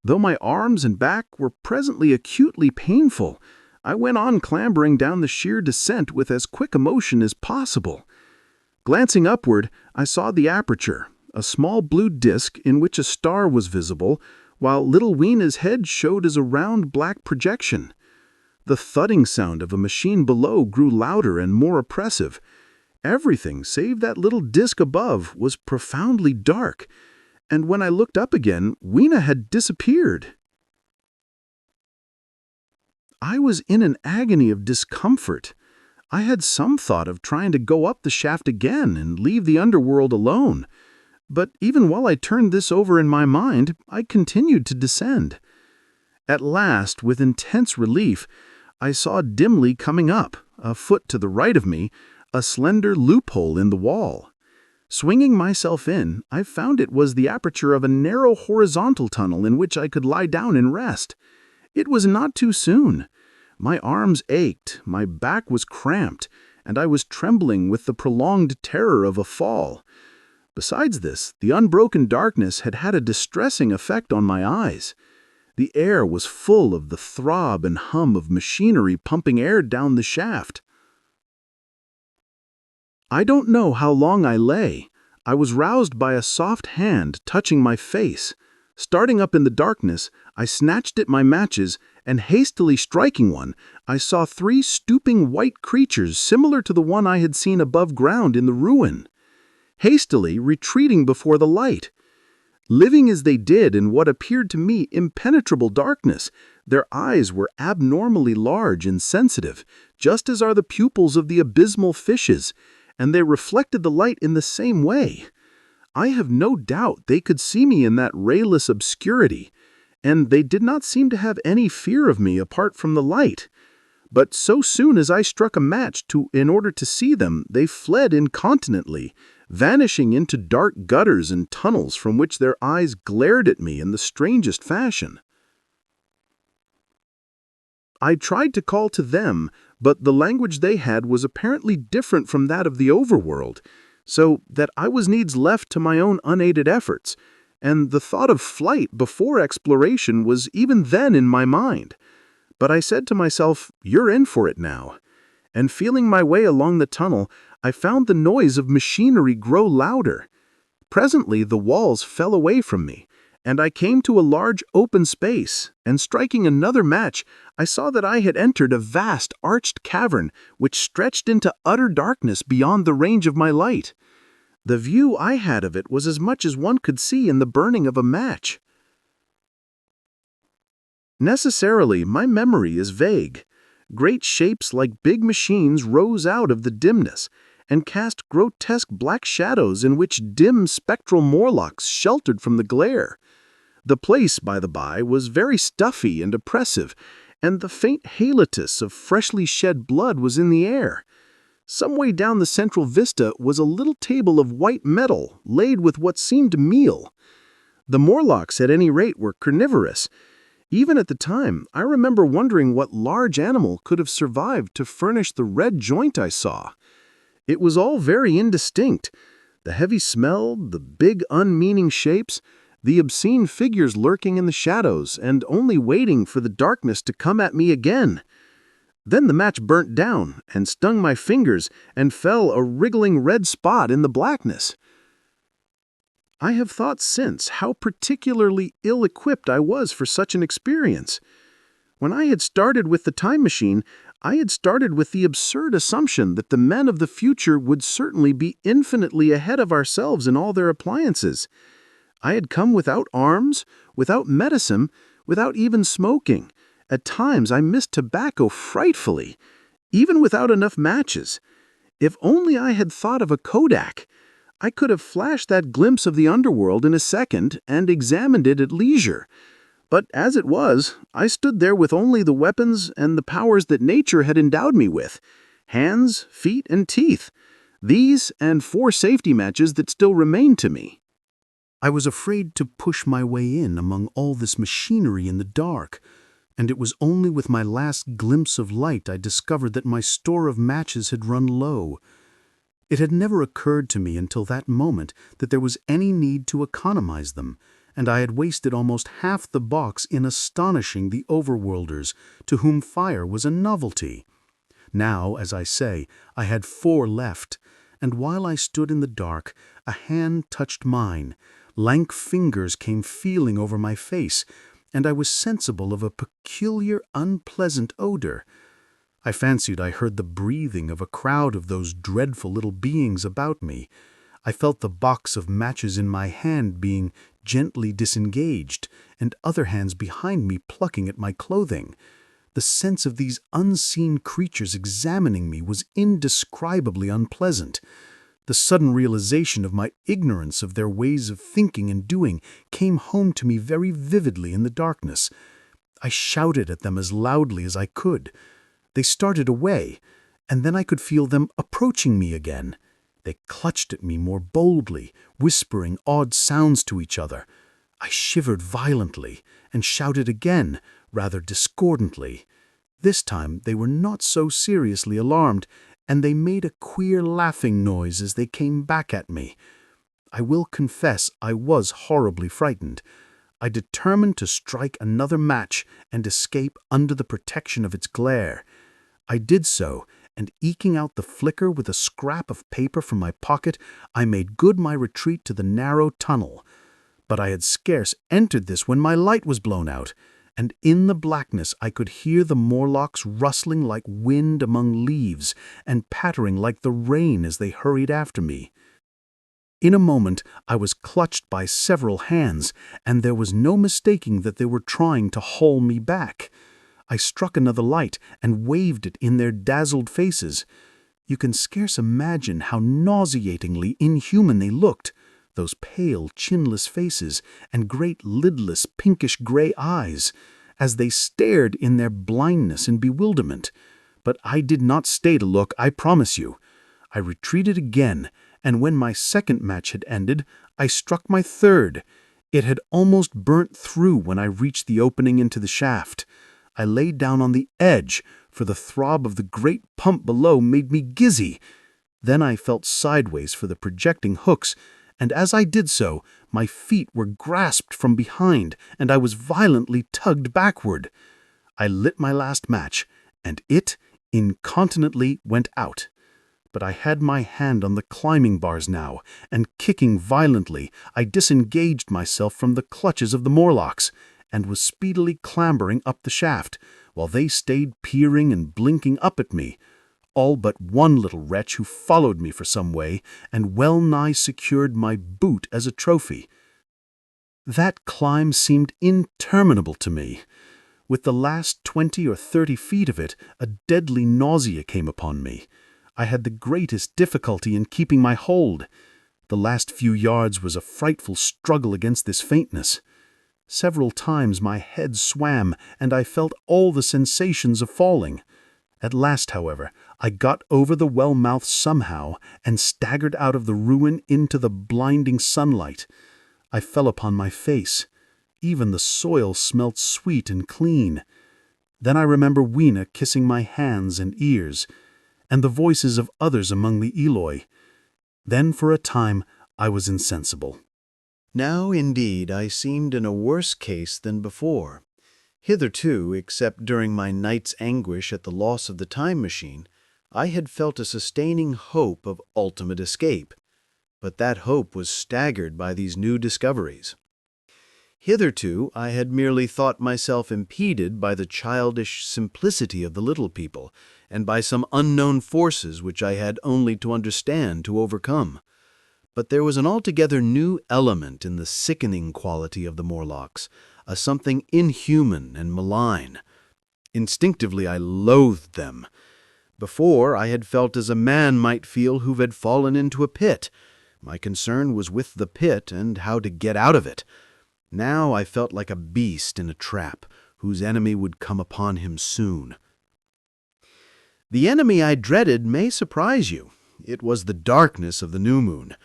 Though my arms and back were presently acutely painful, I went on clambering down the sheer descent with as quick a motion as possible. Glancing upward, I saw the aperture, a small blue disk in which a star was visible, while little Weena's head showed as a round black projection. The thudding sound of a machine below grew louder and more oppressive. Everything, save that little disk above, was profoundly dark, and when I looked up again, Weena had disappeared. I was in an agony of discomfort. I had some thought of trying to go up the shaft again and leave the underworld alone. But even while I turned this over in my mind, I continued to descend. At last, with intense relief, I saw dimly coming up, a foot to the right of me, a slender loophole in the wall. Swinging myself in, I found it was the aperture of a narrow horizontal tunnel in which I could lie down and rest. It was not too soon. My arms ached, my back was cramped, and I was trembling with the prolonged terror of a fall. Besides this, the unbroken darkness had had a distressing effect on my eyes. The air was full of the throb and hum of machinery pumping air down the shaft. I don't know how long I lay. I was roused by a soft hand touching my face. Starting up in the darkness, I snatched at my matches, and hastily striking one, I saw 3 stooping white creatures similar to the one I had seen above ground in the ruin. Hastily retreating before the light. Living as they did in what appeared to me impenetrable darkness, their eyes were abnormally large and sensitive, just as are the pupils of the abysmal fishes, and they reflected the light in the same way. I have no doubt they could see me in that rayless obscurity, and they did not seem to have any fear of me apart from the light. But so soon as I struck a match in order to see them, they fled incontinently, vanishing into dark gutters and tunnels from which their eyes glared at me in the strangest fashion. I tried to call to them, but the language they had was apparently different from that of the overworld, so that I was needs left to my own unaided efforts, and the thought of flight before exploration was even then in my mind. But I said to myself, "You're in for it now." And feeling my way along the tunnel, I found the noise of machinery grow louder. Presently the walls fell away from me, and I came to a large open space, and striking another match, I saw that I had entered a vast arched cavern which stretched into utter darkness beyond the range of my light. The view I had of it was as much as one could see in the burning of a match. Necessarily, my memory is vague. Great shapes like big machines rose out of the dimness and cast grotesque black shadows in which dim spectral Morlocks sheltered from the glare. The place, by the by, was very stuffy and oppressive, and the faint halitus of freshly shed blood was in the air. Some way down the central vista was a little table of white metal laid with what seemed meal. The Morlocks, at any rate, were carnivorous. Even at the time, I remember wondering what large animal could have survived to furnish the red joint I saw. It was all very indistinct. The heavy smell, the big unmeaning shapes, the obscene figures lurking in the shadows and only waiting for the darkness to come at me again. Then the match burnt down and stung my fingers and fell a wriggling red spot in the blackness. I have thought since how particularly ill-equipped I was for such an experience. When I had started with the time machine, I had started with the absurd assumption that the men of the future would certainly be infinitely ahead of ourselves in all their appliances. I had come without arms, without medicine, without even smoking. At times I missed tobacco frightfully, even without enough matches. If only I had thought of a Kodak, I could have flashed that glimpse of the underworld in a second and examined it at leisure. But as it was, I stood there with only the weapons and the powers that nature had endowed me with: hands, feet, and teeth. These and 4 safety matches that still remained to me. I was afraid to push my way in among all this machinery in the dark, and it was only with my last glimpse of light I discovered that my store of matches had run low. It had never occurred to me until that moment that there was any need to economize them, and I had wasted almost half the box in astonishing the overworlders, to whom fire was a novelty. Now, as I say, I had 4 left, and while I stood in the dark, a hand touched mine. Lank fingers came feeling over my face, and I was sensible of a peculiar, unpleasant odor. I fancied I heard the breathing of a crowd of those dreadful little beings about me. I felt the box of matches in my hand being gently disengaged, and other hands behind me plucking at my clothing. The sense of these unseen creatures examining me was indescribably unpleasant. The sudden realization of my ignorance of their ways of thinking and doing came home to me very vividly in the darkness. I shouted at them as loudly as I could. They started away, and then I could feel them approaching me again. They clutched at me more boldly, whispering odd sounds to each other. I shivered violently and shouted again, rather discordantly. This time they were not so seriously alarmed, and they made a queer laughing noise as they came back at me. I will confess I was horribly frightened. I determined to strike another match and escape under the protection of its glare. I did so, and eking out the flicker with a scrap of paper from my pocket, I made good my retreat to the narrow tunnel. But I had scarce entered this when my light was blown out, and in the blackness I could hear the Morlocks rustling like wind among leaves and pattering like the rain as they hurried after me. In a moment I was clutched by several hands, and there was no mistaking that they were trying to haul me back. I struck another light and waved it in their dazzled faces. You can scarce imagine how nauseatingly inhuman they looked, those pale, chinless faces and great lidless pinkish-gray eyes, as they stared in their blindness and bewilderment. But I did not stay to look, I promise you. I retreated again, and when my second match had ended, I struck my third. It had almost burnt through when I reached the opening into the shaft. I lay down on the edge, for the throb of the great pump below made me gizzy. Then I felt sideways for the projecting hooks, and as I did so, my feet were grasped from behind, and I was violently tugged backward. I lit my last match, and it incontinently went out. But I had my hand on the climbing bars now, and kicking violently, I disengaged myself from the clutches of the Morlocks, and was speedily clambering up the shaft, while they stayed peering and blinking up at me, all but one little wretch who followed me for some way and well-nigh secured my boot as a trophy. That climb seemed interminable to me. With the last 20 or 30 feet of it, a deadly nausea came upon me. I had the greatest difficulty in keeping my hold. The last few yards was a frightful struggle against this faintness. Several times my head swam, and I felt all the sensations of falling. At last, however, I got over the well-mouth somehow and staggered out of the ruin into the blinding sunlight. I fell upon my face. Even the soil smelt sweet and clean. Then I remember Weena kissing my hands and ears, and the voices of others among the Eloi. Then for a time I was insensible. Now, indeed, I seemed in a worse case than before. Hitherto, except during my night's anguish at the loss of the time machine, I had felt a sustaining hope of ultimate escape. But that hope was staggered by these new discoveries. Hitherto, I had merely thought myself impeded by the childish simplicity of the little people, and by some unknown forces which I had only to understand to overcome. But there was an altogether new element in the sickening quality of the Morlocks, a something inhuman and malign. Instinctively I loathed them. Before, I had felt as a man might feel who had fallen into a pit. My concern was with the pit and how to get out of it. Now I felt like a beast in a trap, whose enemy would come upon him soon. The enemy I dreaded may surprise you. It was the darkness of the new moon.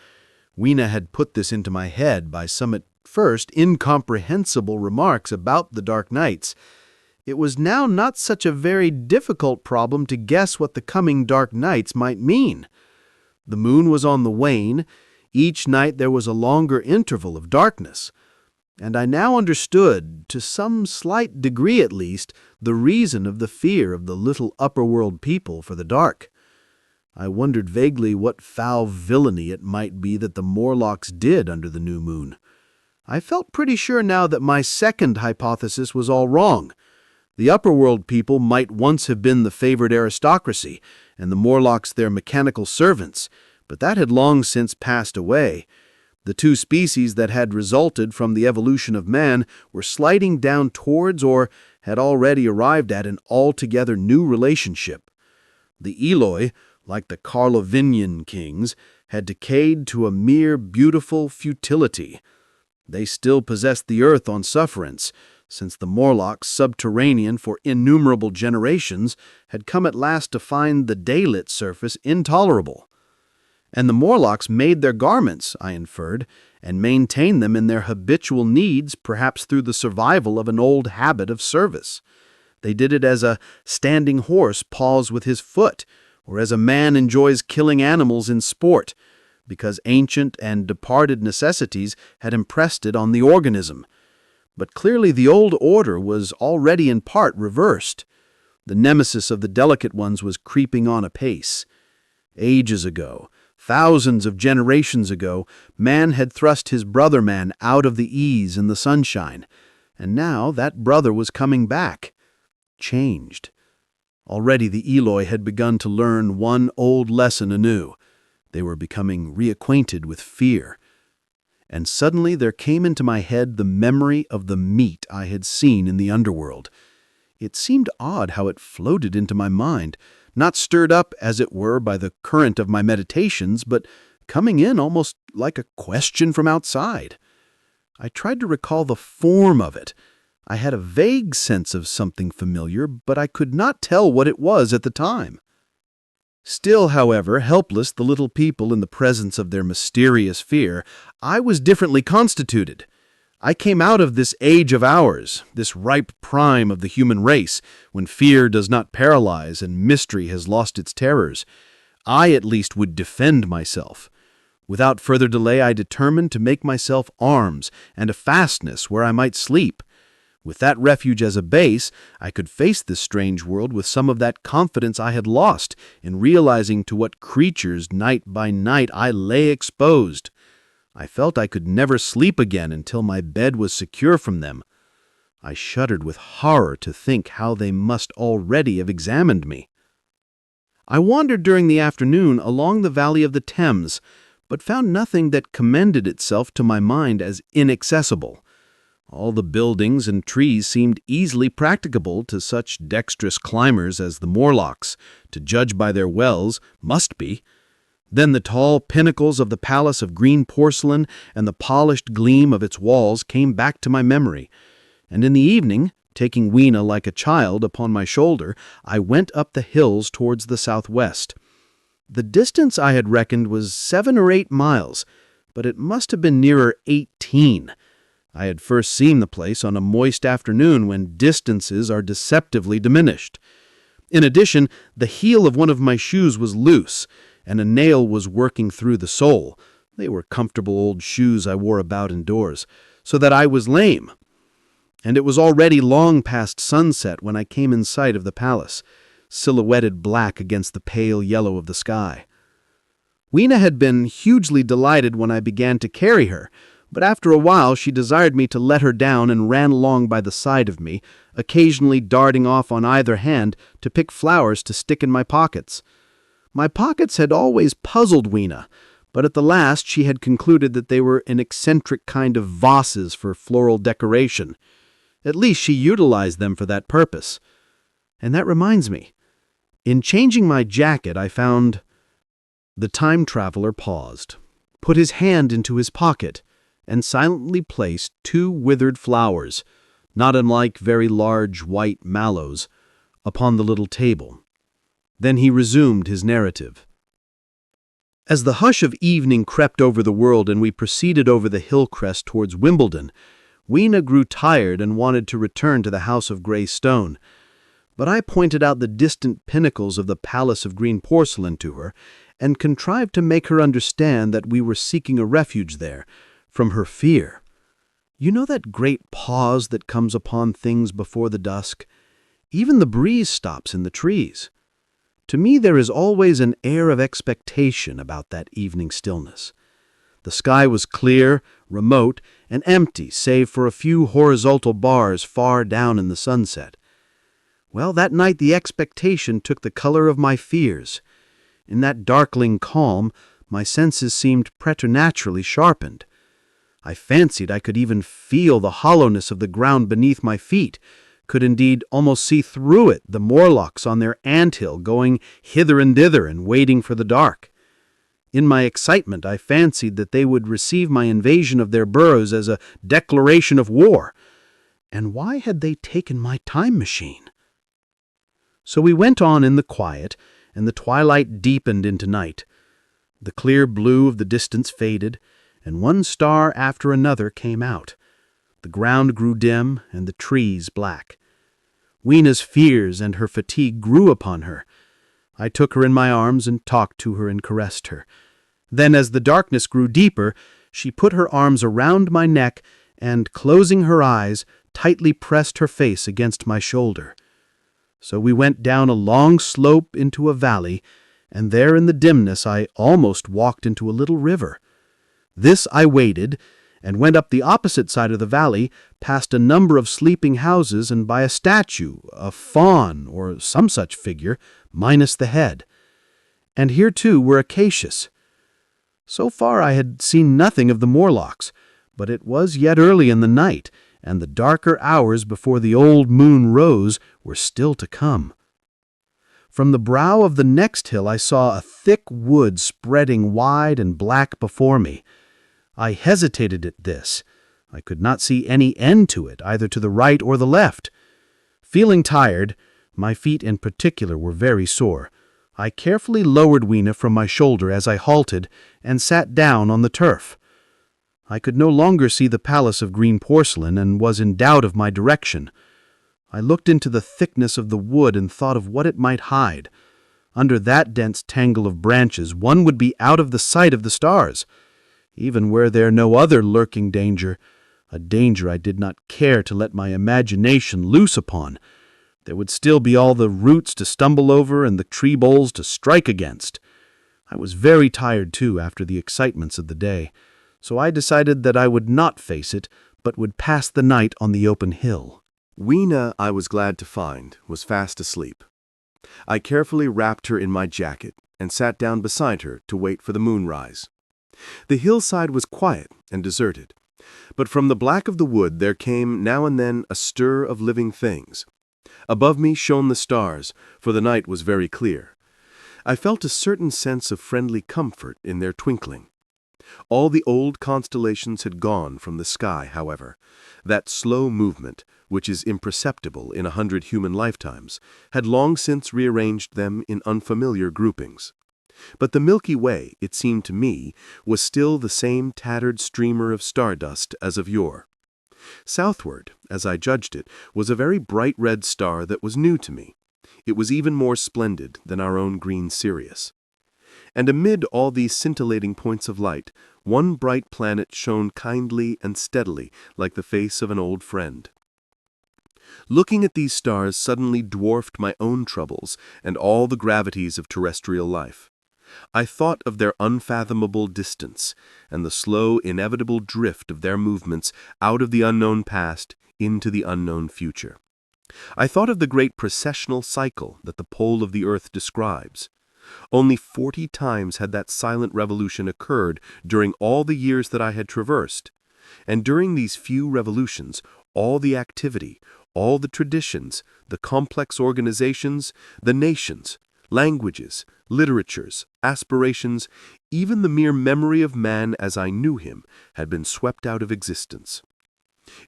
Weena had put this into my head by some at first incomprehensible remarks about the dark nights. It was now not such a very difficult problem to guess what the coming dark nights might mean. The moon was on the wane. Each night there was a longer interval of darkness. And I now understood, to some slight degree at least, the reason of the fear of the little upper-world people for the dark. I wondered vaguely what foul villainy it might be that the Morlocks did under the new moon. I felt pretty sure now that my second hypothesis was all wrong. The upper-world people might once have been the favored aristocracy, and the Morlocks their mechanical servants, But that had long since passed away. The two species that had resulted from the evolution of man were sliding down towards or had already arrived at an altogether new relationship. The Eloi, like the Carlovingian kings, had decayed to a mere beautiful futility. They still possessed the earth on sufferance, since the Morlocks, subterranean for innumerable generations, had come at last to find the daylit surface intolerable. And the Morlocks made their garments, I inferred, and maintained them in their habitual needs, perhaps through the survival of an old habit of service. They did it as a standing horse paws with his foot, or as a man enjoys killing animals in sport, because ancient and departed necessities had impressed it on the organism. But clearly the old order was already in part reversed. The nemesis of the delicate ones was creeping on apace. Ages ago, thousands of generations ago, man had thrust his brother man out of the ease and the sunshine, and now that brother was coming back, changed. Already the Eloi had begun to learn one old lesson anew. They were becoming reacquainted with fear. And suddenly there came into my head the memory of the meat I had seen in the underworld. It seemed odd how it floated into my mind, not stirred up, as it were, by the current of my meditations, but coming in almost like a question from outside. I tried to recall the form of it. I had a vague sense of something familiar, but I could not tell what it was at the time. Still, however, helpless the little people in the presence of their mysterious fear, I was differently constituted. I came out of this age of ours, this ripe prime of the human race, when fear does not paralyze and mystery has lost its terrors. I at least would defend myself. Without further delay, I determined to make myself arms and a fastness where I might sleep. With that refuge as a base, I could face this strange world with some of that confidence I had lost in realizing to what creatures night by night I lay exposed. I felt I could never sleep again until my bed was secure from them. I shuddered with horror to think how they must already have examined me. I wandered during the afternoon along the valley of the Thames, but found nothing that commended itself to my mind as inaccessible. All the buildings and trees seemed easily practicable to such dexterous climbers as the Morlocks, to judge by their wells, must be. Then the tall pinnacles of the palace of green porcelain and the polished gleam of its walls came back to my memory, and in the evening, taking Weena like a child upon my shoulder, I went up the hills towards the southwest. The distance I had reckoned was 7 or 8 miles, but it must have been nearer 18. I had first seen the place on a moist afternoon when distances are deceptively diminished. In addition, the heel of one of my shoes was loose, and a nail was working through the sole. They were comfortable old shoes I wore about indoors, so that I was lame. And it was already long past sunset when I came in sight of the palace, silhouetted black against the pale yellow of the sky. Weena had been hugely delighted when I began to carry her, but after a while she desired me to let her down and ran along by the side of me, occasionally darting off on either hand to pick flowers to stick in my pockets. My pockets had always puzzled Weena, but at the last she had concluded that they were an eccentric kind of vases for floral decoration. At least she utilized them for that purpose. And that reminds me. In changing my jacket, I found... The time traveler paused, put his hand into his pocket, and silently placed 2 withered flowers, not unlike very large white mallows, upon the little table. Then he resumed his narrative. As the hush of evening crept over the world and we proceeded over the hill crest towards Wimbledon, Weena grew tired and wanted to return to the house of grey stone. But I pointed out the distant pinnacles of the palace of green porcelain to her, and contrived to make her understand that we were seeking a refuge there, from her fear. You know that great pause that comes upon things before the dusk? Even the breeze stops in the trees. To me there is always an air of expectation about that evening stillness. The sky was clear, remote, and empty save for a few horizontal bars far down in the sunset. Well, that night the expectation took the color of my fears. In that darkling calm, My senses seemed preternaturally sharpened. I fancied I could even feel the hollowness of the ground beneath my feet, could indeed almost see through it the Morlocks on their anthill going hither and thither and waiting for the dark. In my excitement, I fancied that they would receive my invasion of their burrows as a declaration of war. And why had they taken my time machine? So we went on in the quiet, and the twilight deepened into night. The clear blue of the distance faded, and one star after another came out. The ground grew dim, and the trees black. Weena's fears and her fatigue grew upon her. I took her in my arms and talked to her and caressed her. Then, as the darkness grew deeper, she put her arms around my neck and, closing her eyes, tightly pressed her face against my shoulder. So we went down a long slope into a valley, and there in the dimness I almost walked into a little river. This I waded, and went up the opposite side of the valley, past a number of sleeping houses, and by a statue, a faun or some such figure, minus the head. And here too were acacias. So far I had seen nothing of the Morlocks, but it was yet early in the night, and the darker hours before the old moon rose were still to come. From the brow of the next hill I saw a thick wood spreading wide and black before me. I hesitated at this. I could not see any end to it, either to the right or the left. Feeling tired, my feet in particular were very sore, I carefully lowered Weena from my shoulder as I halted and sat down on the turf. I could no longer see the palace of green porcelain and was in doubt of my direction. I looked into the thickness of the wood and thought of what it might hide. Under that dense tangle of branches one would be out of the sight of the stars. Even were there no other lurking danger, a danger I did not care to let my imagination loose upon, there would still be all the roots to stumble over and the tree boles to strike against. I was very tired, too, after the excitements of the day, so I decided that I would not face it, but would pass the night on the open hill. Weena, I was glad to find, was fast asleep. I carefully wrapped her in my jacket and sat down beside her to wait for the moonrise. The hillside was quiet and deserted, but from the black of the wood there came now and then a stir of living things. Above me shone the stars, for the night was very clear. I felt a certain sense of friendly comfort in their twinkling. All the old constellations had gone from the sky, however. That slow movement, which is imperceptible in 100 human lifetimes, had long since rearranged them in unfamiliar groupings. But the Milky Way, it seemed to me, was still the same tattered streamer of stardust as of yore. Southward, as I judged it, was a very bright red star that was new to me. It was even more splendid than our own green Sirius. And amid all these scintillating points of light, one bright planet shone kindly and steadily like the face of an old friend. Looking at these stars suddenly dwarfed my own troubles and all the gravities of terrestrial life. I thought of their unfathomable distance and the slow, inevitable drift of their movements out of the unknown past into the unknown future. I thought of the great precessional cycle that the pole of the earth describes. Only 40 times had that silent revolution occurred during all the years that I had traversed, and during these few revolutions, all the activity, all the traditions, the complex organizations, the nations, languages, literatures, aspirations, even the mere memory of man as I knew him, had been swept out of existence.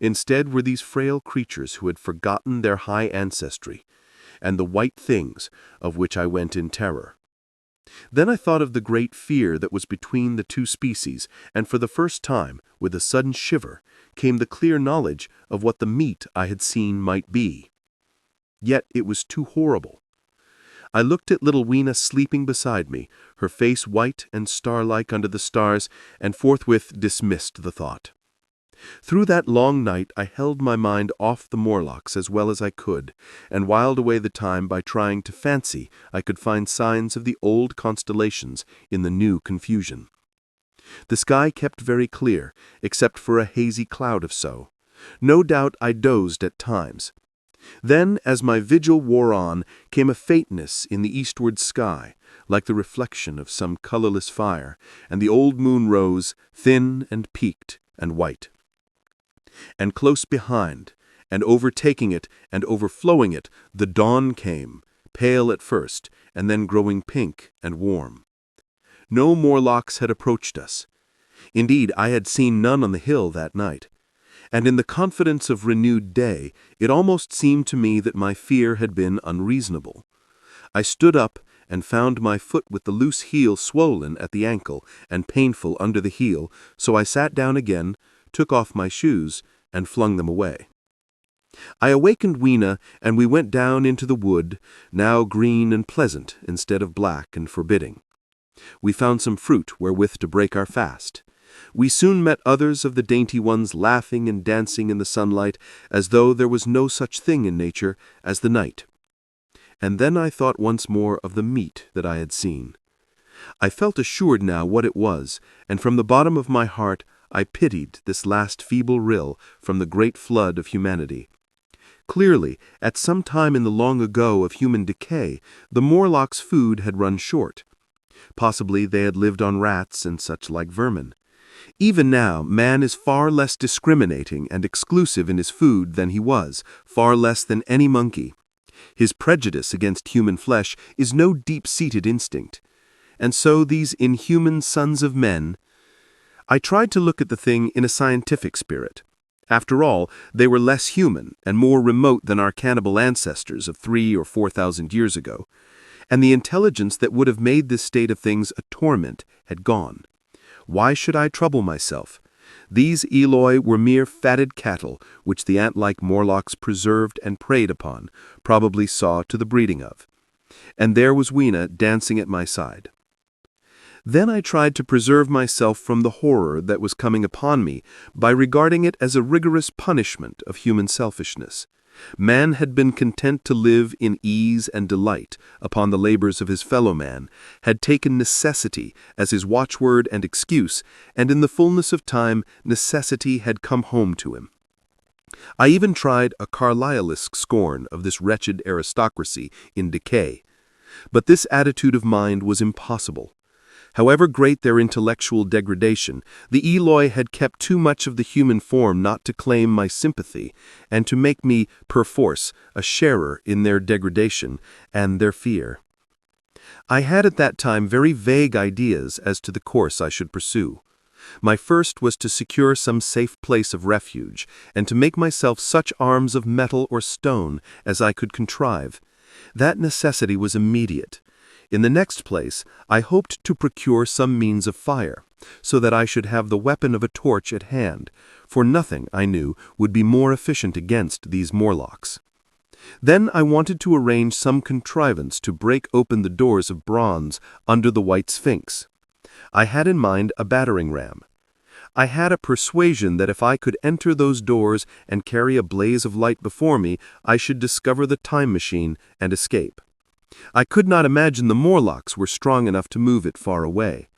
Instead were these frail creatures who had forgotten their high ancestry, and the white things of which I went in terror. Then I thought of the great fear that was between the two species, and for the first time, with a sudden shiver, came the clear knowledge of what the meat I had seen might be. Yet it was too horrible. I looked at little Weena sleeping beside me, her face white and star-like under the stars, and forthwith dismissed the thought. Through that long night I held my mind off the Morlocks as well as I could, and whiled away the time by trying to fancy I could find signs of the old constellations in the new confusion. The sky kept very clear, except for a hazy cloud of so. No doubt I dozed at times. Then, as my vigil wore on, came a faintness in the eastward sky, like the reflection of some colorless fire, and the old moon rose, thin and peaked and white. And close behind, and overtaking it and overflowing it, the dawn came, pale at first, and then growing pink and warm. No Morlocks had approached us. Indeed, I had seen none on the hill that night. And in the confidence of renewed day, it almost seemed to me that my fear had been unreasonable. I stood up and found my foot with the loose heel swollen at the ankle and painful under the heel, so I sat down again, took off my shoes, and flung them away. I awakened Weena, and we went down into the wood, now green and pleasant instead of black and forbidding. We found some fruit wherewith to break our fast. We soon met others of the dainty ones laughing and dancing in the sunlight, as though there was no such thing in nature as the night. And then I thought once more of the meat that I had seen. I felt assured now what it was, and from the bottom of my heart I pitied this last feeble rill from the great flood of humanity. Clearly, at some time in the long ago of human decay, the Morlocks' food had run short. Possibly they had lived on rats and such like vermin. Even now, man is far less discriminating and exclusive in his food than he was, far less than any monkey. His prejudice against human flesh is no deep-seated instinct. And so these inhuman sons of men— I tried to look at the thing in a scientific spirit. After all, they were less human and more remote than our cannibal ancestors of 3,000 or 4,000 years ago, and the intelligence that would have made this state of things a torment had gone. Why should I trouble myself? These Eloi were mere fatted cattle, which the ant-like Morlocks preserved and preyed upon, probably saw to the breeding of. And there was Weena dancing at my side. Then I tried to preserve myself from the horror that was coming upon me by regarding it as a rigorous punishment of human selfishness. Man had been content to live in ease and delight upon the labors of his fellow man, had taken necessity as his watchword and excuse, and in the fullness of time necessity had come home to him. I even tried a Carlyleesque scorn of this wretched aristocracy in decay. But this attitude of mind was impossible. However great their intellectual degradation, the Eloi had kept too much of the human form not to claim my sympathy, and to make me, perforce, a sharer in their degradation and their fear. I had at that time very vague ideas as to the course I should pursue. My first was to secure some safe place of refuge, and to make myself such arms of metal or stone as I could contrive. That necessity was immediate. In the next place, I hoped to procure some means of fire, so that I should have the weapon of a torch at hand, for nothing, I knew, would be more efficient against these Morlocks. Then I wanted to arrange some contrivance to break open the doors of bronze under the White Sphinx. I had in mind a battering ram. I had a persuasion that if I could enter those doors and carry a blaze of light before me, I should discover the time machine and escape. I could not imagine the Morlocks were strong enough to move it far away.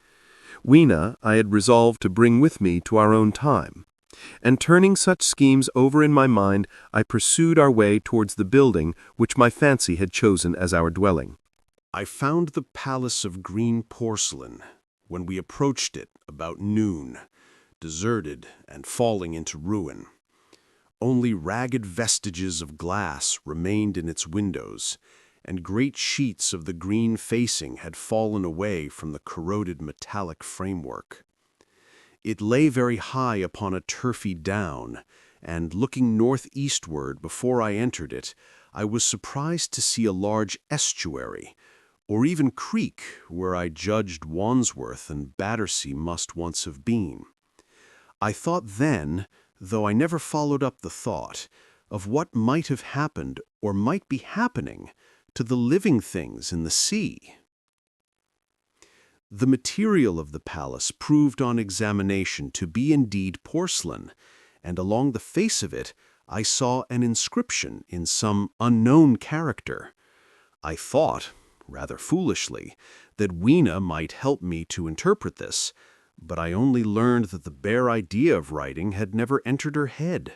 Weena I had resolved to bring with me to our own time, and turning such schemes over in my mind, I pursued our way towards the building which my fancy had chosen as our dwelling. I found the palace of green porcelain when we approached it about noon, deserted and falling into ruin. Only ragged vestiges of glass remained in its windows, and great sheets of the green facing had fallen away from the corroded metallic framework. It lay very high upon a turfy down, and looking northeastward before I entered it, I was surprised to see a large estuary, or even creek, where I judged Wandsworth and Battersea must once have been. I thought then, though I never followed up the thought, of what might have happened or might be happening to the living things in the sea. The material of the palace proved on examination to be indeed porcelain, and along the face of it I saw an inscription in some unknown character. I thought, rather foolishly, that Weena might help me to interpret this, but I only learned that the bare idea of writing had never entered her head.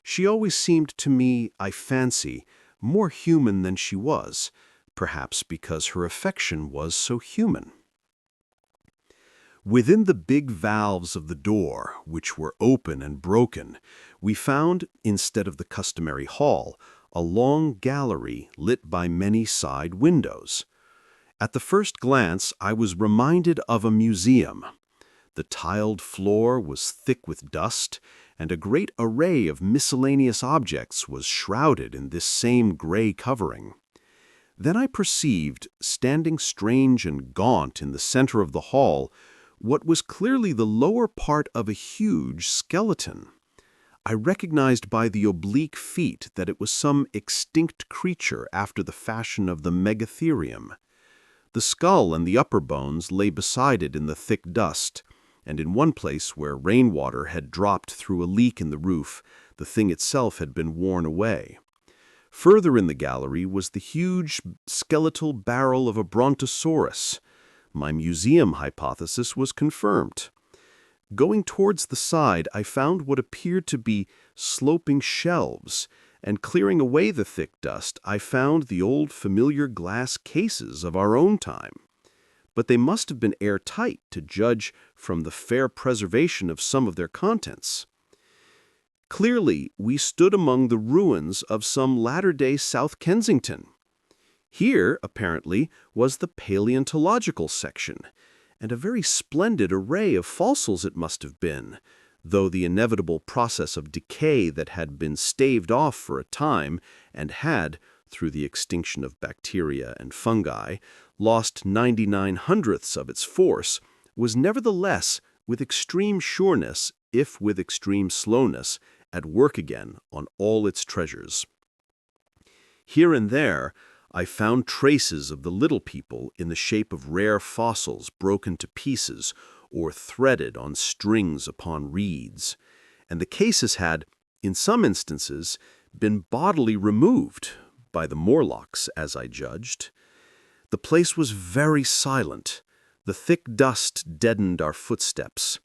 She always seemed to me, I fancy, more human than she was, perhaps because her affection was so human. Within the big valves of the door, which were open and broken, we found, instead of the customary hall, a long gallery lit by many side windows. At the first glance, I was reminded of a museum. The tiled floor was thick with dust, and a great array of miscellaneous objects was shrouded in this same gray covering. Then I perceived, standing strange and gaunt in the center of the hall, what was clearly the lower part of a huge skeleton. I recognized by the oblique feet that it was some extinct creature after the fashion of the megatherium. The skull and the upper bones lay beside it in the thick dust, and in one place where rainwater had dropped through a leak in the roof, the thing itself had been worn away. Further in the gallery was the huge skeletal barrel of a brontosaurus. My museum hypothesis was confirmed. Going towards the side, I found what appeared to be sloping shelves, and clearing away the thick dust, I found the old familiar glass cases of our own time. But they must have been airtight to judge from the fair preservation of some of their contents. Clearly, we stood among the ruins of some latter-day South Kensington. Here, apparently, was the paleontological section, and a very splendid array of fossils it must have been, though the inevitable process of decay that had been staved off for a time and had, through the extinction of bacteria and fungi, lost 99/100ths of its force, was nevertheless, with extreme sureness, if with extreme slowness, at work again on all its treasures. Here and there, I found traces of the little people in the shape of rare fossils broken to pieces or threaded on strings upon reeds, and the cases had, in some instances, been bodily removed, by the Morlocks, as I judged. The place was very silent. The thick dust deadened our footsteps.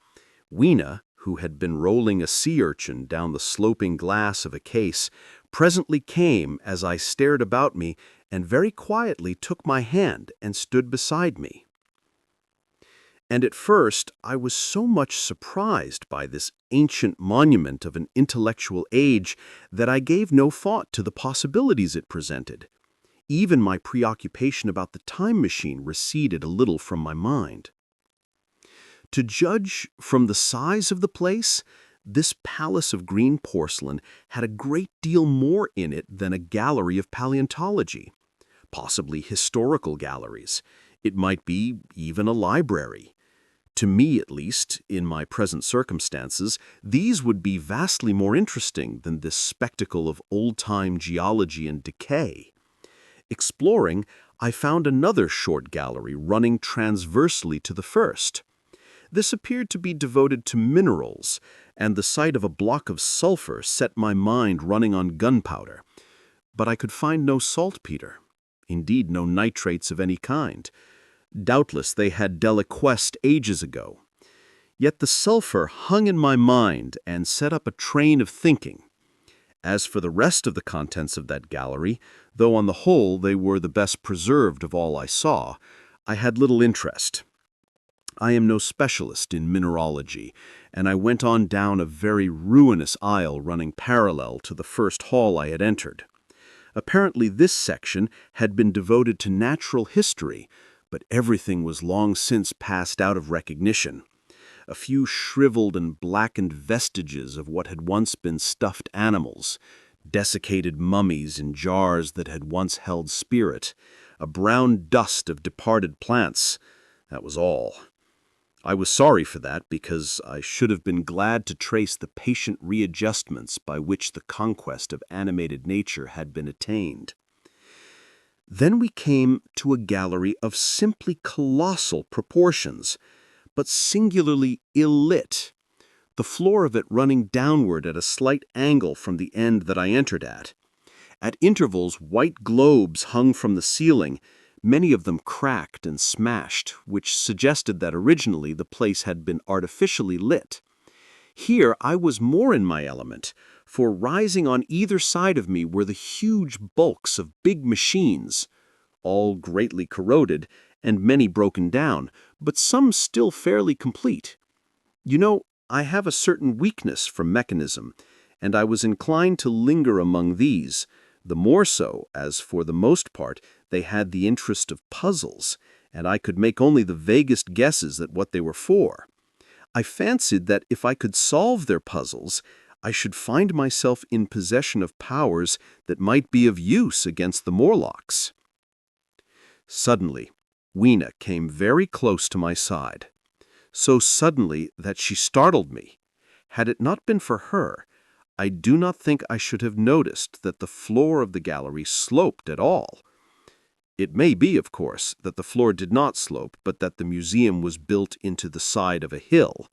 Weena, who had been rolling a sea urchin down the sloping glass of a case, presently came as I stared about me and very quietly took my hand and stood beside me. And at first I was so much surprised by this ancient monument of an intellectual age that I gave no thought to the possibilities it presented. Even my preoccupation about the time machine receded a little from my mind. To judge from the size of the place, this palace of green porcelain had a great deal more in it than a gallery of paleontology, possibly historical galleries. It might be even a library. To me, at least, in my present circumstances, these would be vastly more interesting than this spectacle of old-time geology and decay. Exploring, I found another short gallery running transversely to the first. This appeared to be devoted to minerals, and the sight of a block of sulfur set my mind running on gunpowder. But I could find no saltpeter, indeed no nitrates of any kind. Doubtless they had deliquesced ages ago. Yet the sulfur hung in my mind and set up a train of thinking. As for the rest of the contents of that gallery, though on the whole they were the best preserved of all I saw, I had little interest. I am no specialist in mineralogy, and I went on down a very ruinous aisle running parallel to the first hall I had entered. Apparently this section had been devoted to natural history, but everything was long since passed out of recognition. A few shriveled and blackened vestiges of what had once been stuffed animals, desiccated mummies in jars that had once held spirit, a brown dust of departed plants. That was all. I was sorry for that, because I should have been glad to trace the patient readjustments by which the conquest of animated nature had been attained. Then we came to a gallery of simply colossal proportions, but singularly ill-lit, the floor of it running downward at a slight angle from the end that I entered at. At intervals, white globes hung from the ceiling, many of them cracked and smashed, which suggested that originally the place had been artificially lit. Here I was more in my element, for rising on either side of me were the huge bulks of big machines, all greatly corroded and many broken down, but some still fairly complete. You know, I have a certain weakness for mechanism, and I was inclined to linger among these, the more so as for the most part they had the interest of puzzles, and I could make only the vaguest guesses at what they were for. I fancied that if I could solve their puzzles, I should find myself in possession of powers that might be of use against the Morlocks. Suddenly, Weena came very close to my side, so suddenly that she startled me. Had it not been for her, I do not think I should have noticed that the floor of the gallery sloped at all. It may be, of course, that the floor did not slope, but that the museum was built into the side of a hill.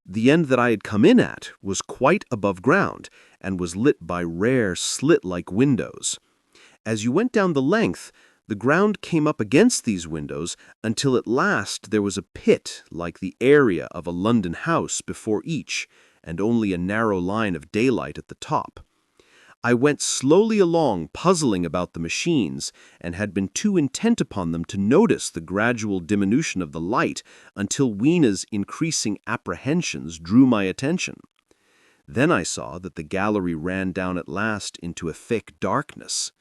The end that I had come in at was quite above ground and was lit by rare slit-like windows. As you went down the length, the ground came up against these windows until at last there was a pit like the area of a London house before each, and only a narrow line of daylight at the top. I went slowly along, puzzling about the machines, and had been too intent upon them to notice the gradual diminution of the light until Weena's increasing apprehensions drew my attention. Then I saw that the gallery ran down at last into a thick darkness.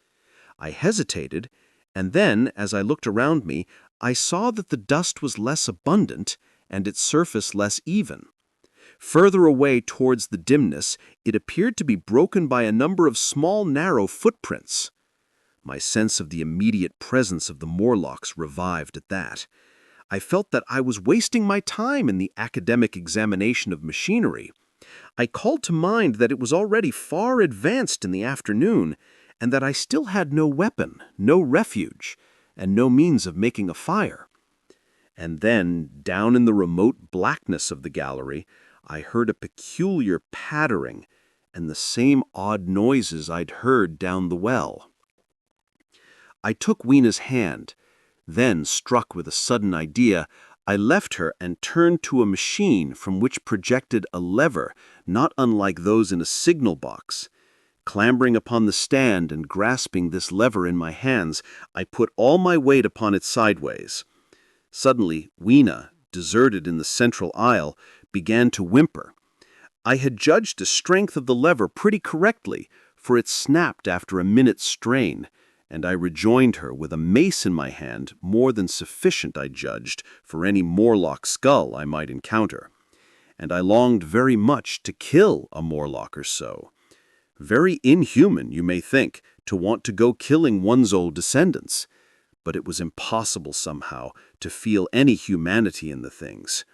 I hesitated, and then, as I looked around me, I saw that the dust was less abundant and its surface less even. Further away towards the dimness, it appeared to be broken by a number of small, narrow footprints. My sense of the immediate presence of the Morlocks revived at that. I felt that I was wasting my time in the academic examination of machinery. I called to mind that it was already far advanced in the afternoon, and that I still had no weapon, no refuge, and no means of making a fire. And then, down in the remote blackness of the gallery, I heard a peculiar pattering and the same odd noises I'd heard down the well. I took Weena's hand. Then, struck with a sudden idea, I left her and turned to a machine from which projected a lever not unlike those in a signal box. Clambering upon the stand and grasping this lever in my hands, I put all my weight upon it sideways. Suddenly, Weena, deserted in the central aisle, began to whimper. I had judged the strength of the lever pretty correctly, for it snapped after a minute's strain, and I rejoined her with a mace in my hand, more than sufficient, I judged, for any Morlock skull I might encounter. And I longed very much to kill a Morlock or so. Very inhuman, you may think, to want to go killing one's old descendants, but it was impossible somehow to feel any humanity in the things.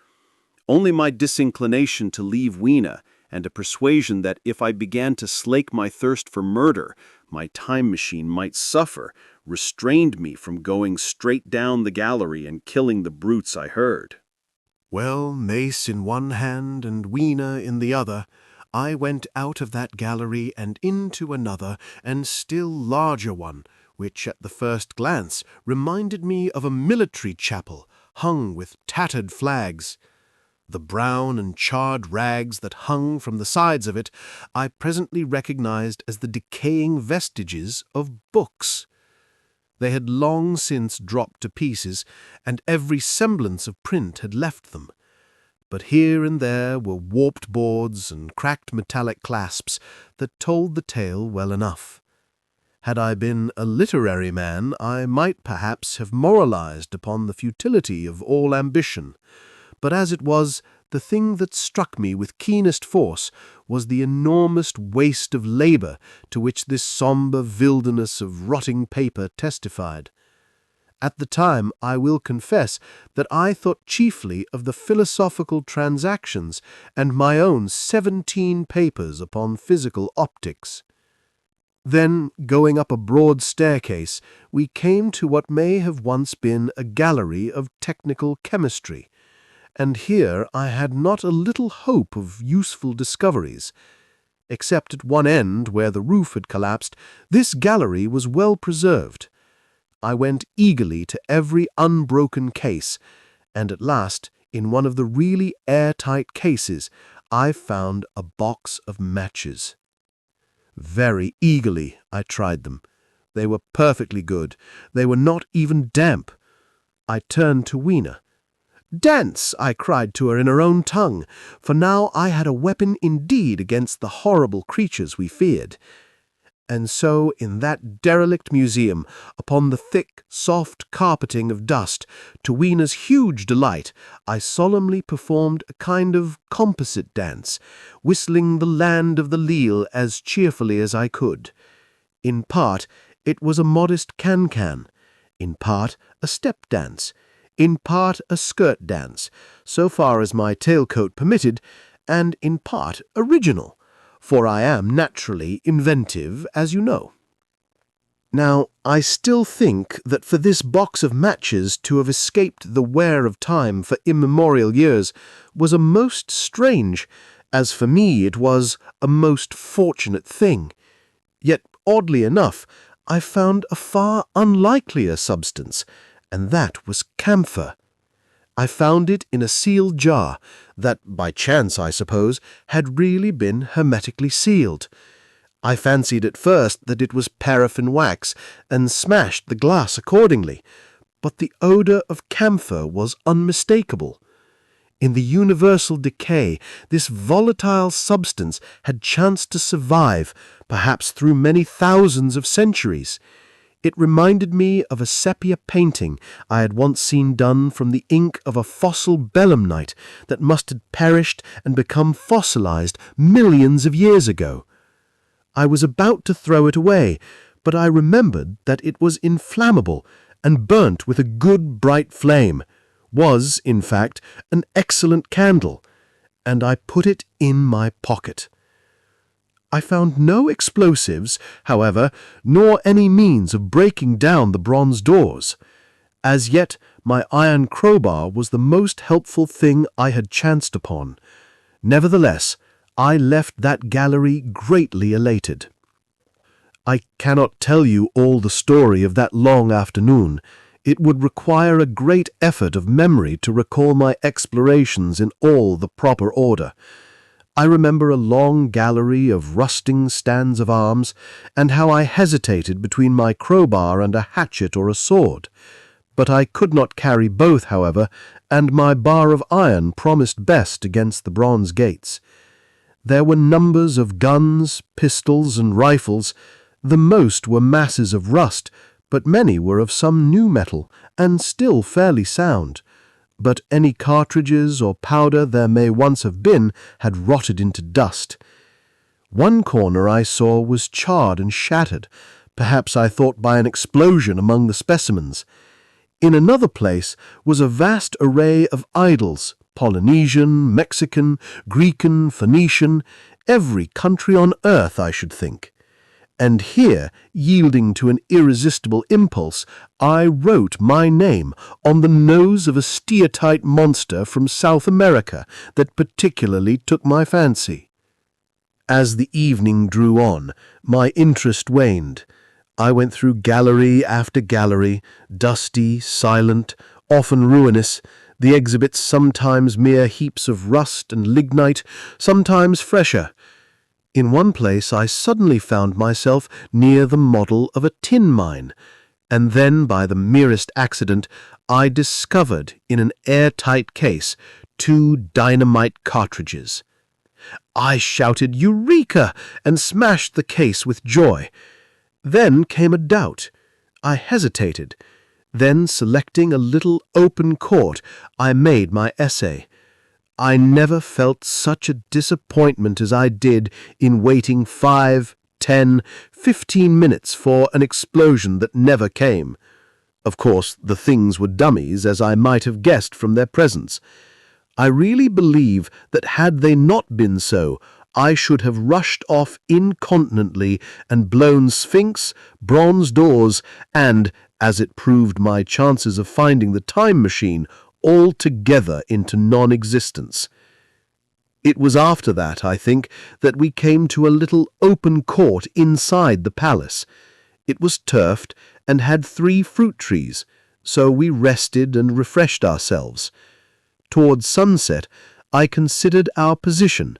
Only my disinclination to leave Weena and a persuasion that if I began to slake my thirst for murder, my time machine might suffer, restrained me from going straight down the gallery and killing the brutes I heard. Well, mace in one hand and Weena in the other, I went out of that gallery and into another and still larger one, which at the first glance reminded me of a military chapel hung with tattered flags. The brown and charred rags that hung from the sides of it I presently recognized as the decaying vestiges of books. They had long since dropped to pieces, and every semblance of print had left them. But here and there were warped boards and cracked metallic clasps that told the tale well enough. Had I been a literary man, I might perhaps have moralized upon the futility of all ambition. But as it was, the thing that struck me with keenest force was the enormous waste of labor to which this sombre wilderness of rotting paper testified. At the time, I will confess that I thought chiefly of the philosophical transactions and my own 17 papers upon physical optics. Then, going up a broad staircase, we came to what may have once been a gallery of technical chemistry, and here I had not a little hope of useful discoveries. Except at one end, where the roof had collapsed, this gallery was well preserved. I went eagerly to every unbroken case, and at last, in one of the really airtight cases, I found a box of matches. Very eagerly I tried them. They were perfectly good. They were not even damp. I turned to Weena. "Dance!" I cried to her in her own tongue, for now I had a weapon indeed against the horrible creatures we feared. And so in that derelict museum, upon the thick, soft carpeting of dust, to Weena's huge delight, I solemnly performed a kind of composite dance, whistling the Land of the Leal as cheerfully as I could. In part, it was a modest can-can, in part a step dance, in part a skirt dance, so far as my tailcoat permitted, and in part original, for I am naturally inventive, as you know. Now, I still think that for this box of matches to have escaped the wear of time for immemorial years was a most strange, as for me it was a most fortunate thing. Yet, oddly enough, I found a far unlikelier substance, and that was camphor. I found it in a sealed jar that, by chance I suppose, had really been hermetically sealed. I fancied at first that it was paraffin wax, and smashed the glass accordingly, but the odour of camphor was unmistakable. In the universal decay, this volatile substance had chanced to survive, perhaps through many thousands of centuries. It reminded me of a sepia painting I had once seen done from the ink of a fossil belemnite that must have perished and become fossilized millions of years ago. I was about to throw it away, but I remembered that it was inflammable and burnt with a good bright flame, was, in fact, an excellent candle, and I put it in my pocket. I found no explosives, however, nor any means of breaking down the bronze doors. As yet, my iron crowbar was the most helpful thing I had chanced upon. Nevertheless, I left that gallery greatly elated. I cannot tell you all the story of that long afternoon. It would require a great effort of memory to recall my explorations in all the proper order. I remember a long gallery of rusting stands of arms, and how I hesitated between my crowbar and a hatchet or a sword. But I could not carry both, however, and my bar of iron promised best against the bronze gates. There were numbers of guns, pistols, and rifles. The most were masses of rust, but many were of some new metal, and still fairly sound. But any cartridges or powder there may once have been had rotted into dust. One corner I saw was charred and shattered, perhaps I thought by an explosion among the specimens. In another place was a vast array of idols, Polynesian, Mexican, Greekan, Phoenician, every country on earth, I should think. And here, yielding to an irresistible impulse, I wrote my name on the nose of a steatite monster from South America that particularly took my fancy. As the evening drew on, my interest waned. I went through gallery after gallery, dusty, silent, often ruinous, the exhibits sometimes mere heaps of rust and lignite, sometimes fresher. In one place I suddenly found myself near the model of a tin mine, and then by the merest accident I discovered in an airtight case 2 dynamite cartridges. I shouted "Eureka!" and smashed the case with joy. Then came a doubt. I hesitated. Then, selecting a little open court, I made my essay. I never felt such a disappointment as I did in waiting 5, 10, 15 minutes for an explosion that never came. Of course, the things were dummies, as I might have guessed from their presence. I really believe that had they not been so, I should have rushed off incontinently and blown Sphinx, bronze doors, and, as it proved my chances of finding the time machine, altogether into non-existence. It was after that, I think, that we came to a little open court inside the palace. It was turfed and had 3 fruit trees, so we rested and refreshed ourselves. Towards sunset, I considered our position.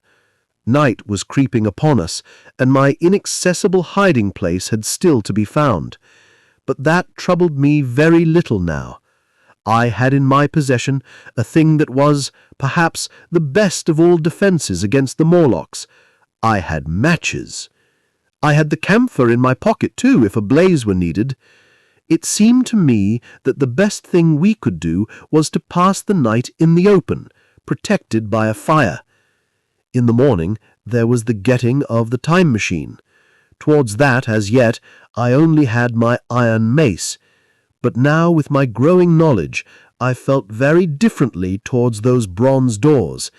Night was creeping upon us, and my inaccessible hiding place had still to be found. But that troubled me very little now. I had in my possession a thing that was, perhaps, the best of all defences against the Morlocks. I had matches. I had the camphor in my pocket, too, if a blaze were needed. It seemed to me that the best thing we could do was to pass the night in the open, protected by a fire. In the morning there was the getting of the time machine. Towards that, as yet, I only had my iron mace, but now with my growing knowledge I felt very differently towards those bronze doors.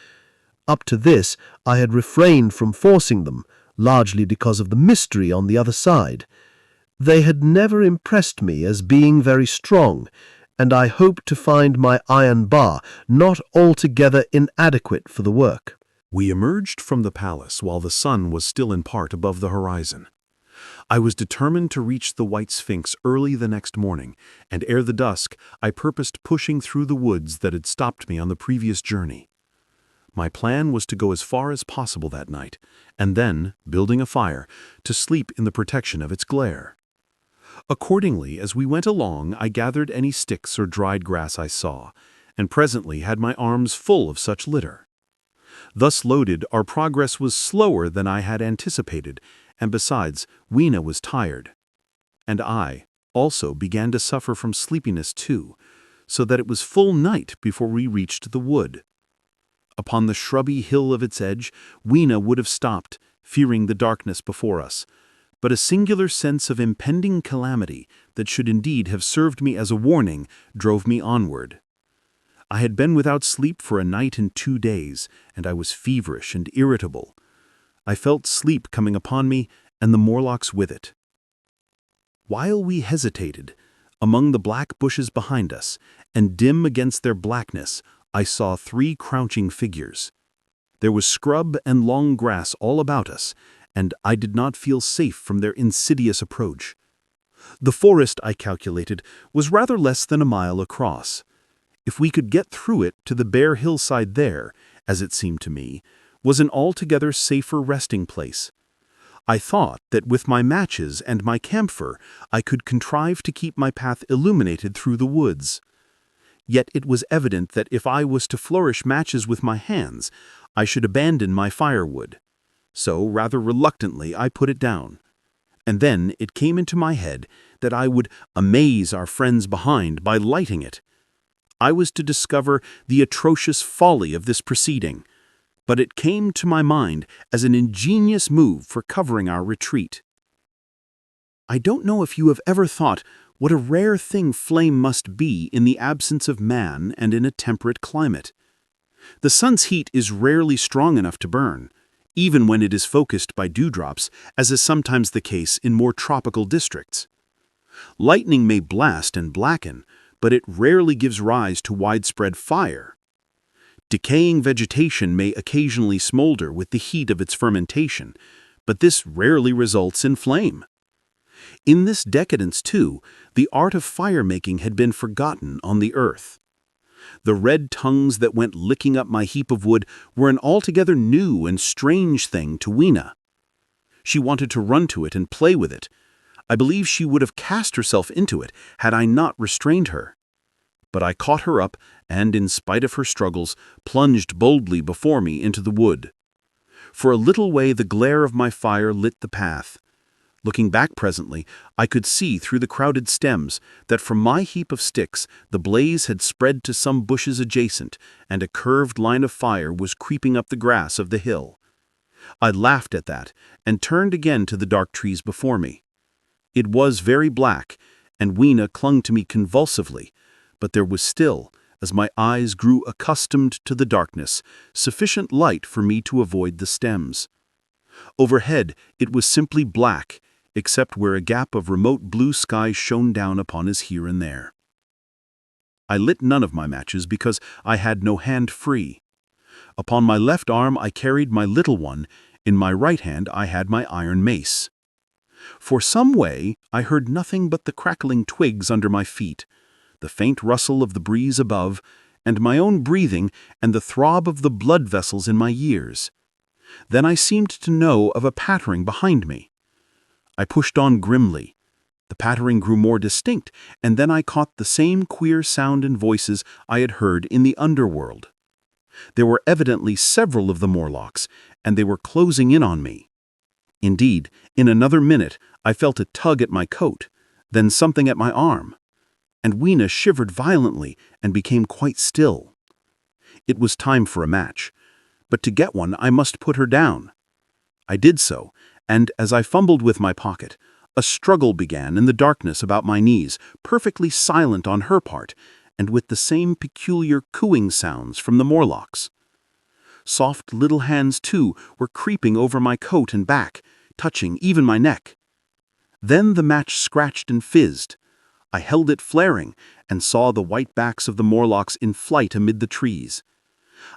Up to this I had refrained from forcing them, largely because of the mystery on the other side. They had never impressed me as being very strong, and I hoped to find my iron bar not altogether inadequate for the work. We emerged from the palace while the sun was still in part above the horizon. I was determined to reach the White Sphinx early the next morning, and ere the dusk I purposed pushing through the woods that had stopped me on the previous journey. My plan was to go as far as possible that night, and then, building a fire, to sleep in the protection of its glare. Accordingly, as we went along, I gathered any sticks or dried grass I saw, and presently had my arms full of such litter. Thus loaded, our progress was slower than I had anticipated, and besides, Weena was tired. And I, also, began to suffer from sleepiness too, so that it was full night before we reached the wood. Upon the shrubby hill of its edge, Weena would have stopped, fearing the darkness before us, but a singular sense of impending calamity that should indeed have served me as a warning drove me onward. I had been without sleep for a night and 2 days, and I was feverish and irritable. I felt sleep coming upon me, and the Morlocks with it. While we hesitated, among the black bushes behind us, and dim against their blackness, I saw 3 crouching figures. There was scrub and long grass all about us, and I did not feel safe from their insidious approach. The forest, I calculated, was rather less than a mile across. If we could get through it to the bare hillside there, as it seemed to me, was an altogether safer resting place. I thought that with my matches and my camphor I could contrive to keep my path illuminated through the woods. Yet it was evident that if I was to flourish matches with my hands, I should abandon my firewood. So, rather reluctantly, I put it down. And then it came into my head that I would amaze our friends behind by lighting it. I was to discover the atrocious folly of this proceeding, but it came to my mind as an ingenious move for covering our retreat. I don't know if you have ever thought what a rare thing flame must be in the absence of man and in a temperate climate. The sun's heat is rarely strong enough to burn, even when it is focused by dewdrops, as is sometimes the case in more tropical districts. Lightning may blast and blacken, but it rarely gives rise to widespread fire. Decaying vegetation may occasionally smolder with the heat of its fermentation, but this rarely results in flame. In this decadence, too, the art of fire-making had been forgotten on the earth. The red tongues that went licking up my heap of wood were an altogether new and strange thing to Weena. She wanted to run to it and play with it. I believe she would have cast herself into it had I not restrained her. But I caught her up and, in spite of her struggles, plunged boldly before me into the wood. For a little way the glare of my fire lit the path. Looking back presently, I could see through the crowded stems that from my heap of sticks the blaze had spread to some bushes adjacent, and a curved line of fire was creeping up the grass of the hill. I laughed at that, and turned again to the dark trees before me. It was very black, and Weena clung to me convulsively, but there was still, as my eyes grew accustomed to the darkness, sufficient light for me to avoid the stems. Overhead it was simply black, except where a gap of remote blue sky shone down upon us here and there. I lit none of my matches because I had no hand free. Upon my left arm I carried my little one, in my right hand I had my iron mace. For some way I heard nothing but the crackling twigs under my feet, the faint rustle of the breeze above, and my own breathing and the throb of the blood vessels in my ears. Then I seemed to know of a pattering behind me. I pushed on grimly. The pattering grew more distinct, and then I caught the same queer sound and voices I had heard in the underworld. There were evidently several of the Morlocks, and they were closing in on me. Indeed, in another minute, I felt a tug at my coat, then something at my arm, and Weena shivered violently and became quite still. It was time for a match, but to get one I must put her down. I did so, and as I fumbled with my pocket, a struggle began in the darkness about my knees, perfectly silent on her part, and with the same peculiar cooing sounds from the Morlocks. Soft little hands, too, were creeping over my coat and back, touching even my neck. Then the match scratched and fizzed. I held it flaring and saw the white backs of the Morlocks in flight amid the trees.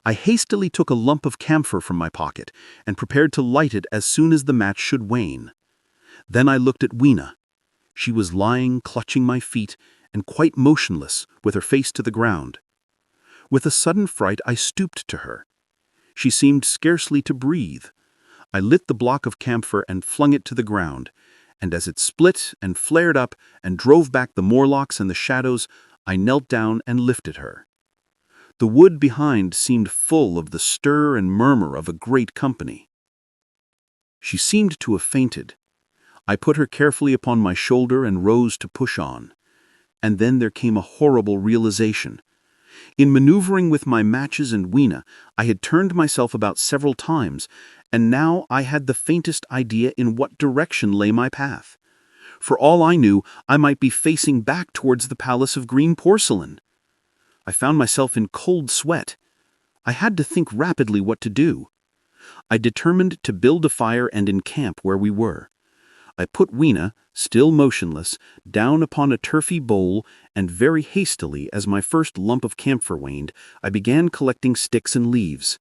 I hastily took a lump of camphor from my pocket and prepared to light it as soon as the match should wane. Then I looked at Weena. She was lying clutching my feet and quite motionless, with her face to the ground. With a sudden fright I stooped to her. She seemed scarcely to breathe. I lit the block of camphor and flung it to the ground, and as it split and flared up and drove back the Morlocks and the shadows, I knelt down and lifted her. The wood behind seemed full of the stir and murmur of a great company. She seemed to have fainted. I put her carefully upon my shoulder and rose to push on. And then there came a horrible realization. In maneuvering with my matches and Weena, I had turned myself about several times, and now I had the faintest idea in what direction lay my path. For all I knew, I might be facing back towards the palace of green porcelain. I found myself in cold sweat. I had to think rapidly what to do. I determined to build a fire and encamp where we were. I put Weena, still motionless, down upon a turfy bowl, and very hastily, as my first lump of camphor waned, I began collecting sticks and leaves.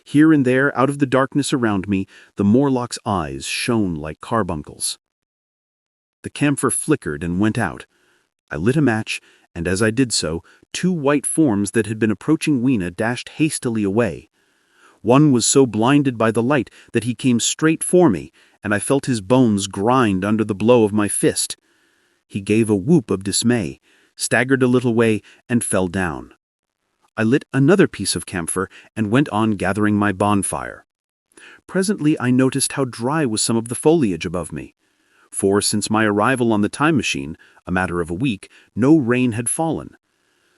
Here and there, out of the darkness around me, the Morlock's eyes shone like carbuncles. The camphor flickered and went out. I lit a match, and as I did so, two white forms that had been approaching Weena dashed hastily away. One was so blinded by the light that he came straight for me, and I felt his bones grind under the blow of my fist. He gave a whoop of dismay, staggered a little way, and fell down. I lit another piece of camphor and went on gathering my bonfire. Presently I noticed how dry was some of the foliage above me. For since my arrival on the time machine, a matter of a week, no rain had fallen.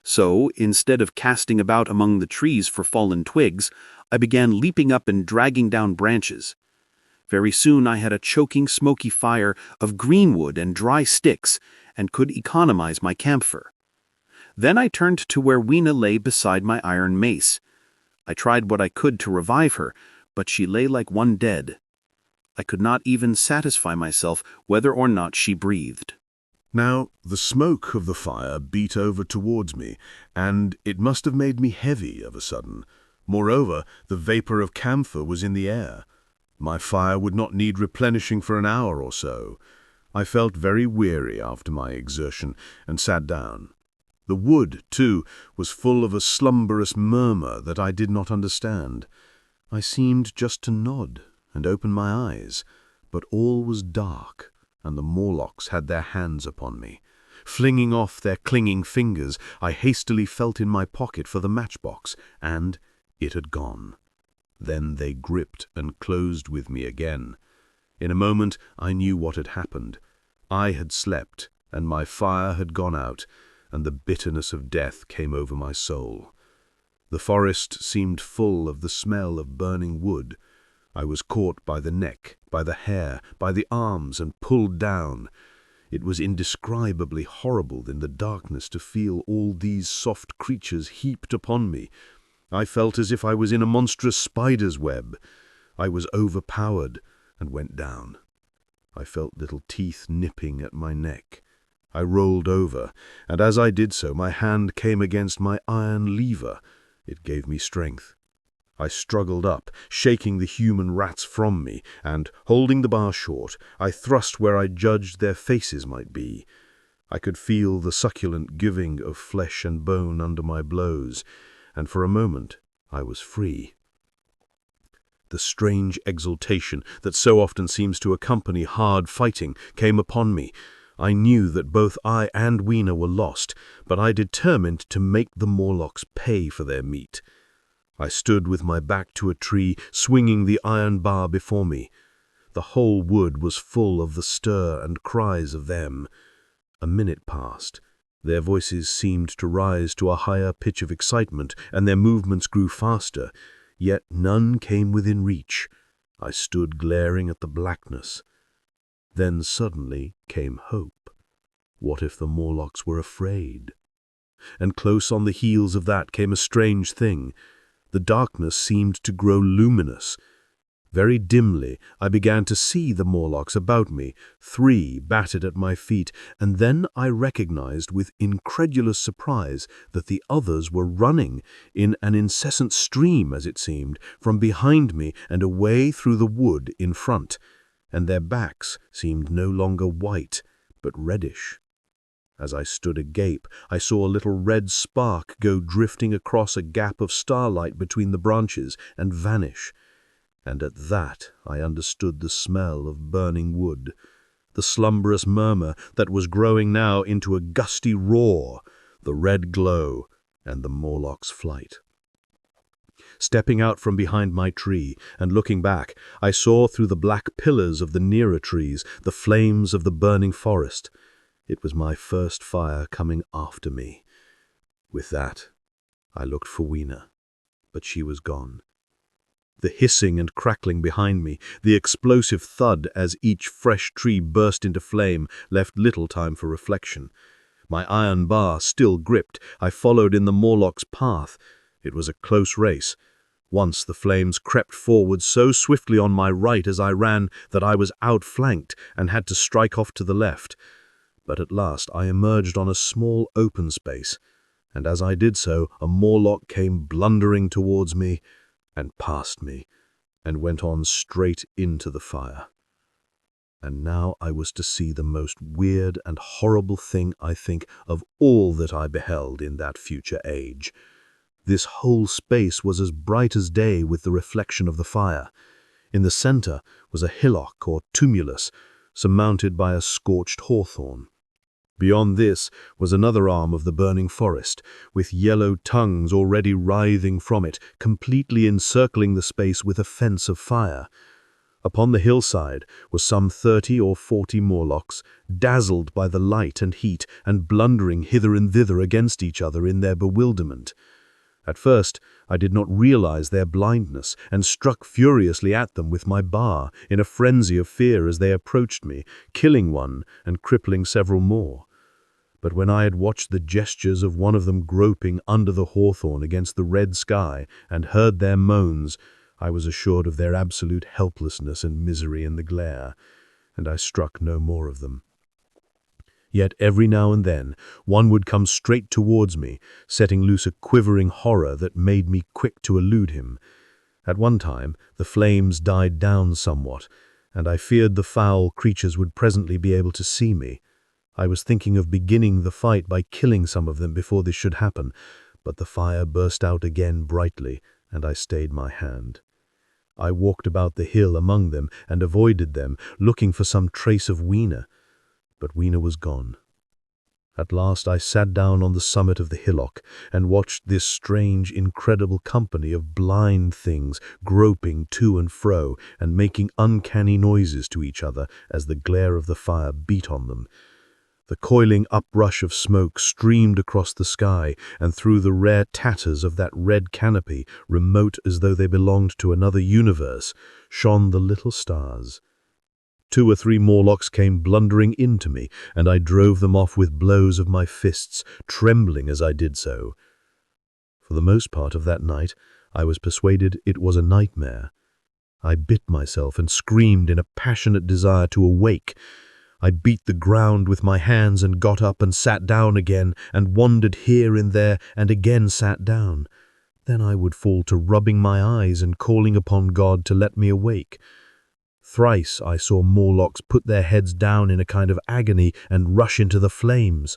So, instead of casting about among the trees for fallen twigs, I began leaping up and dragging down branches. Very soon I had a choking, smoky fire of green wood and dry sticks, and could economize my camphor. Then I turned to where Weena lay beside my iron mace. I tried what I could to revive her, but she lay like one dead. I could not even satisfy myself whether or not she breathed. Now, the smoke of the fire beat over towards me, and it must have made me heavy of a sudden. Moreover, the vapor of camphor was in the air. My fire would not need replenishing for an hour or so. I felt very weary after my exertion, and sat down. The wood, too, was full of a slumberous murmur that I did not understand. I seemed just to nod and open my eyes, but all was dark, and the Morlocks had their hands upon me. Flinging off their clinging fingers, I hastily felt in my pocket for the matchbox, and it had gone. Then they gripped and closed with me again. In a moment I knew what had happened. I had slept, and my fire had gone out, and the bitterness of death came over my soul. The forest seemed full of the smell of burning wood. I was caught by the neck, by the hair, by the arms, and pulled down. It was indescribably horrible in the darkness to feel all these soft creatures heaped upon me. I felt as if I was in a monstrous spider's web. I was overpowered and went down. I felt little teeth nipping at my neck. I rolled over, and as I did so my hand came against my iron lever. It gave me strength. I struggled up, shaking the human rats from me, and, holding the bar short, I thrust where I judged their faces might be. I could feel the succulent giving of flesh and bone under my blows, and for a moment I was free. The strange exultation that so often seems to accompany hard fighting came upon me. I knew that both I and Weena were lost, but I determined to make the Morlocks pay for their meat. I stood with my back to a tree, swinging the iron bar before me. The whole wood was full of the stir and cries of them. A minute passed. Their voices seemed to rise to a higher pitch of excitement, and their movements grew faster. Yet none came within reach. I stood glaring at the blackness. Then suddenly came hope. What if the Morlocks were afraid? And close on the heels of that came a strange thing. The darkness seemed to grow luminous. Very dimly, I began to see the Morlocks about me. 3 battered at my feet, and then I recognized with incredulous surprise that the others were running, in an incessant stream, as it seemed, from behind me and away through the wood in front, and their backs seemed no longer white, but reddish. As I stood agape, I saw a little red spark go drifting across a gap of starlight between the branches and vanish. And at that I understood the smell of burning wood, the slumberous murmur that was growing now into a gusty roar, the red glow, and the Morlock's flight. Stepping out from behind my tree and looking back, I saw through the black pillars of the nearer trees the flames of the burning forest. It was my first fire coming after me. With that, I looked for Weena, but she was gone. The hissing and crackling behind me, the explosive thud as each fresh tree burst into flame, left little time for reflection. My iron bar still gripped, I followed in the Morlock's path. It was a close race. Once the flames crept forward so swiftly on my right as I ran that I was outflanked and had to strike off to the left. But at last I emerged on a small open space, and as I did so, a Morlock came blundering towards me, and past me, and went on straight into the fire. And now I was to see the most weird and horrible thing, I think, of all that I beheld in that future age. This whole space was as bright as day with the reflection of the fire. In the center was a hillock or tumulus, surmounted by a scorched hawthorn. Beyond this was another arm of the burning forest, with yellow tongues already writhing from it, completely encircling the space with a fence of fire. Upon the hillside were some 30 or 40 Morlocks, dazzled by the light and heat, and blundering hither and thither against each other in their bewilderment. At first, I did not realize their blindness, and struck furiously at them with my bar, in a frenzy of fear as they approached me, killing one and crippling several more. But when I had watched the gestures of one of them groping under the hawthorn against the red sky, and heard their moans, I was assured of their absolute helplessness and misery in the glare, and I struck no more of them. Yet every now and then one would come straight towards me, setting loose a quivering horror that made me quick to elude him. At one time the flames died down somewhat, and I feared the foul creatures would presently be able to see me. I was thinking of beginning the fight by killing some of them before this should happen, but the fire burst out again brightly, and I stayed my hand. I walked about the hill among them and avoided them, looking for some trace of Weena. But Weena was gone. At last I sat down on the summit of the hillock and watched this strange, incredible company of blind things groping to and fro and making uncanny noises to each other as the glare of the fire beat on them. The coiling uprush of smoke streamed across the sky, and through the rare tatters of that red canopy, remote as though they belonged to another universe, shone the little stars. 2 or 3 Morlocks came blundering into me, and I drove them off with blows of my fists, trembling as I did so. For the most part of that night, I was persuaded it was a nightmare. I bit myself and screamed in a passionate desire to awake. I beat the ground with my hands and got up and sat down again and wandered here and there and again sat down. Then I would fall to rubbing my eyes and calling upon God to let me awake. Thrice I saw Morlocks put their heads down in a kind of agony and rush into the flames.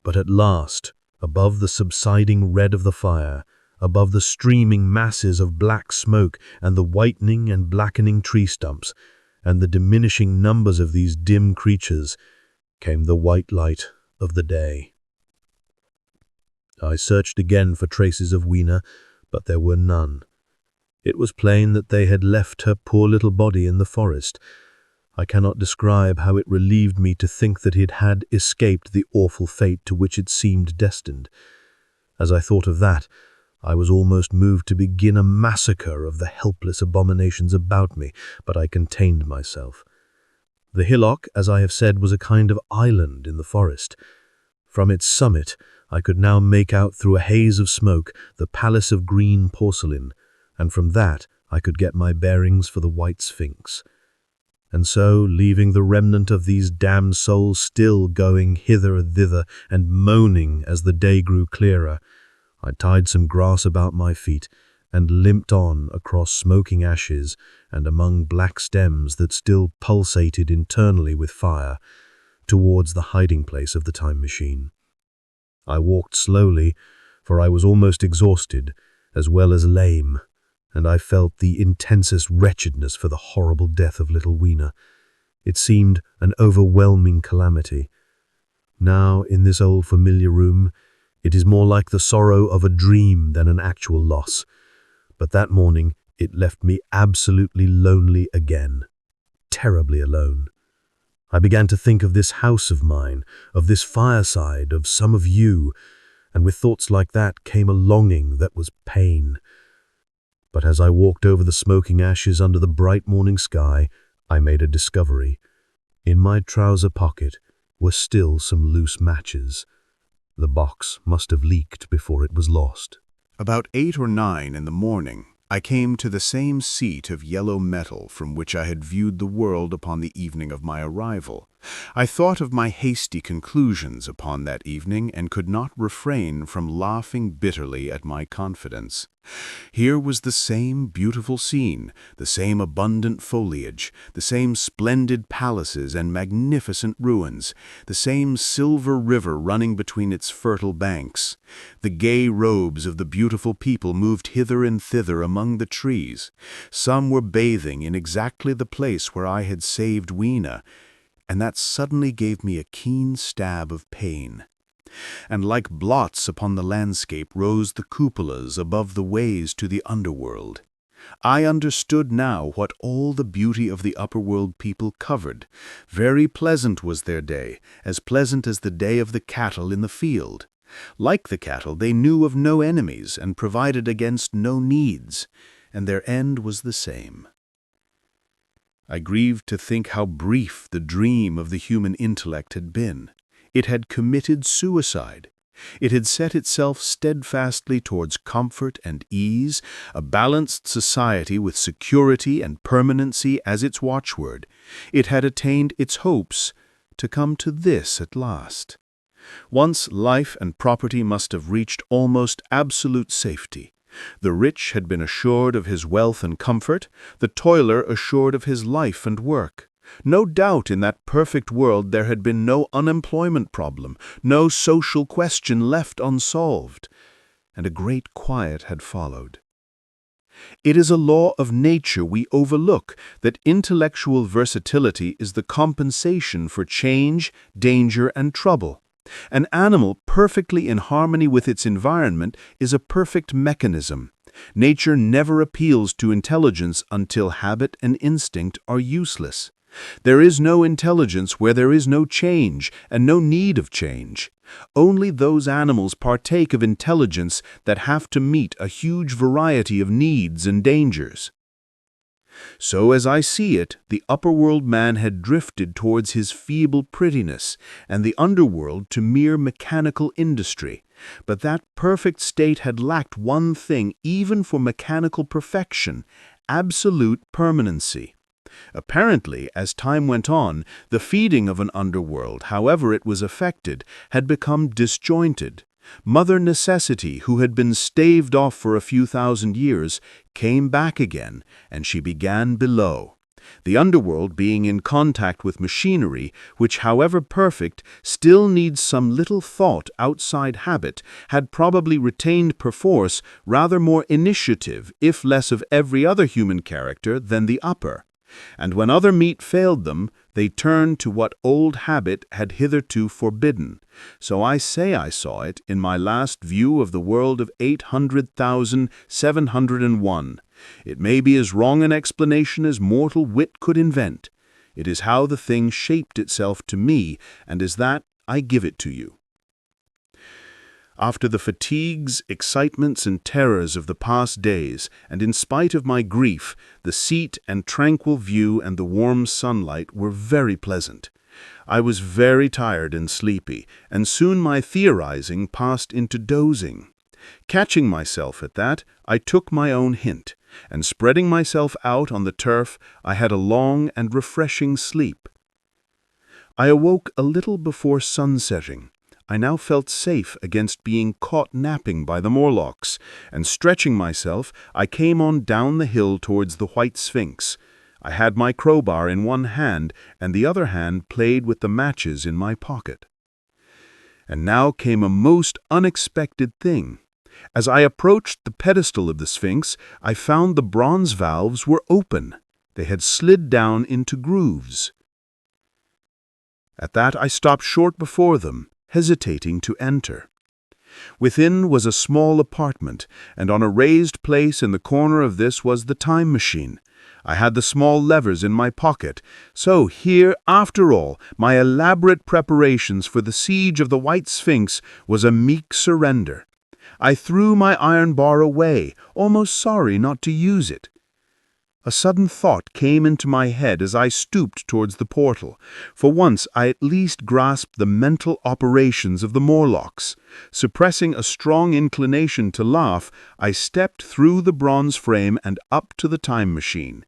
But at last, above the subsiding red of the fire, above the streaming masses of black smoke and the whitening and blackening tree stumps, and the diminishing numbers of these dim creatures, came the white light of the day. I searched again for traces of Weena, but there were none. It was plain that they had left her poor little body in the forest. I cannot describe how it relieved me to think that it had escaped the awful fate to which it seemed destined. As I thought of that, I was almost moved to begin a massacre of the helpless abominations about me, but I contained myself. The hillock, as I have said, was a kind of island in the forest. From its summit, I could now make out through a haze of smoke the palace of green porcelain, and from that I could get my bearings for the White Sphinx. And so, leaving the remnant of these damned souls still going hither and thither and moaning as the day grew clearer, I tied some grass about my feet and limped on across smoking ashes and among black stems that still pulsated internally with fire, towards the hiding place of the time machine. I walked slowly, for I was almost exhausted, as well as lame, and I felt the intensest wretchedness for the horrible death of little Weena. It seemed an overwhelming calamity. Now, in this old familiar room, it is more like the sorrow of a dream than an actual loss. But that morning, it left me absolutely lonely again, terribly alone. I began to think of this house of mine, of this fireside, of some of you, and with thoughts like that came a longing that was pain. But as I walked over the smoking ashes under the bright morning sky, I made a discovery. In my trouser pocket were still some loose matches. The box must have leaked before it was lost. About 8 or 9 in the morning, I came to the same seat of yellow metal from which I had viewed the world upon the evening of my arrival. I thought of my hasty conclusions upon that evening and could not refrain from laughing bitterly at my confidence. Here was the same beautiful scene, the same abundant foliage, the same splendid palaces and magnificent ruins, the same silver river running between its fertile banks. The gay robes of the beautiful people moved hither and thither among the trees. Some were bathing in exactly the place where I had saved Weena, and that suddenly gave me a keen stab of pain. And like blots upon the landscape rose the cupolas above the ways to the underworld. I understood now what all the beauty of the upper-world people covered. Very pleasant was their day, as pleasant as the day of the cattle in the field. Like the cattle, they knew of no enemies and provided against no needs, and their end was the same. I grieved to think how brief the dream of the human intellect had been. It had committed suicide. It had set itself steadfastly towards comfort and ease, a balanced society with security and permanency as its watchword. It had attained its hopes to come to this at last. Once life and property must have reached almost absolute safety. The rich had been assured of his wealth and comfort, the toiler assured of his life and work. No doubt in that perfect world there had been no unemployment problem, no social question left unsolved, and a great quiet had followed. It is a law of nature we overlook that intellectual versatility is the compensation for change, danger, and trouble. An animal perfectly in harmony with its environment is a perfect mechanism. Nature never appeals to intelligence until habit and instinct are useless. There is no intelligence where there is no change and no need of change. Only those animals partake of intelligence that have to meet a huge variety of needs and dangers. So as I see it, the upper-world man had drifted towards his feeble prettiness, and the underworld to mere mechanical industry. But that perfect state had lacked one thing even for mechanical perfection: absolute permanency. Apparently, as time went on, the feeding of an underworld, however it was effected, had become disjointed. Mother Necessity, who had been staved off for a few thousand years, came back again, and she began below. The underworld being in contact with machinery, which, however perfect, still needs some little thought outside habit, had probably retained perforce rather more initiative, if less of every other human character, than the upper. And when other meat failed them, they turned to what old habit had hitherto forbidden. So I say I saw it in my last view of the world of 800,701. It may be as wrong an explanation as mortal wit could invent. It is how the thing shaped itself to me, and as that I give it to you. After the fatigues, excitements, and terrors of the past days, and in spite of my grief, the seat and tranquil view and the warm sunlight were very pleasant. I was very tired and sleepy, and soon my theorizing passed into dozing. Catching myself at that, I took my own hint, and spreading myself out on the turf, I had a long and refreshing sleep. I awoke a little before sunsetting. I now felt safe against being caught napping by the Morlocks, and stretching myself, I came on down the hill towards the White Sphinx. I had my crowbar in one hand, and the other hand played with the matches in my pocket. And now came a most unexpected thing. As I approached the pedestal of the Sphinx, I found the bronze valves were open. They had slid down into grooves. At that I stopped short before them, hesitating to enter. Within was a small apartment, and on a raised place in the corner of this was the time machine. I had the small levers in my pocket, so here, after all, my elaborate preparations for the siege of the White Sphinx was a meek surrender. I threw my iron bar away, almost sorry not to use it. A sudden thought came into my head as I stooped towards the portal. For once I at least grasped the mental operations of the Morlocks. Suppressing a strong inclination to laugh, I stepped through the bronze frame and up to the time machine.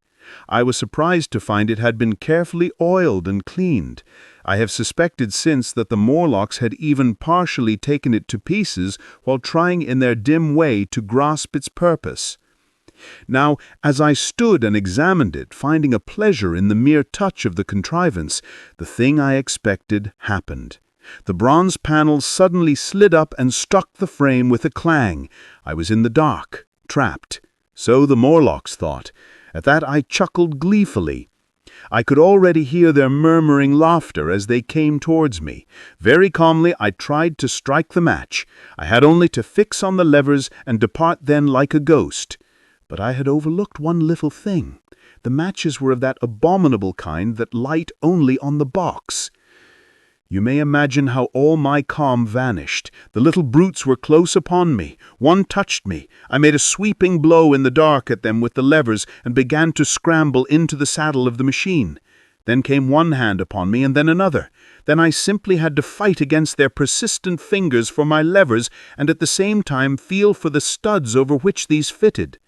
I was surprised to find it had been carefully oiled and cleaned. I have suspected since that the Morlocks had even partially taken it to pieces while trying in their dim way to grasp its purpose. Now, as I stood and examined it, finding a pleasure in the mere touch of the contrivance, the thing I expected happened. The bronze panels suddenly slid up and struck the frame with a clang. I was in the dark, trapped. So the Morlocks thought. At that I chuckled gleefully. I could already hear their murmuring laughter as they came towards me. Very calmly I tried to strike the match. I had only to fix on the levers and depart then like a ghost. But I had overlooked one little thing. The matches were of that abominable kind that light only on the box. You may imagine how all my calm vanished. The little brutes were close upon me. One touched me. I made a sweeping blow in the dark at them with the levers and began to scramble into the saddle of the machine. Then came one hand upon me and then another. Then I simply had to fight against their persistent fingers for my levers and at the same time feel for the studs over which these fitted.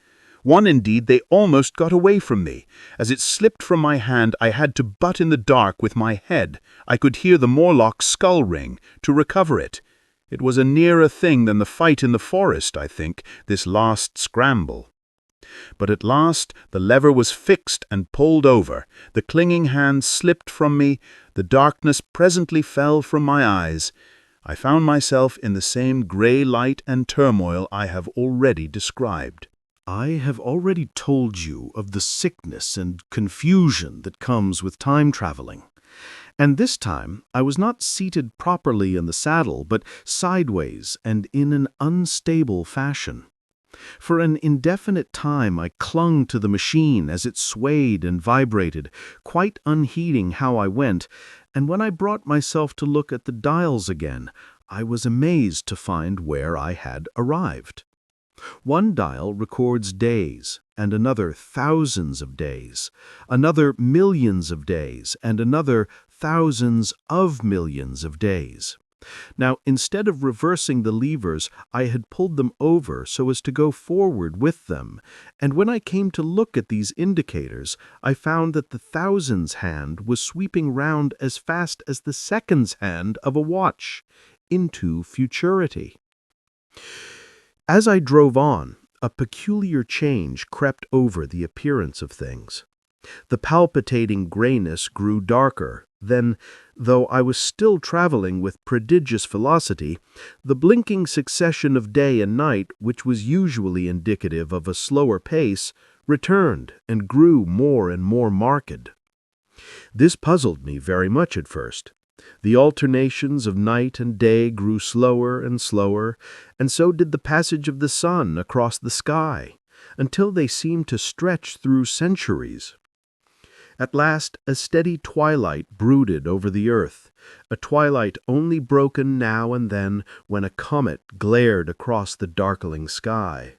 One, indeed, they almost got away from me. As it slipped from my hand, I had to butt in the dark with my head. I could hear the Morlock's skull ring, to recover it. It was a nearer thing than the fight in the forest, I think, this last scramble. But at last the lever was fixed and pulled over. The clinging hand slipped from me. The darkness presently fell from my eyes. I found myself in the same grey light and turmoil I have already described. I have already told you of the sickness and confusion that comes with time traveling. And this time I was not seated properly in the saddle, but sideways and in an unstable fashion. For an indefinite time I clung to the machine as it swayed and vibrated, quite unheeding how I went, and when I brought myself to look at the dials again, I was amazed to find where I had arrived. One dial records days, and another thousands of days, another millions of days, and another thousands of millions of days. Now, instead of reversing the levers, I had pulled them over so as to go forward with them, and when I came to look at these indicators, I found that the thousands hand was sweeping round as fast as the seconds hand of a watch, into futurity. As I drove on, a peculiar change crept over the appearance of things. The palpitating grayness grew darker. Then, though I was still traveling with prodigious velocity, the blinking succession of day and night, which was usually indicative of a slower pace, returned and grew more and more marked. This puzzled me very much at first. The alternations of night and day grew slower and slower, and so did the passage of the sun across the sky, until they seemed to stretch through centuries. At last, a steady twilight brooded over the earth, a twilight only broken now and then when a comet glared across the darkling sky.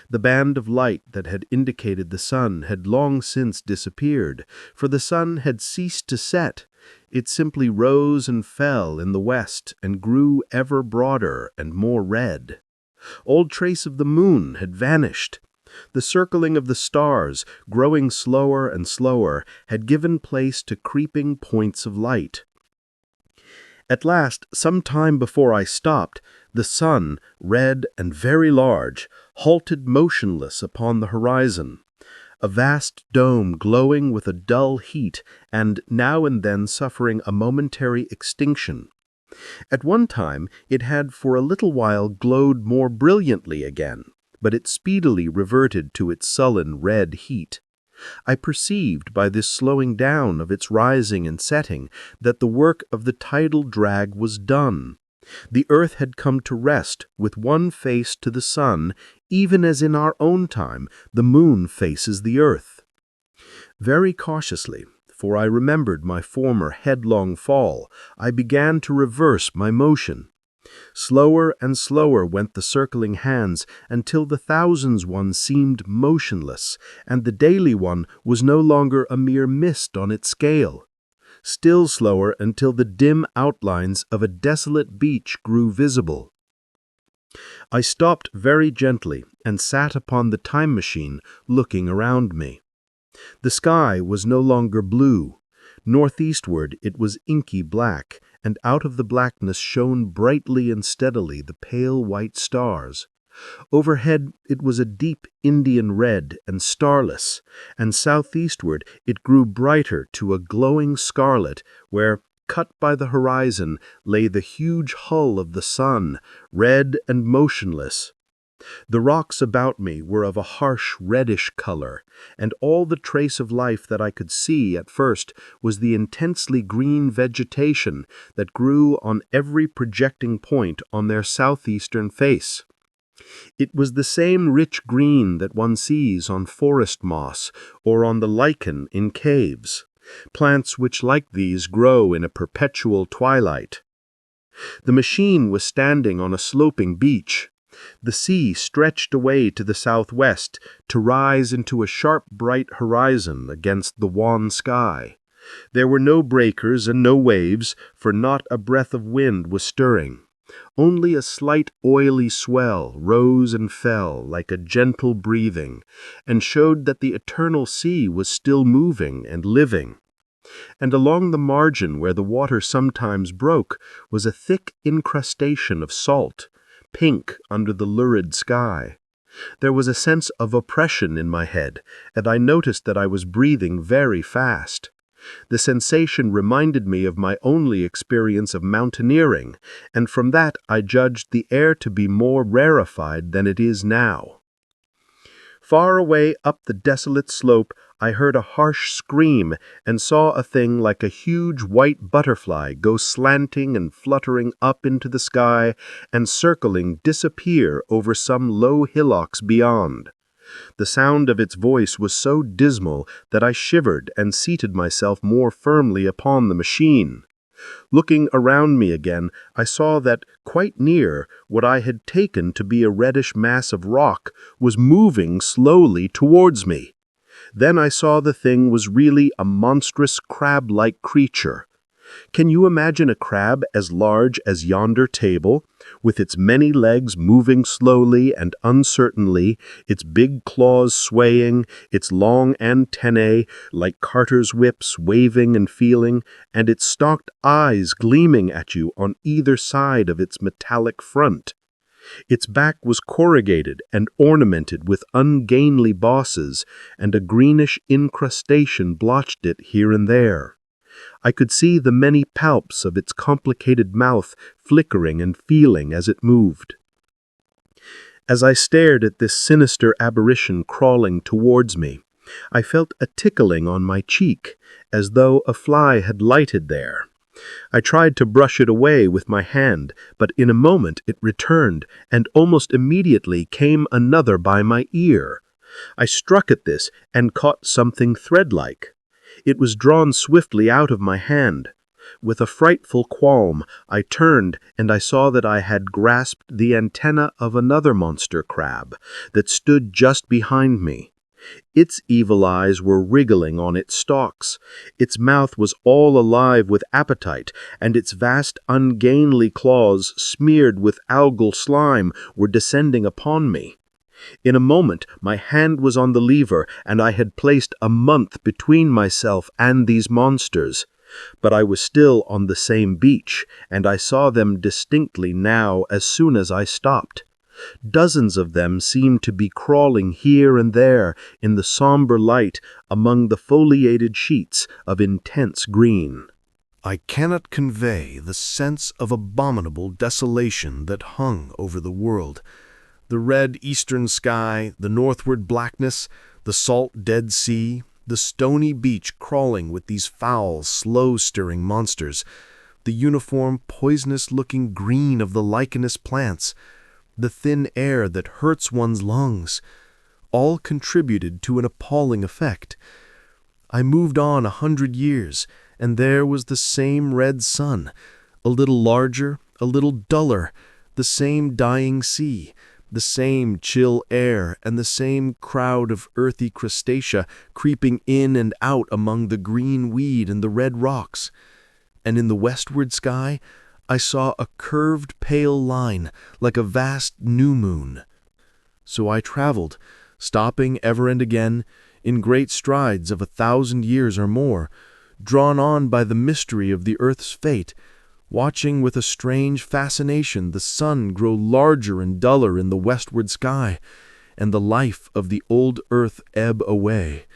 The band of light that had indicated the sun had long since disappeared, for the sun had ceased to set. It simply rose and fell in the west and grew ever broader and more red. All trace of the moon had vanished. The circling of the stars, growing slower and slower, had given place to creeping points of light. At last, some time before I stopped, the sun, red and very large, halted motionless upon the horizon, a vast dome glowing with a dull heat and now and then suffering a momentary extinction. At one time it had for a little while glowed more brilliantly again, but it speedily reverted to its sullen red heat. I perceived by this slowing down of its rising and setting that the work of the tidal drag was done. The earth had come to rest with one face to the sun, even as in our own time the moon faces the earth. Very cautiously, for I remembered my former headlong fall, I began to reverse my motion. Slower and slower went the circling hands until the thousands one seemed motionless, and the daily one was no longer a mere mist on its scale. Still slower until the dim outlines of a desolate beach grew visible. I stopped very gently and sat upon the time machine, looking around me. The sky was no longer blue. Northeastward it was inky black, and out of the blackness shone brightly and steadily the pale white stars. Overhead it was a deep Indian red and starless, and southeastward it grew brighter to a glowing scarlet, where, cut by the horizon, lay the huge hull of the sun, red and motionless. The rocks about me were of a harsh reddish color, and all the trace of life that I could see at first was the intensely green vegetation that grew on every projecting point on their southeastern face. It was the same rich green that one sees on forest moss or on the lichen in caves, plants which like these grow in a perpetual twilight. The machine was standing on a sloping beach. The sea stretched away to the southwest to rise into a sharp bright horizon against the wan sky. There were no breakers and no waves, for not a breath of wind was stirring. Only a slight oily swell rose and fell like a gentle breathing, and showed that the eternal sea was still moving and living. And along the margin where the water sometimes broke was a thick incrustation of salt, pink under the lurid sky. There was a sense of oppression in my head, and I noticed that I was breathing very fast. The sensation reminded me of my only experience of mountaineering, and from that I judged the air to be more rarefied than it is now. Far away up the desolate slope, I heard a harsh scream and saw a thing like a huge white butterfly go slanting and fluttering up into the sky and circling disappear over some low hillocks beyond. The sound of its voice was so dismal that I shivered and seated myself more firmly upon the machine. Looking around me again, I saw that, quite near, what I had taken to be a reddish mass of rock was moving slowly towards me. Then I saw the thing was really a monstrous crab-like creature. Can you imagine a crab as large as yonder table, with its many legs moving slowly and uncertainly, its big claws swaying, its long antennae like carters' whips waving and feeling, and its stalked eyes gleaming at you on either side of its metallic front? Its back was corrugated and ornamented with ungainly bosses, and a greenish incrustation blotched it here and there. I could see the many palps of its complicated mouth flickering and feeling as it moved. As I stared at this sinister apparition crawling towards me, I felt a tickling on my cheek, as though a fly had lighted there. I tried to brush it away with my hand, but in a moment it returned, and almost immediately came another by my ear. I struck at this and caught something thread-like. It was drawn swiftly out of my hand. With a frightful qualm, I turned, and I saw that I had grasped the antenna of another monster crab that stood just behind me. Its evil eyes were wriggling on its stalks. Its mouth was all alive with appetite, and its vast ungainly claws, smeared with algal slime, were descending upon me. In a moment my hand was on the lever, and I had placed a month between myself and these monsters. But I was still on the same beach, and I saw them distinctly now as soon as I stopped. Dozens of them seemed to be crawling here and there in the somber light among the foliated sheets of intense green. I cannot convey the sense of abominable desolation that hung over the world. The red eastern sky, the northward blackness, the salt Dead Sea, the stony beach crawling with these foul, slow-stirring monsters, the uniform, poisonous-looking green of the lichenous plants, the thin air that hurts one's lungs, all contributed to an appalling effect. I moved on 100 years, and there was the same red sun, a little larger, a little duller, the same dying sea, the same chill air, and the same crowd of earthy crustacea creeping in and out among the green weed and the red rocks. And in the westward sky, I saw a curved pale line like a vast new moon. So I traveled, stopping ever and again, in great strides of 1,000 years or more, drawn on by the mystery of the earth's fate, watching with a strange fascination the sun grow larger and duller in the westward sky, and the life of the old earth ebb away.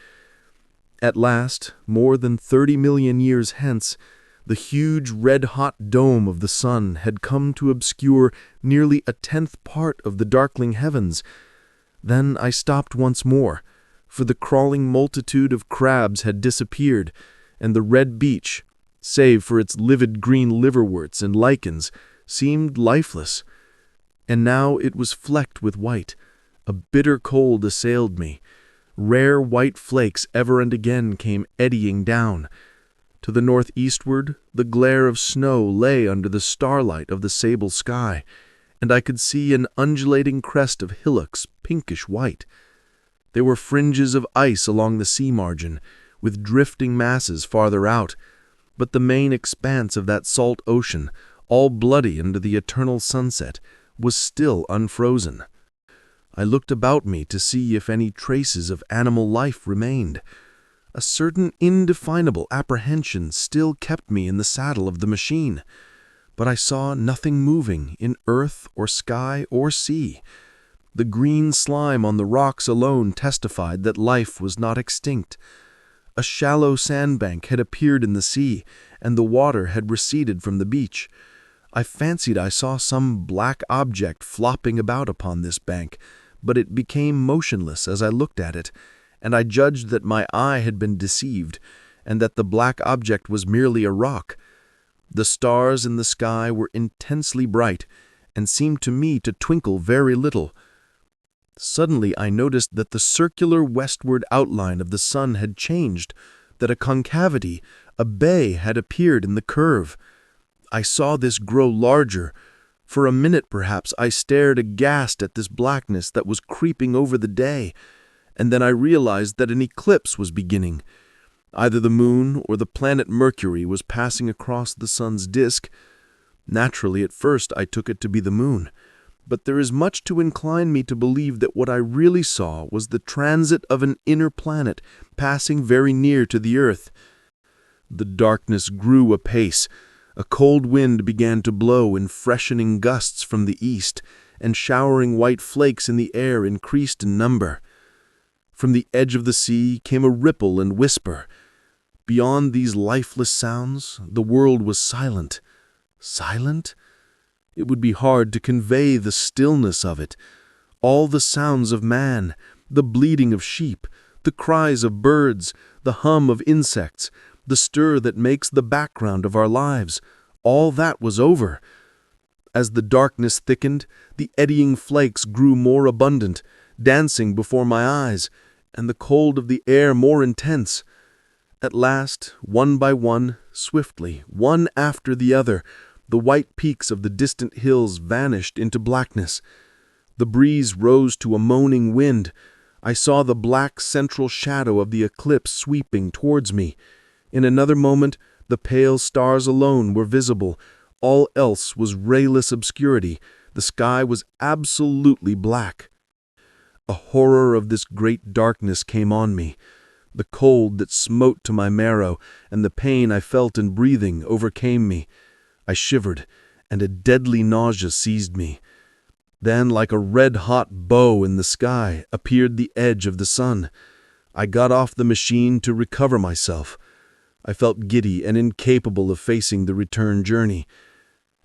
At last, more than 30 million years hence, the huge red-hot dome of the sun had come to obscure nearly 1/10 part of the darkling heavens. Then I stopped once more, for the crawling multitude of crabs had disappeared, and the red beach, save for its livid green liverworts and lichens, seemed lifeless. And now it was flecked with white. A bitter cold assailed me. Rare white flakes ever and again came eddying down. To the northeastward, the glare of snow lay under the starlight of the sable sky, and I could see an undulating crest of hillocks, pinkish white. There were fringes of ice along the sea margin, with drifting masses farther out, but the main expanse of that salt ocean, all bloody under the eternal sunset, was still unfrozen. I looked about me to see if any traces of animal life remained. A certain indefinable apprehension still kept me in the saddle of the machine, but I saw nothing moving in earth or sky or sea. The green slime on the rocks alone testified that life was not extinct. A shallow sandbank had appeared in the sea, and the water had receded from the beach. I fancied I saw some black object flopping about upon this bank, but it became motionless as I looked at it, and I judged that my eye had been deceived, and that the black object was merely a rock. The stars in the sky were intensely bright, and seemed to me to twinkle very little. Suddenly I noticed that the circular westward outline of the sun had changed, that a concavity, a bay, had appeared in the curve. I saw this grow larger. For a minute, perhaps, I stared aghast at this blackness that was creeping over the day, and then I realized that an eclipse was beginning. Either the moon or the planet Mercury was passing across the sun's disk. Naturally, at first, I took it to be the moon, but there is much to incline me to believe that what I really saw was the transit of an inner planet passing very near to the earth. The darkness grew apace. A cold wind began to blow in freshening gusts from the east, and showering white flakes in the air increased in number. From the edge of the sea came a ripple and whisper. Beyond these lifeless sounds, the world was silent. Silent? It would be hard to convey the stillness of it. All the sounds of man, the bleating of sheep, the cries of birds, the hum of insects, the stir that makes the background of our lives, all that was over. As the darkness thickened, the eddying flakes grew more abundant, dancing before my eyes, and the cold of the air more intense. At last, one by one, swiftly, one after the other, the white peaks of the distant hills vanished into blackness. The breeze rose to a moaning wind. I saw the black central shadow of the eclipse sweeping towards me. In another moment, the pale stars alone were visible. All else was rayless obscurity. The sky was absolutely black. A horror of this great darkness came on me. The cold that smote to my marrow and the pain I felt in breathing overcame me. I shivered, and a deadly nausea seized me. Then, like a red-hot bow in the sky, appeared the edge of the sun. I got off the machine to recover myself. I felt giddy and incapable of facing the return journey.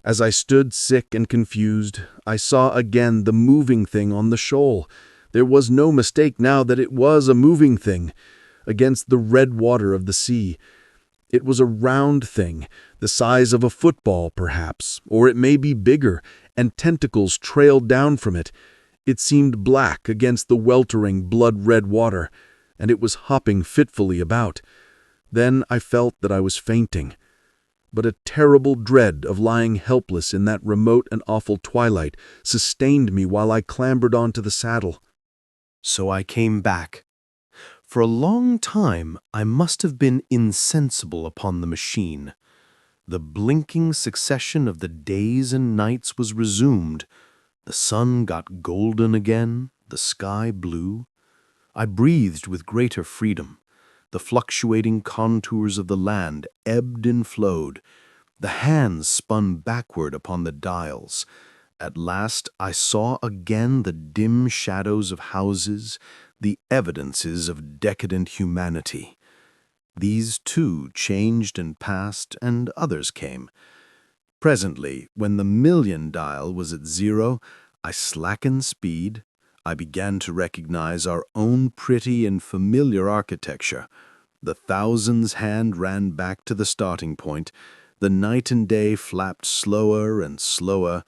As I stood sick and confused, I saw again the moving thing on the shoal. There was no mistake now that it was a moving thing. Against the red water of the sea. It was a round thing, the size of a football perhaps, or it may be bigger, and tentacles trailed down from it. It seemed black against the weltering blood-red water, and it was hopping fitfully about. Then I felt that I was fainting. But a terrible dread of lying helpless in that remote and awful twilight sustained me while I clambered onto the saddle. So I came back. For a long time I must have been insensible upon the machine. The blinking succession of the days and nights was resumed. The sun got golden again, the sky blue. I breathed with greater freedom. The fluctuating contours of the land ebbed and flowed. The hands spun backward upon the dials. At last I saw again the dim shadows of houses, the evidences of decadent humanity. These, too, changed and passed, and others came. Presently, when the million dial was at 0, I slackened speed. I began to recognize our own pretty and familiar architecture. The thousands' hand ran back to the starting point. The night and day flapped slower and slower.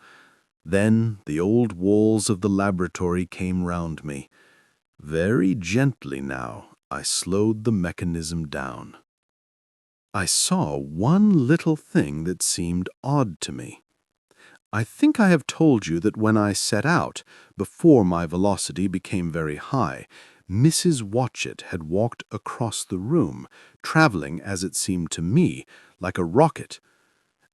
Then the old walls of the laboratory came round me. Very gently now, I slowed the mechanism down. I saw one little thing that seemed odd to me. I think I have told you that when I set out, before my velocity became very high, Mrs. Watchett had walked across the room, traveling, as it seemed to me, like a rocket.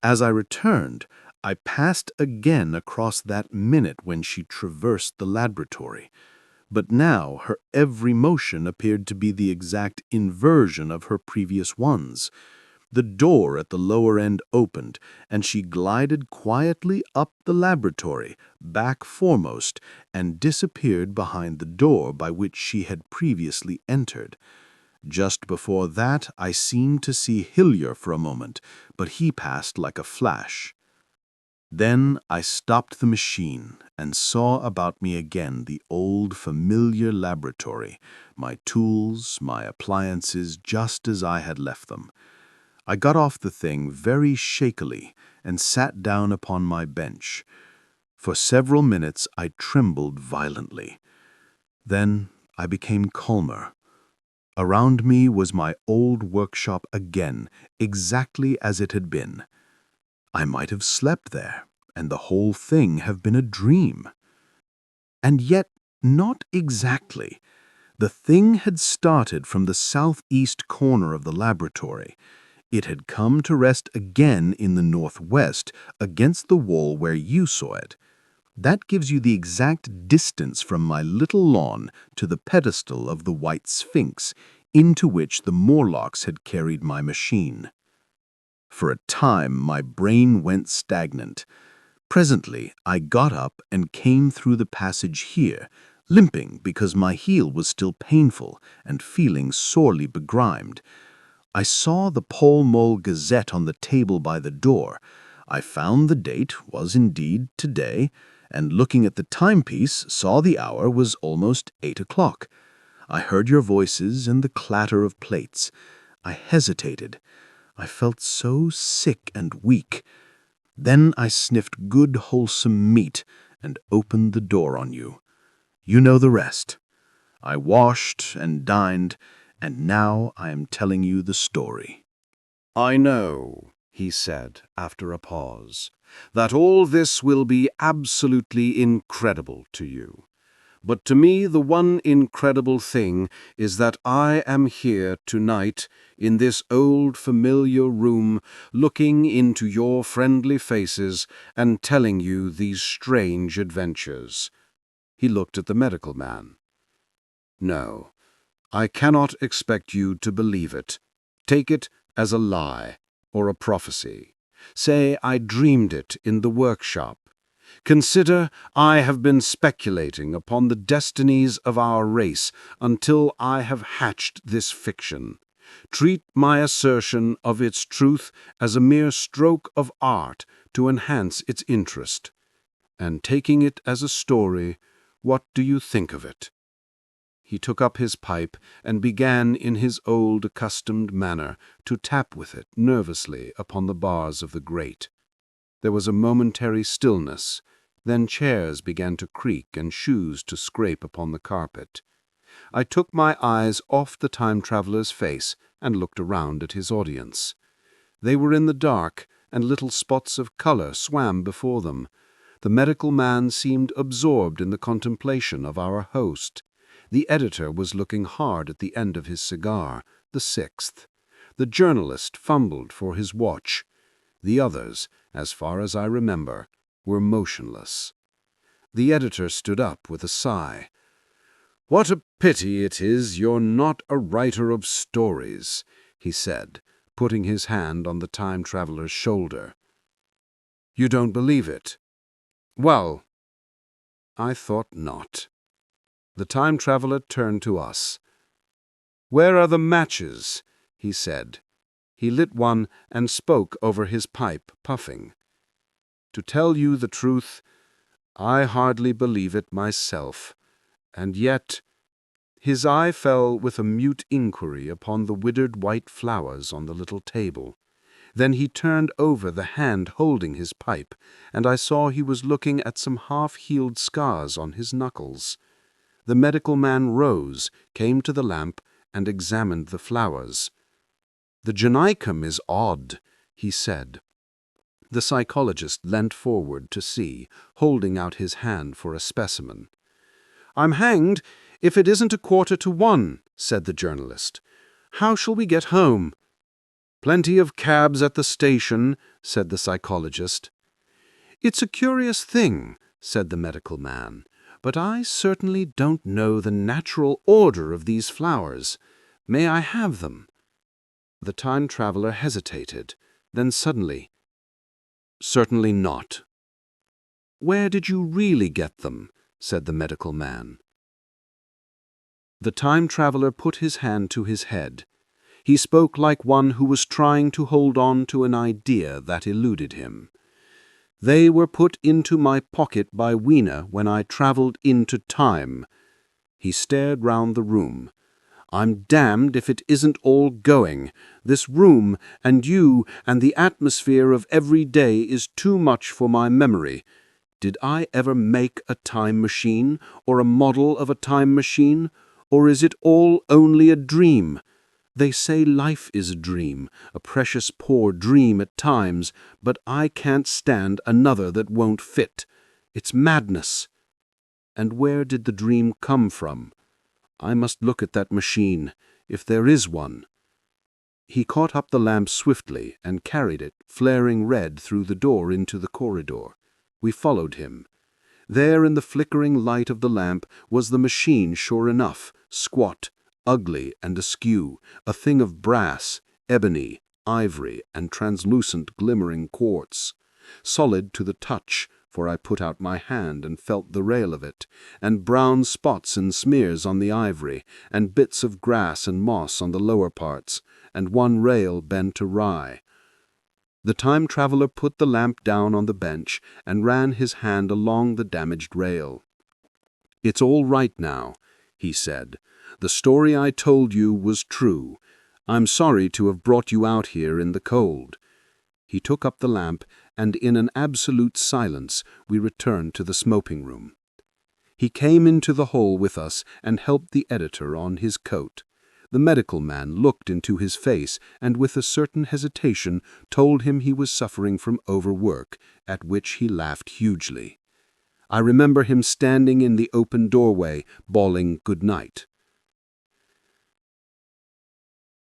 As I returned, I passed again across that minute when she traversed the laboratory. But now her every motion appeared to be the exact inversion of her previous ones. The door at the lower end opened, and she glided quietly up the laboratory, back foremost, and disappeared behind the door by which she had previously entered. Just before that I seemed to see Hillier for a moment, but he passed like a flash. Then I stopped the machine and saw about me again the old familiar laboratory, my tools, my appliances, just as I had left them. I got off the thing very shakily and sat down upon my bench. For several minutes I trembled violently. Then I became calmer. Around me was my old workshop again, exactly as it had been. I might have slept there, and the whole thing have been a dream. And yet, not exactly. The thing had started from the southeast corner of the laboratory. It had come to rest again in the northwest, against the wall where you saw it. That gives you the exact distance from my little lawn to the pedestal of the White Sphinx, into which the Morlocks had carried my machine. For a time my brain went stagnant. Presently, I got up and came through the passage here, limping because my heel was still painful and feeling sorely begrimed. I saw the Pall Mall Gazette on the table by the door. I found the date was indeed today, and looking at the timepiece, saw the hour was almost 8 o'clock. I heard your voices and the clatter of plates. I hesitated. I felt so sick and weak. Then I sniffed good wholesome meat and opened the door on you. You know the rest. I washed and dined, and now I am telling you the story. "I know," he said after a pause, "that all this will be absolutely incredible to you. But to me the one incredible thing is that I am here tonight in this old familiar room looking into your friendly faces and telling you these strange adventures." He looked at the medical man. "No, I cannot expect you to believe it. Take it as a lie or a prophecy. Say I dreamed it in the workshop. Consider I have been speculating upon the destinies of our race until I have hatched this fiction. Treat my assertion of its truth as a mere stroke of art to enhance its interest. And taking it as a story, what do you think of it?" He took up his pipe and began in his old accustomed manner to tap with it nervously upon the bars of the grate. There was a momentary stillness, then chairs began to creak and shoes to scrape upon the carpet. I took my eyes off the time-traveler's face and looked around at his audience. They were in the dark, and little spots of color swam before them. The medical man seemed absorbed in the contemplation of our host. The editor was looking hard at the end of his cigar, the sixth. The journalist fumbled for his watch. The others, as far as I remember, were motionless. The editor stood up with a sigh. "What a pity it is you're not a writer of stories," he said, putting his hand on the time-traveler's shoulder. "You don't believe it? Well, I thought not." The time-traveler turned to us. "Where are the matches?" he said. He lit one and spoke over his pipe, puffing. "To tell you the truth, I hardly believe it myself, and yet—" His eye fell with a mute inquiry upon the withered white flowers on the little table. Then he turned over the hand holding his pipe, and I saw he was looking at some half-healed scars on his knuckles. The medical man rose, came to the lamp, and examined the flowers. "The genicum is odd," he said. The psychologist leant forward to see, holding out his hand for a specimen. "I'm hanged if it isn't 1:15, said the journalist. "How shall we get home?" "Plenty of cabs at the station," said the psychologist. "It's a curious thing," said the medical man, "but I certainly don't know the natural order of these flowers. May I have them?" The time-traveler hesitated, then suddenly, "Certainly not." "Where did you really get them?" said the medical man. The time-traveler put his hand to his head. He spoke like one who was trying to hold on to an idea that eluded him. "They were put into my pocket by Weena when I traveled into time." He stared round the room. "I'm damned if it isn't all going. This room, and you, and the atmosphere of every day is too much for my memory. Did I ever make a time machine, or a model of a time machine? Or is it all only a dream? They say life is a dream, a precious poor dream at times, but I can't stand another that won't fit. It's madness. And where did the dream come from? I must look at that machine, if there is one." He caught up the lamp swiftly and carried it, flaring red, through the door into the corridor. We followed him. There in the flickering light of the lamp was the machine sure enough, squat, ugly and askew, a thing of brass, ebony, ivory, and translucent glimmering quartz. Solid to the touch, for I put out my hand and felt the rail of it, and brown spots and smears on the ivory, and bits of grass and moss on the lower parts, and one rail bent awry. The time traveler put the lamp down on the bench and ran his hand along the damaged rail. "It's all right now," he said. "The story I told you was true. I'm sorry to have brought you out here in the cold." He took up the lamp, and in an absolute silence we returned to the smoking room. He came into the hall with us and helped the editor on his coat. The medical man looked into his face and with a certain hesitation told him he was suffering from overwork, at which he laughed hugely. I remember him standing in the open doorway, bawling good night.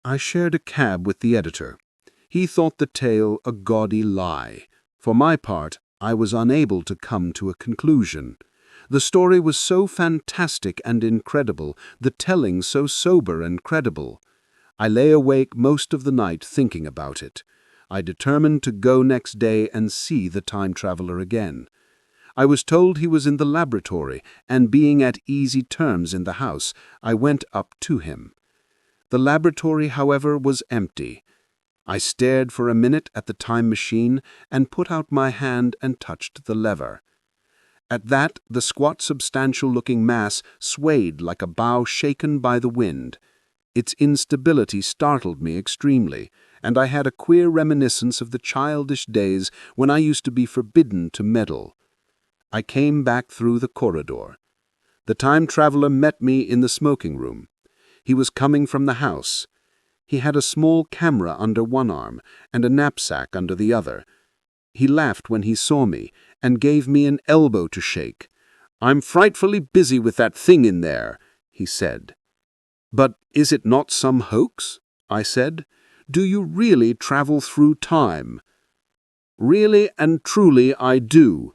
I shared a cab with the editor. He thought the tale a gaudy lie. For my part, I was unable to come to a conclusion. The story was so fantastic and incredible, the telling so sober and credible. I lay awake most of the night thinking about it. I determined to go next day and see the time traveler again. I was told he was in the laboratory, and being at easy terms in the house, I went up to him. The laboratory, however, was empty. I stared for a minute at the time machine and put out my hand and touched the lever. At that, the squat, substantial-looking mass swayed like a bough shaken by the wind. Its instability startled me extremely, and I had a queer reminiscence of the childish days when I used to be forbidden to meddle. I came back through the corridor. The time traveler met me in the smoking room. He was coming from the house. He had a small camera under one arm and a knapsack under the other. He laughed when he saw me and gave me an elbow to shake. "I'm frightfully busy with that thing in there," he said. "But is it not some hoax?" I said. "Do you really travel through time?" "Really and truly I do."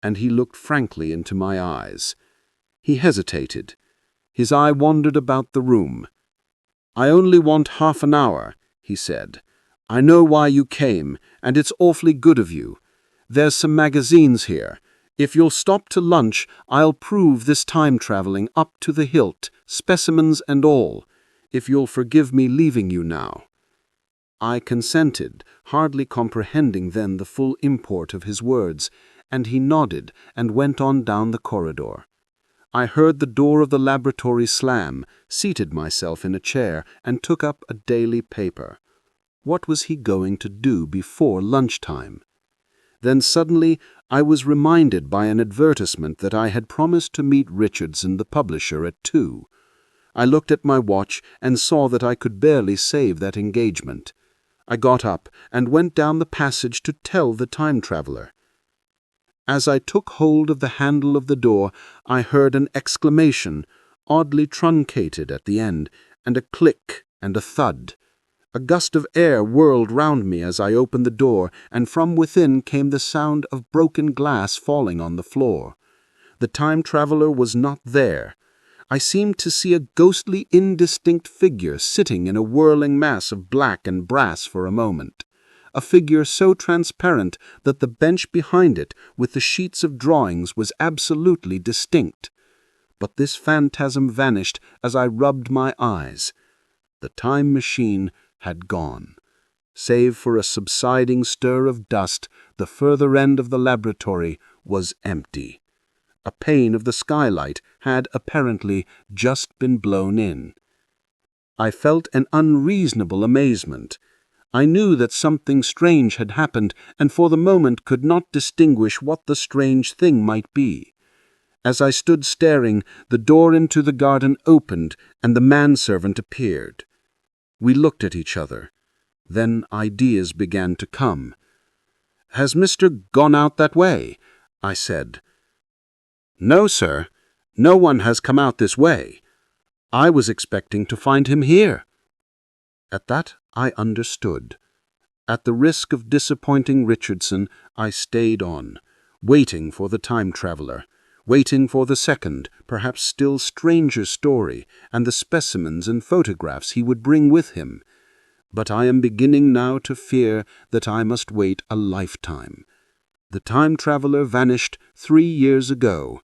And he looked frankly into my eyes. He hesitated. His eye wandered about the room. "I only want half an hour," he said. "I know why you came, and it's awfully good of you. There's some magazines here. If you'll stop to lunch, I'll prove this time-traveling up to the hilt, specimens and all, if you'll forgive me leaving you now." I consented, hardly comprehending then the full import of his words, and he nodded and went on down the corridor. I heard the door of the laboratory slam, seated myself in a chair, and took up a daily paper. What was he going to do before lunchtime? Then suddenly I was reminded by an advertisement that I had promised to meet Richardson, the publisher, at 2. I looked at my watch and saw that I could barely save that engagement. I got up and went down the passage to tell the time traveler. As I took hold of the handle of the door, I heard an exclamation, oddly truncated at the end, and a click and a thud. A gust of air whirled round me as I opened the door, and from within came the sound of broken glass falling on the floor. The time traveler was not there. I seemed to see a ghostly, indistinct figure sitting in a whirling mass of black and brass for a moment. A figure so transparent that the bench behind it, with the sheets of drawings, was absolutely distinct. But this phantasm vanished as I rubbed my eyes. The time machine had gone. Save for a subsiding stir of dust, the further end of the laboratory was empty. A pane of the skylight had apparently just been blown in. I felt an unreasonable amazement. I knew that something strange had happened, and for the moment could not distinguish what the strange thing might be. As I stood staring, the door into the garden opened, and the manservant appeared. We looked at each other. Then ideas began to come. "Has Mr. gone out that way?" I said. "No, sir. No one has come out this way. I was expecting to find him here." At that I understood. At the risk of disappointing Richardson, I stayed on, waiting for the time traveler, waiting for the second, perhaps still stranger story, and the specimens and photographs he would bring with him. But I am beginning now to fear that I must wait a lifetime. The time traveler vanished 3 years ago,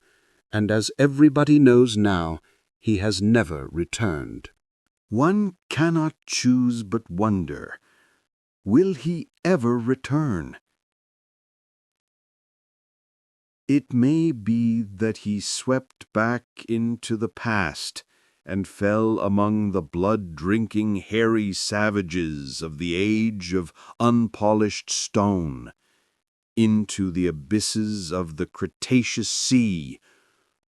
and as everybody knows now, he has never returned. One cannot choose but wonder, will he ever return? It may be that he swept back into the past and fell among the blood-drinking, hairy savages of the age of unpolished stone, into the abysses of the Cretaceous Sea,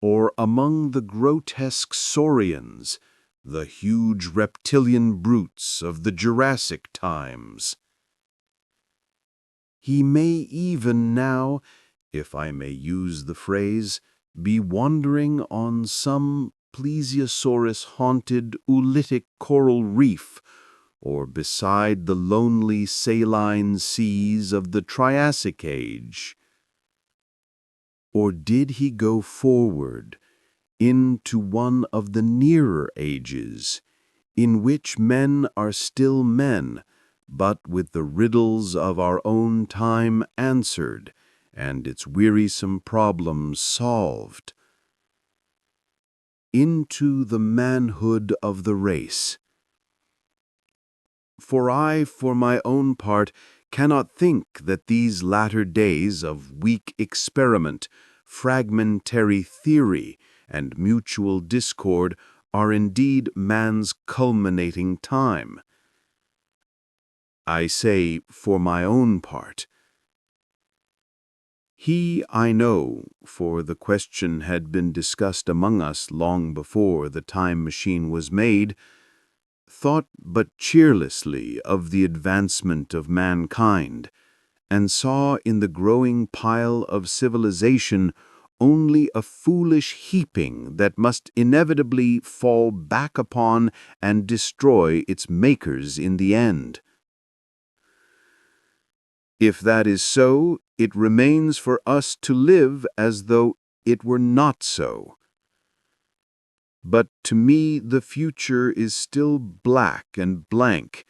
or among the grotesque saurians, the huge reptilian brutes of the Jurassic times. He may even now, if I may use the phrase, be wandering on some plesiosaurus-haunted oolitic coral reef, or beside the lonely saline seas of the Triassic Age. Or did he go forward into one of the nearer ages, in which men are still men, but with the riddles of our own time answered, and its wearisome problems solved? Into the manhood of the race. For I, for my own part, cannot think that these latter days of weak experiment, fragmentary theory, and mutual discord are indeed man's culminating time. I say, for my own part. He, I know, for the question had been discussed among us long before the time machine was made, thought but cheerlessly of the advancement of mankind, and saw in the growing pile of civilization only a foolish heaping that must inevitably fall back upon and destroy its makers in the end. If that is so, it remains for us to live as though it were not so. But to me the future is still black and blank,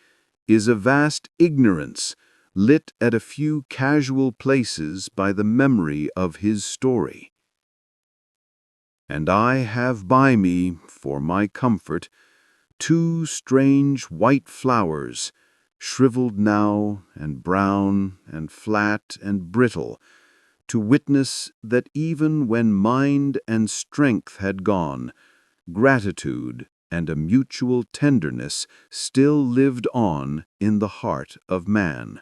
is a vast ignorance, lit at a few casual places by the memory of his story. And I have by me, for my comfort, 2 strange white flowers, shriveled now, and brown, and flat, and brittle, to witness that even when mind and strength had gone, gratitude and a mutual tenderness still lived on in the heart of man.